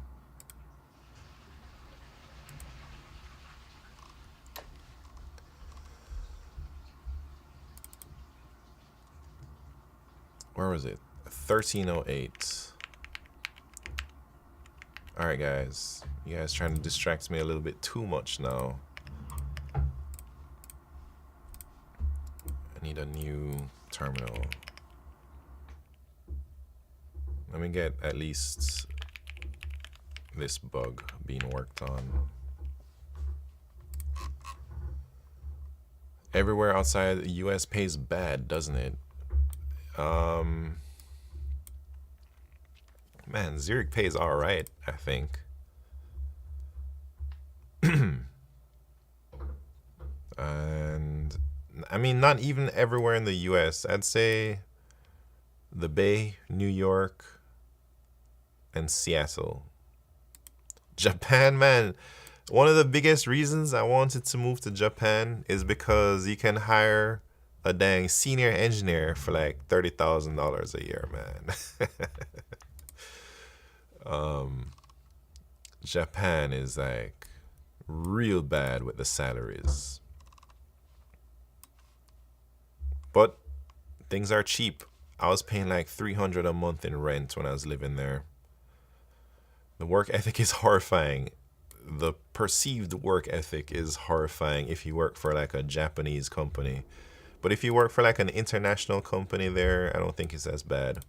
Where was it? 1308. All right, guys. You guys trying to distract me a little bit too much now. I need a new terminal. Let me get at least this bug being worked on. Everywhere outside the US pays bad, doesn't it? Man, Zurich pays all right, I think. And I mean, not even everywhere in the US. I'd say the Bay, New York, and Seattle. Japan, man. One of the biggest reasons I wanted to move to Japan is because you can hire a dang senior engineer for like $30,000 a year, man. Japan is like real bad with the salaries. But things are cheap. I was paying like $300 a month in rent when I was living there. The work ethic is horrifying. The perceived work ethic is horrifying if you work for like a Japanese company. But if you work for like an international company there, I don't think it's as bad.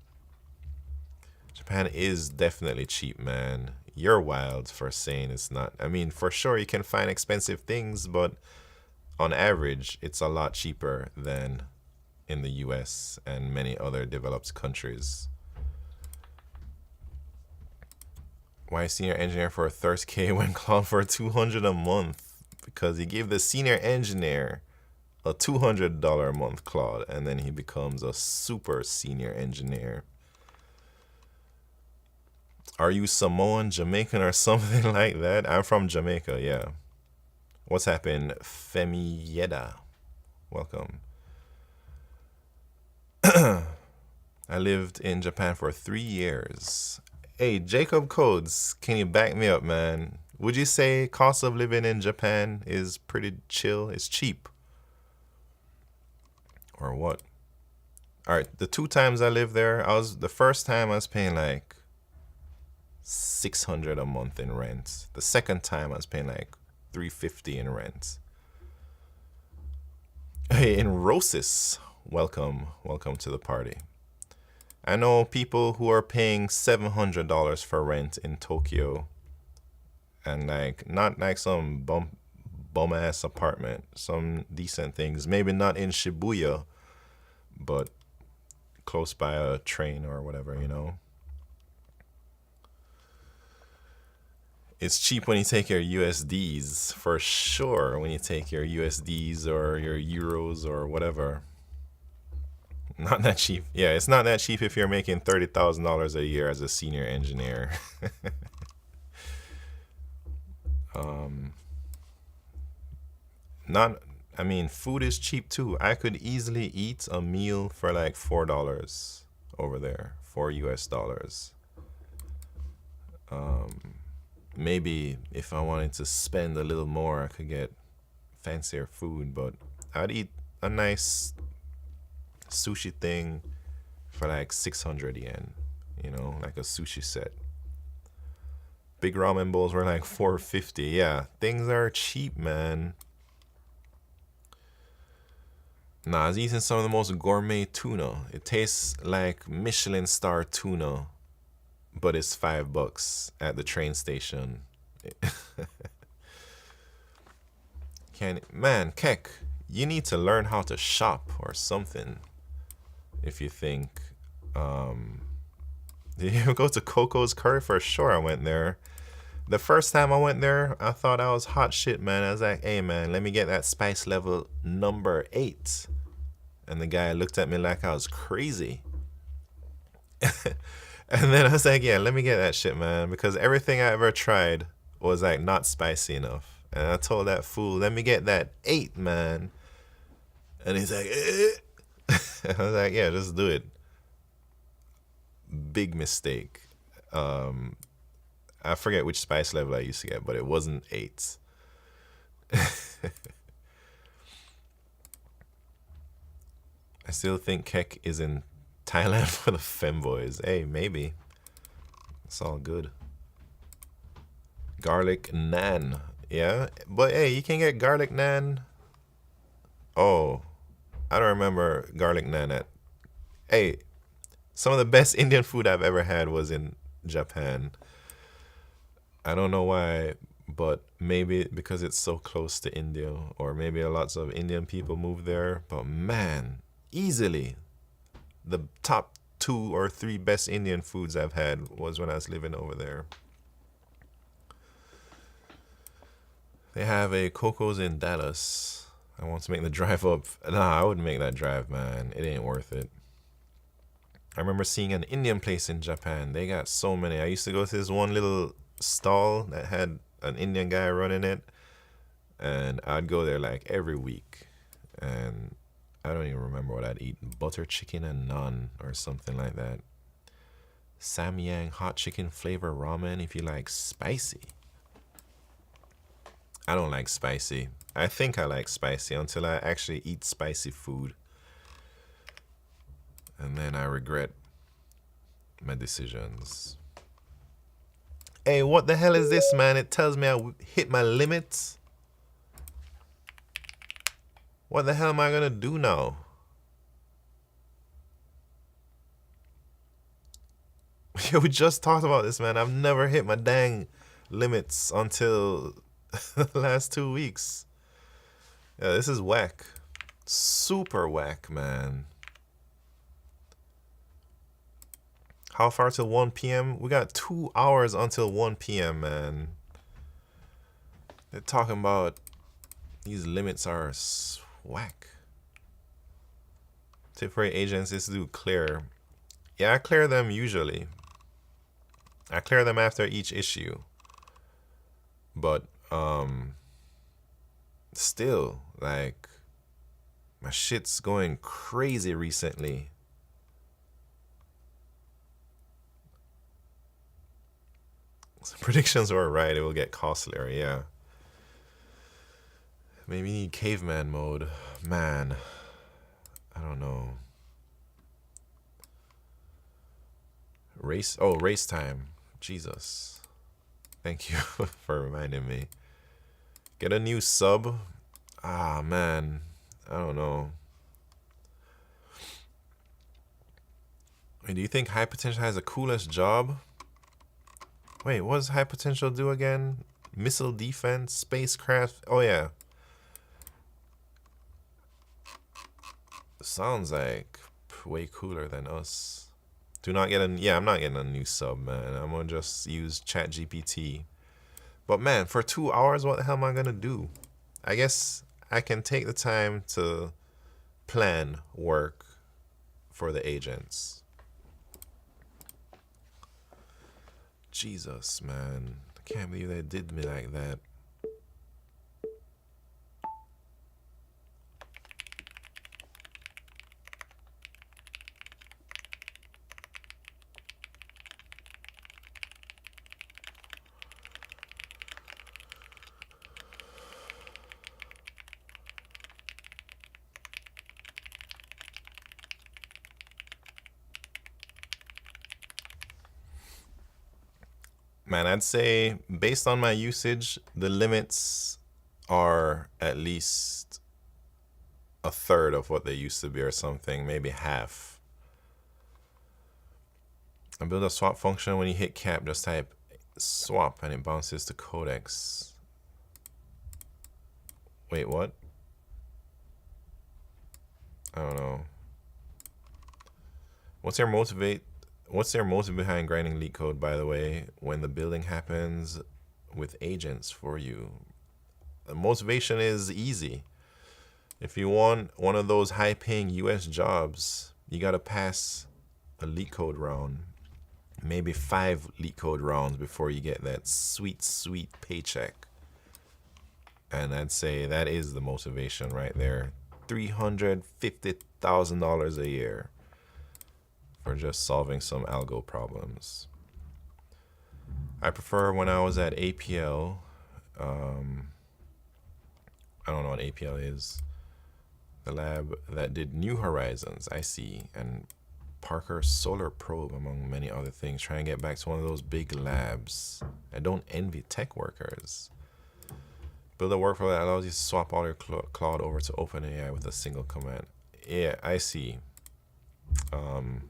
Japan is definitely cheap, man. You're wild for saying it's not. I mean, for sure you can find expensive things, but on average, it's a lot cheaper than in the US and many other developed countries. Why senior engineer for $30K when Claude for $200 a month? Because he gave the senior engineer a $200 a month Claude, and then he becomes a super senior engineer. Are you Samoan, Jamaican, or something like that? I'm from Jamaica, yeah. What's happened? Femi Yeda. Welcome. I lived in Japan for 3 years. Hey, Jacob Codes, can you back me up, man? Would you say cost of living in Japan is pretty chill? It's cheap. Or or what? All right, the 2 times I lived there, the first time I was paying like $600 a month in rent. The second time I was paying like $350 in rent. Hey, in Rosis, welcome to the party. I know people who are paying $700 for rent in Tokyo, and like not like some bum ass apartment, some decent things. Maybe not in Shibuya, but close by a train or whatever, you know. It's cheap when you take your USDs, for sure, when you take your USDs or your euros or whatever. Not that cheap. Yeah, it's not that cheap if you're making $30,000 a year as a senior engineer. I mean, food is cheap too. I could easily eat a meal for like $4 over there, $4 US. Maybe if I wanted to spend a little more, I could get fancier food, but I'd eat a nice sushi thing for like 600 yen, you know, like a sushi set. Big ramen bowls were like 450. Yeah, things are cheap, man. Nah, I was eating some of the most gourmet tuna. It tastes like Michelin star tuna, but it's $5 at the train station. Man, Keck, you need to learn how to shop or something. If you think, did you go to Coco's Curry? For sure, I went there. The first time I went there, I thought I was hot shit, man. I was like, hey, man, let me get that spice level number 8. And the guy looked at me like I was crazy. And then I was like, yeah, let me get that shit, man. Because everything I ever tried was like not spicy enough. And I told that fool, let me get that 8, man. And he's like, I was like, yeah, just do it. Big mistake. I forget which spice level I used to get, but it wasn't 8. I still think Keck is in Thailand for the femboys. Hey, maybe. It's all good. Garlic naan. Yeah, but hey, you can get garlic naan. Oh, I don't remember garlic naan at. Hey, some of the best Indian food I've ever had was in Japan. I don't know why, but maybe because it's so close to India, or maybe lots of Indian people move there. But man, easily the top 2 or 3 best Indian foods I've had was when I was living over there. They have a Coco's in Dallas. I want to make the drive up. Nah, I wouldn't make that drive, man. It ain't worth it. I remember seeing an Indian place in Japan. They got so many. I used to go to this one little stall that had an Indian guy running it, and I'd go there like every week. And I don't even remember what I'd eat. Butter chicken and naan or something like that. Samyang hot chicken flavor ramen if you like spicy. I don't like spicy. I think I like spicy until I actually eat spicy food. And then I regret my decisions. Hey, what the hell is this, man? It tells me I hit my limits. What the hell am I gonna do now? Yeah, we just talked about this, man. I've never hit my dang limits until the last 2 weeks. Yeah, this is whack. Super whack, man. How far till 1 p.m.? We got 2 hours until 1 p.m., man. They're talking about these limits are whack. Tip for agents is to clear. Yeah, I clear them usually. I clear them after each issue. But still, like, my shit's going crazy recently. Some predictions were right. It will get costlier, yeah. Maybe you need caveman mode. Man, I don't know. Race time. Jesus. Thank you for reminding me. Get a new sub. Ah, man. I don't know. Wait, do you think High Potential has the coolest job? Wait, what does High Potential do again? Missile defense, spacecraft. Oh, yeah. Sounds like way cooler than us. Do not get a... Yeah, I'm not getting a new sub, man. I'm going to just use ChatGPT. But, man, for 2 hours, what the hell am I going to do? I guess I can take the time to plan work for the agents. Jesus, man. I can't believe they did me like that. Man, I'd say based on my usage, the limits are at least a third of what they used to be or something, maybe half. I build a swap function. When you hit cap, just type swap and it bounces to codecs. Wait, what? I don't know. What's your motive behind grinding leak code, by the way, when the building happens with agents for you? The motivation is easy. If you want one of those high-paying US jobs, you got to pass a leak code round. Maybe 5 leak code rounds before you get that sweet, sweet paycheck. And I'd say that is the motivation right there. $350,000 a year for just solving some algo problems. I prefer when I was at APL. I don't know what APL is. The lab that did New Horizons, I see, and Parker Solar Probe, among many other things. Trying to get back to one of those big labs. I don't envy tech workers. Build a workflow that allows you to swap all your Claude over to OpenAI with a single command. Yeah, I see.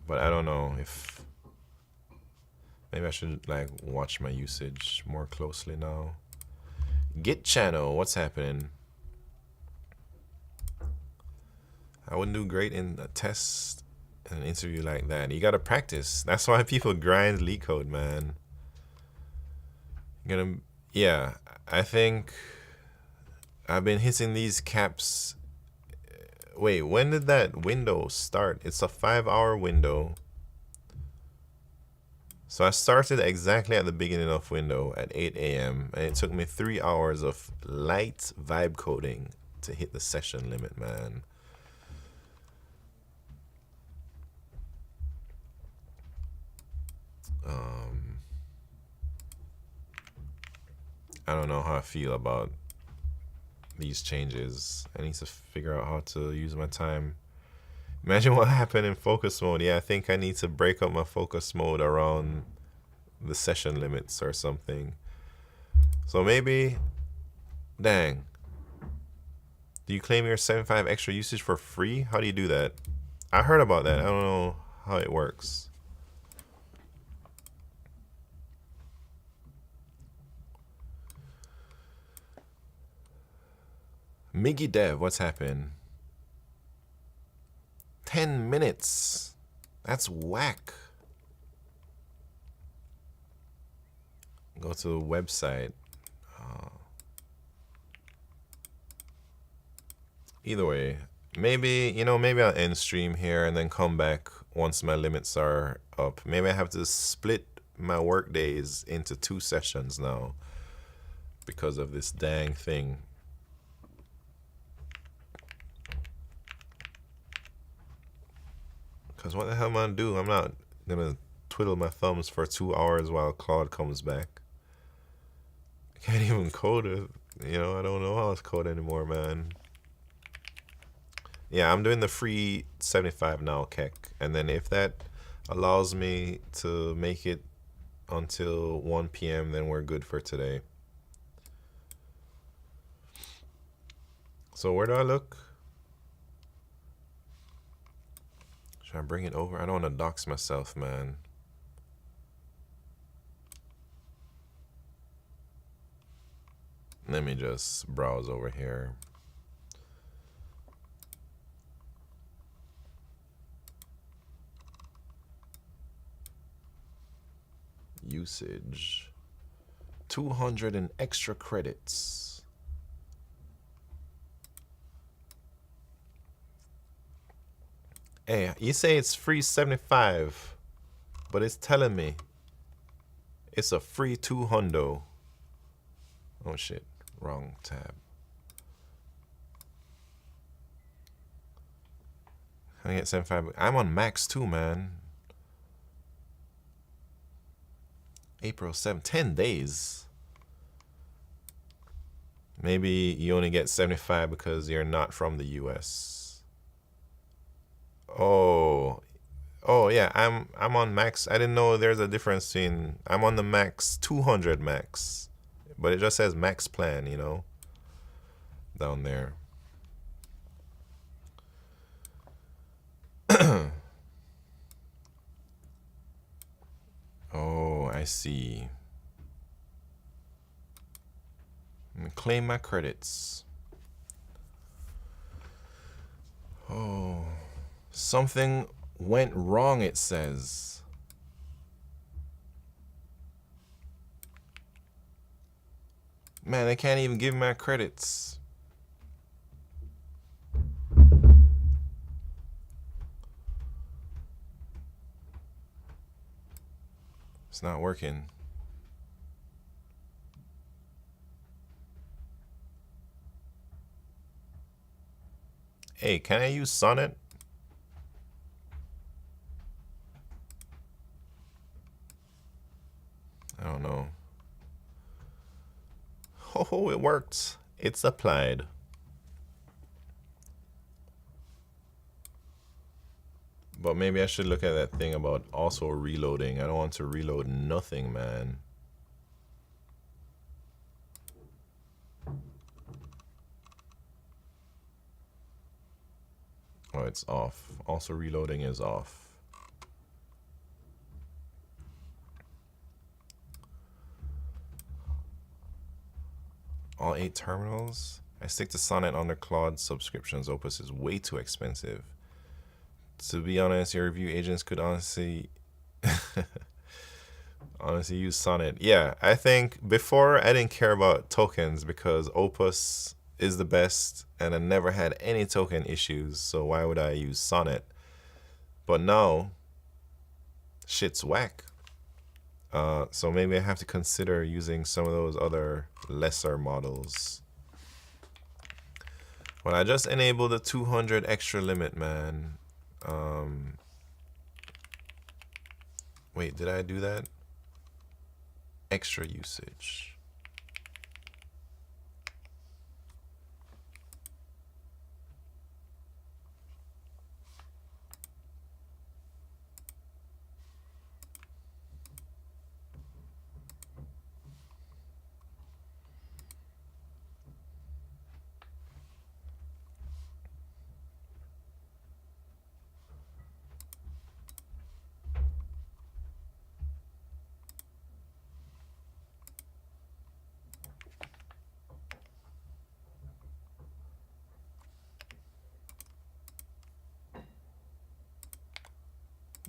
But I don't know if... Maybe I should like watch my usage more closely now. Git channel, what's happening? I wouldn't do great in a test and an interview like that. You gotta practice. That's why people grind leak code, man. Yeah, I think I've been hitting these caps. Wait, when did that window start? It's a 5-hour window. So I started exactly at the beginning of window at 8 a.m. and it took me 3 hours of light vibe coding to hit the session limit, man. I don't know how I feel about these changes. I need to figure out how to use my time. Imagine what happened in focus mode. Yeah, I think I need to break up my focus mode around the session limits or something. So maybe, dang. Do you claim your 75 extra usage for free? How do you do that? I heard about that. I don't know how it works. Miggy Dev, what's happened? 10 minutes. That's whack. Go to the website. Either way, maybe, maybe I'll end stream here and then come back once my limits are up. Maybe I have to split my work days into 2 sessions now because of this dang thing. Because what the hell am I going to do? I'm not going to twiddle my thumbs for 2 hours while Claude comes back. I can't even code it. I don't know how to code anymore, man. Yeah, I'm doing the free 75 now, Keck. And then if that allows me to make it until 1 p.m., then we're good for today. So where do I look? Should I bring it over? I don't want to dox myself, man. Let me just browse over here. Usage. 200 and extra credits. Hey, you say it's free 75, but it's telling me it's a free 200. Oh shit, wrong tab. I get 75. I'm on max too, man. April 7th, 10 days. Maybe you only get 75 because you're not from the US. Oh yeah, I'm on max. I didn't know there's a difference between, I'm on the max 200 max, but it just says max plan, you know, down there. Oh, I see. Claim my credits. Oh, something went wrong, it says. Man, I can't even give my credits. It's not working. Hey, can I use Sonnet? I don't know. Oh, it worked. It's applied. But maybe I should look at that thing about also reloading. I don't want to reload nothing, man. Oh, it's off. Also reloading is off. All 8 terminals? I stick to Sonnet under Claude subscriptions. Opus is way too expensive. To be honest, your review agents could honestly use Sonnet. Yeah, I think before I didn't care about tokens because Opus is the best and I never had any token issues, so why would I use Sonnet? But now, shit's whack. So maybe I have to consider using some of those other lesser models. Well, I just enabled the 200 extra limit, man. Wait, did I do that? Extra usage.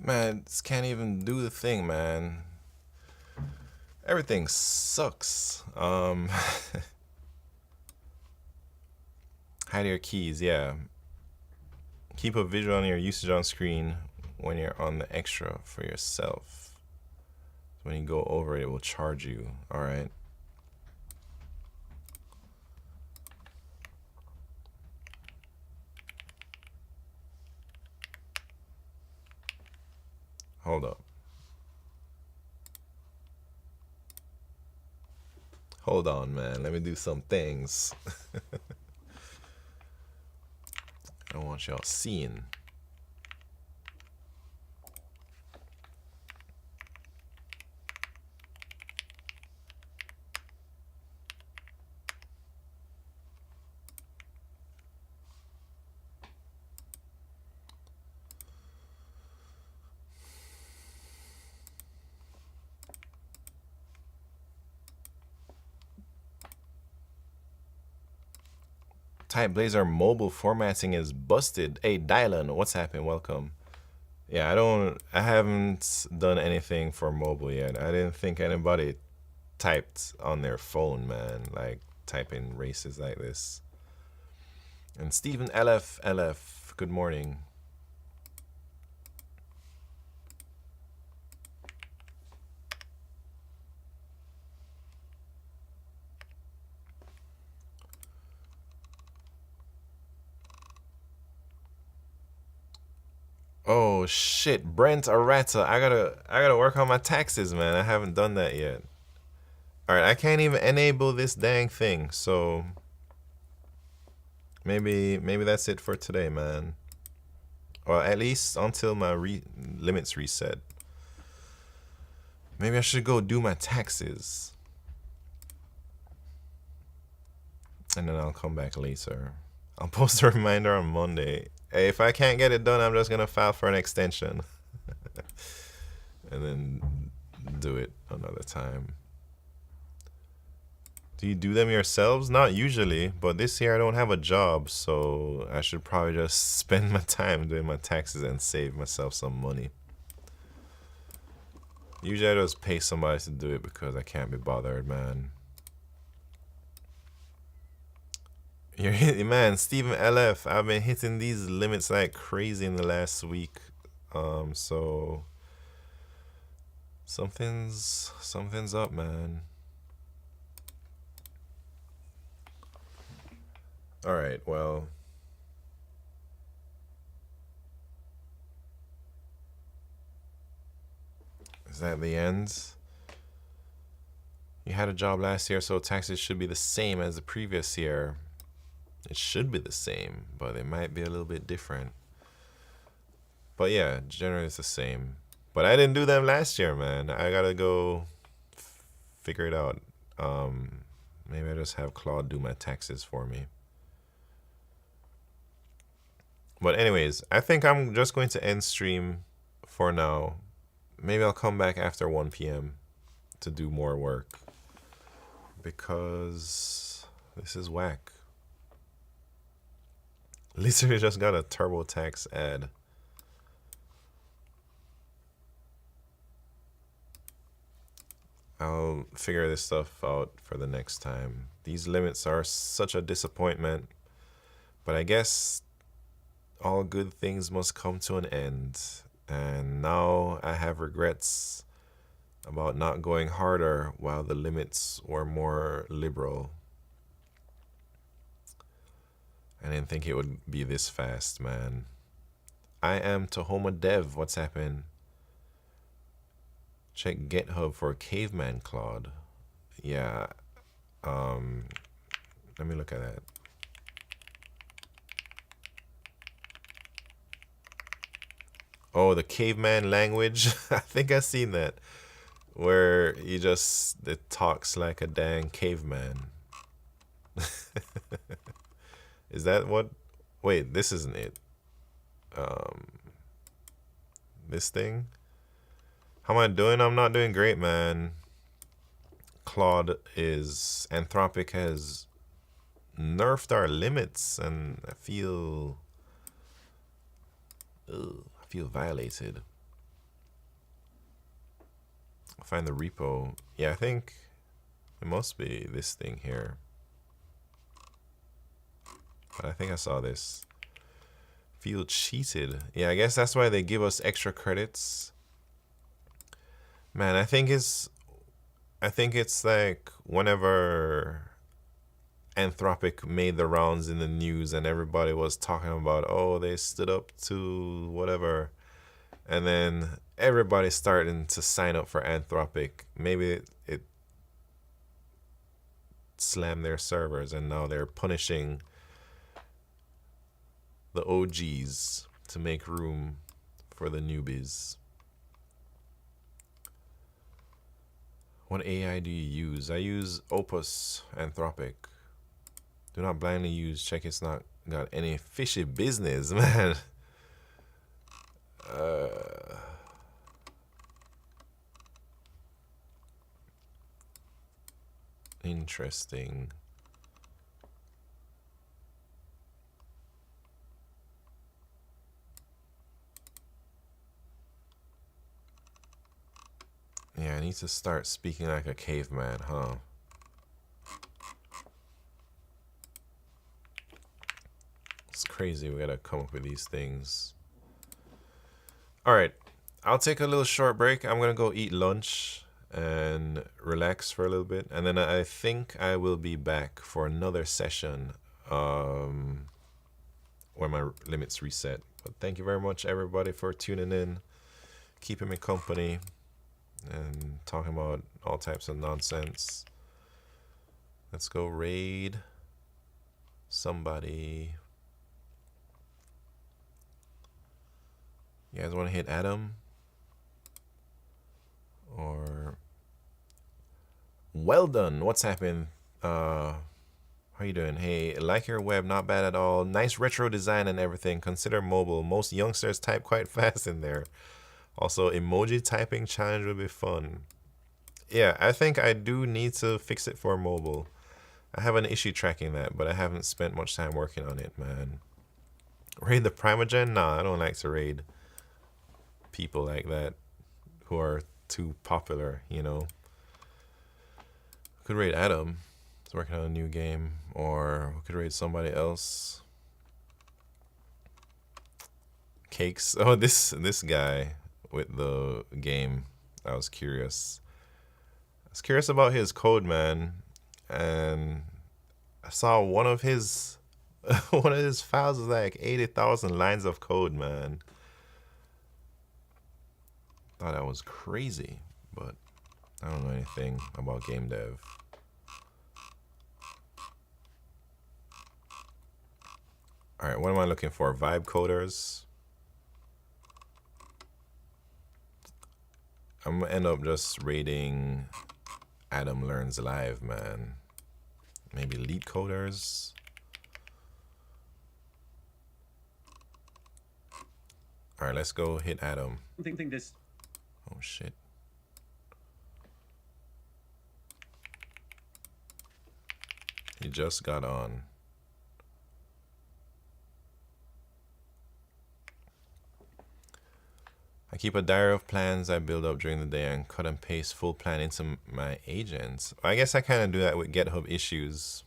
Man, this can't even do the thing, man. Everything sucks. Hide your keys, yeah. Keep a visual on your usage on screen when you're on the extra for yourself. When you go over it, it will charge you. All right. Hold up. Hold on, man. Let me do some things. I don't want y'all seeing. TypeBlazer mobile formatting is busted. Hey, Dylan, what's happening? Welcome. Yeah, I haven't done anything for mobile yet. I didn't think anybody typed on their phone, man. Like, typing races like this. And Stephen LF, good morning. Oh shit, Brent Arata. I gotta work on my taxes, man. I haven't done that yet. Alright, I can't even enable this dang thing, so maybe that's it for today, man. Or at least until my limits reset. Maybe I should go do my taxes. And then I'll come back later. I'll post a reminder on Monday. Hey, if I can't get it done, I'm just gonna file for an extension. And then do it another time. Do you do them yourselves? Not usually, but this year I don't have a job, so I should probably just spend my time doing my taxes and save myself some money. Usually I just pay somebody to do it because I can't be bothered, man. Man, Stephen LF, I've been hitting these limits like crazy in the last week. So something's up, man. All right, well, is that the end? You had a job last year, so taxes should be the same as the previous year. It should be the same, but it might be a little bit different. But yeah, generally it's the same. But I didn't do them last year, man. I gotta go figure it out. Maybe I just have Claude do my taxes for me. But anyways, I think I'm just going to end stream for now. Maybe I'll come back after 1 p.m. to do more work. Because this is whack. Literally just got a TurboTax ad. I'll figure this stuff out for the next time. These limits are such a disappointment. But I guess all good things must come to an end. And now I have regrets about not going harder while the limits were more liberal. I didn't think it would be this fast, man. I am Tahoma Dev. What's happening? Check GitHub for Caveman Claude. Yeah. Let me look at that. Oh, the caveman language. I think I've seen that. Where it talks like a dang caveman. Is that what? Wait, this isn't it. This thing? How am I doing? I'm not doing great, man. Anthropic has nerfed our limits, and I feel violated. I'll find the repo. Yeah, I think it must be this thing here. But I think I saw this. Feel cheated. Yeah, I guess that's why they give us extra credits. Man, I think it's like whenever Anthropic made the rounds in the news and everybody was talking about, oh, they stood up to whatever. And then everybody's starting to sign up for Anthropic. Maybe it slammed their servers and now they're punishing the OGs to make room for the newbies. What AI do you use? I use Opus Anthropic. Do not blindly use. Check it's not got any fishy business, man. Interesting. Yeah, I need to start speaking like a caveman, huh? It's crazy. We gotta come up with these things. All right, I'll take a little short break. I'm gonna go eat lunch and relax for a little bit, and then I think I will be back for another session when my limits reset. But thank you very much, everybody, for tuning in, keeping me company, and talking about all types of nonsense. Let's go raid somebody. You guys want to hit Adam? Or well done. What's happened? How you doing? Hey, like your web, not bad at all. Nice retro design and everything. Consider mobile. Most youngsters type quite fast in there. Also, emoji typing challenge will be fun. Yeah, I think I do need to fix it for mobile. I have an issue tracking that, but I haven't spent much time working on it, man. Raid the Primogen? Nah, I don't like to raid people like that who are too popular, you know. Could raid Adam. He's working on a new game. Or we could raid somebody else. Cakes. Oh, this guy with the game. I was curious. I was curious about his code, man. And I saw one of his files was like 80,000 lines of code, man. Thought that was crazy, but I don't know anything about game dev. All right, what am I looking for? Vibe coders. I'm gonna end up just raiding Adam Learns Live, man. Maybe lead coders. All right, let's go hit Adam. Think this. Oh shit. He just got on. I keep a diary of plans I build up during the day and cut and paste full plan into my agents. I guess I kind of do that with GitHub issues.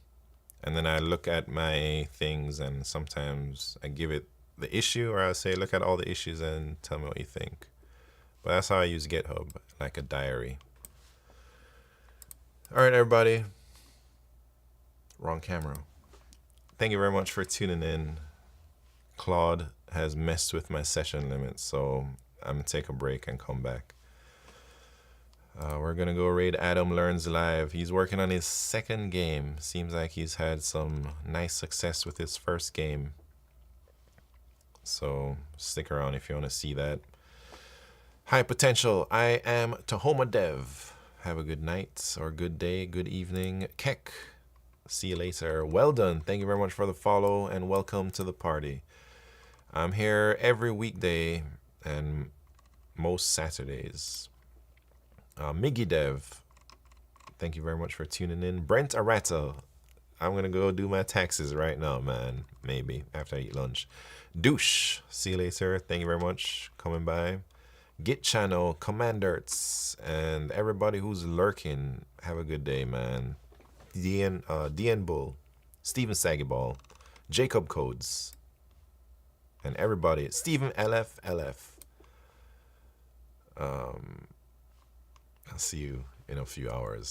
And then I look at my things and sometimes I give it the issue, or I'll say, look at all the issues and tell me what you think. But that's how I use GitHub, like a diary. All right, everybody. Wrong camera. Thank you very much for tuning in. Claude has messed with my session limits, so I'm gonna take a break and come back. We're gonna go raid Adam Learns Live. He's working on his second game. Seems like he's had some nice success with his first game. So stick around if you want to see that. High potential. I am Tahoma Dev. Have a good night or good day, good evening. Kek. See you later. Well done. Thank you very much for the follow and welcome to the party. I'm here every weekday and most Saturdays. Miggy Dev, thank you very much for tuning in. Brent Arata, I'm gonna go do my taxes right now, man. Maybe after I eat lunch. Douche, see you later. Thank you very much coming by. Git channel, Commanderts, and everybody who's lurking. Have a good day, man. DN Bull, Steven Sagiball, Jacob Codes, and everybody. Steven LF. I'll see you in a few hours.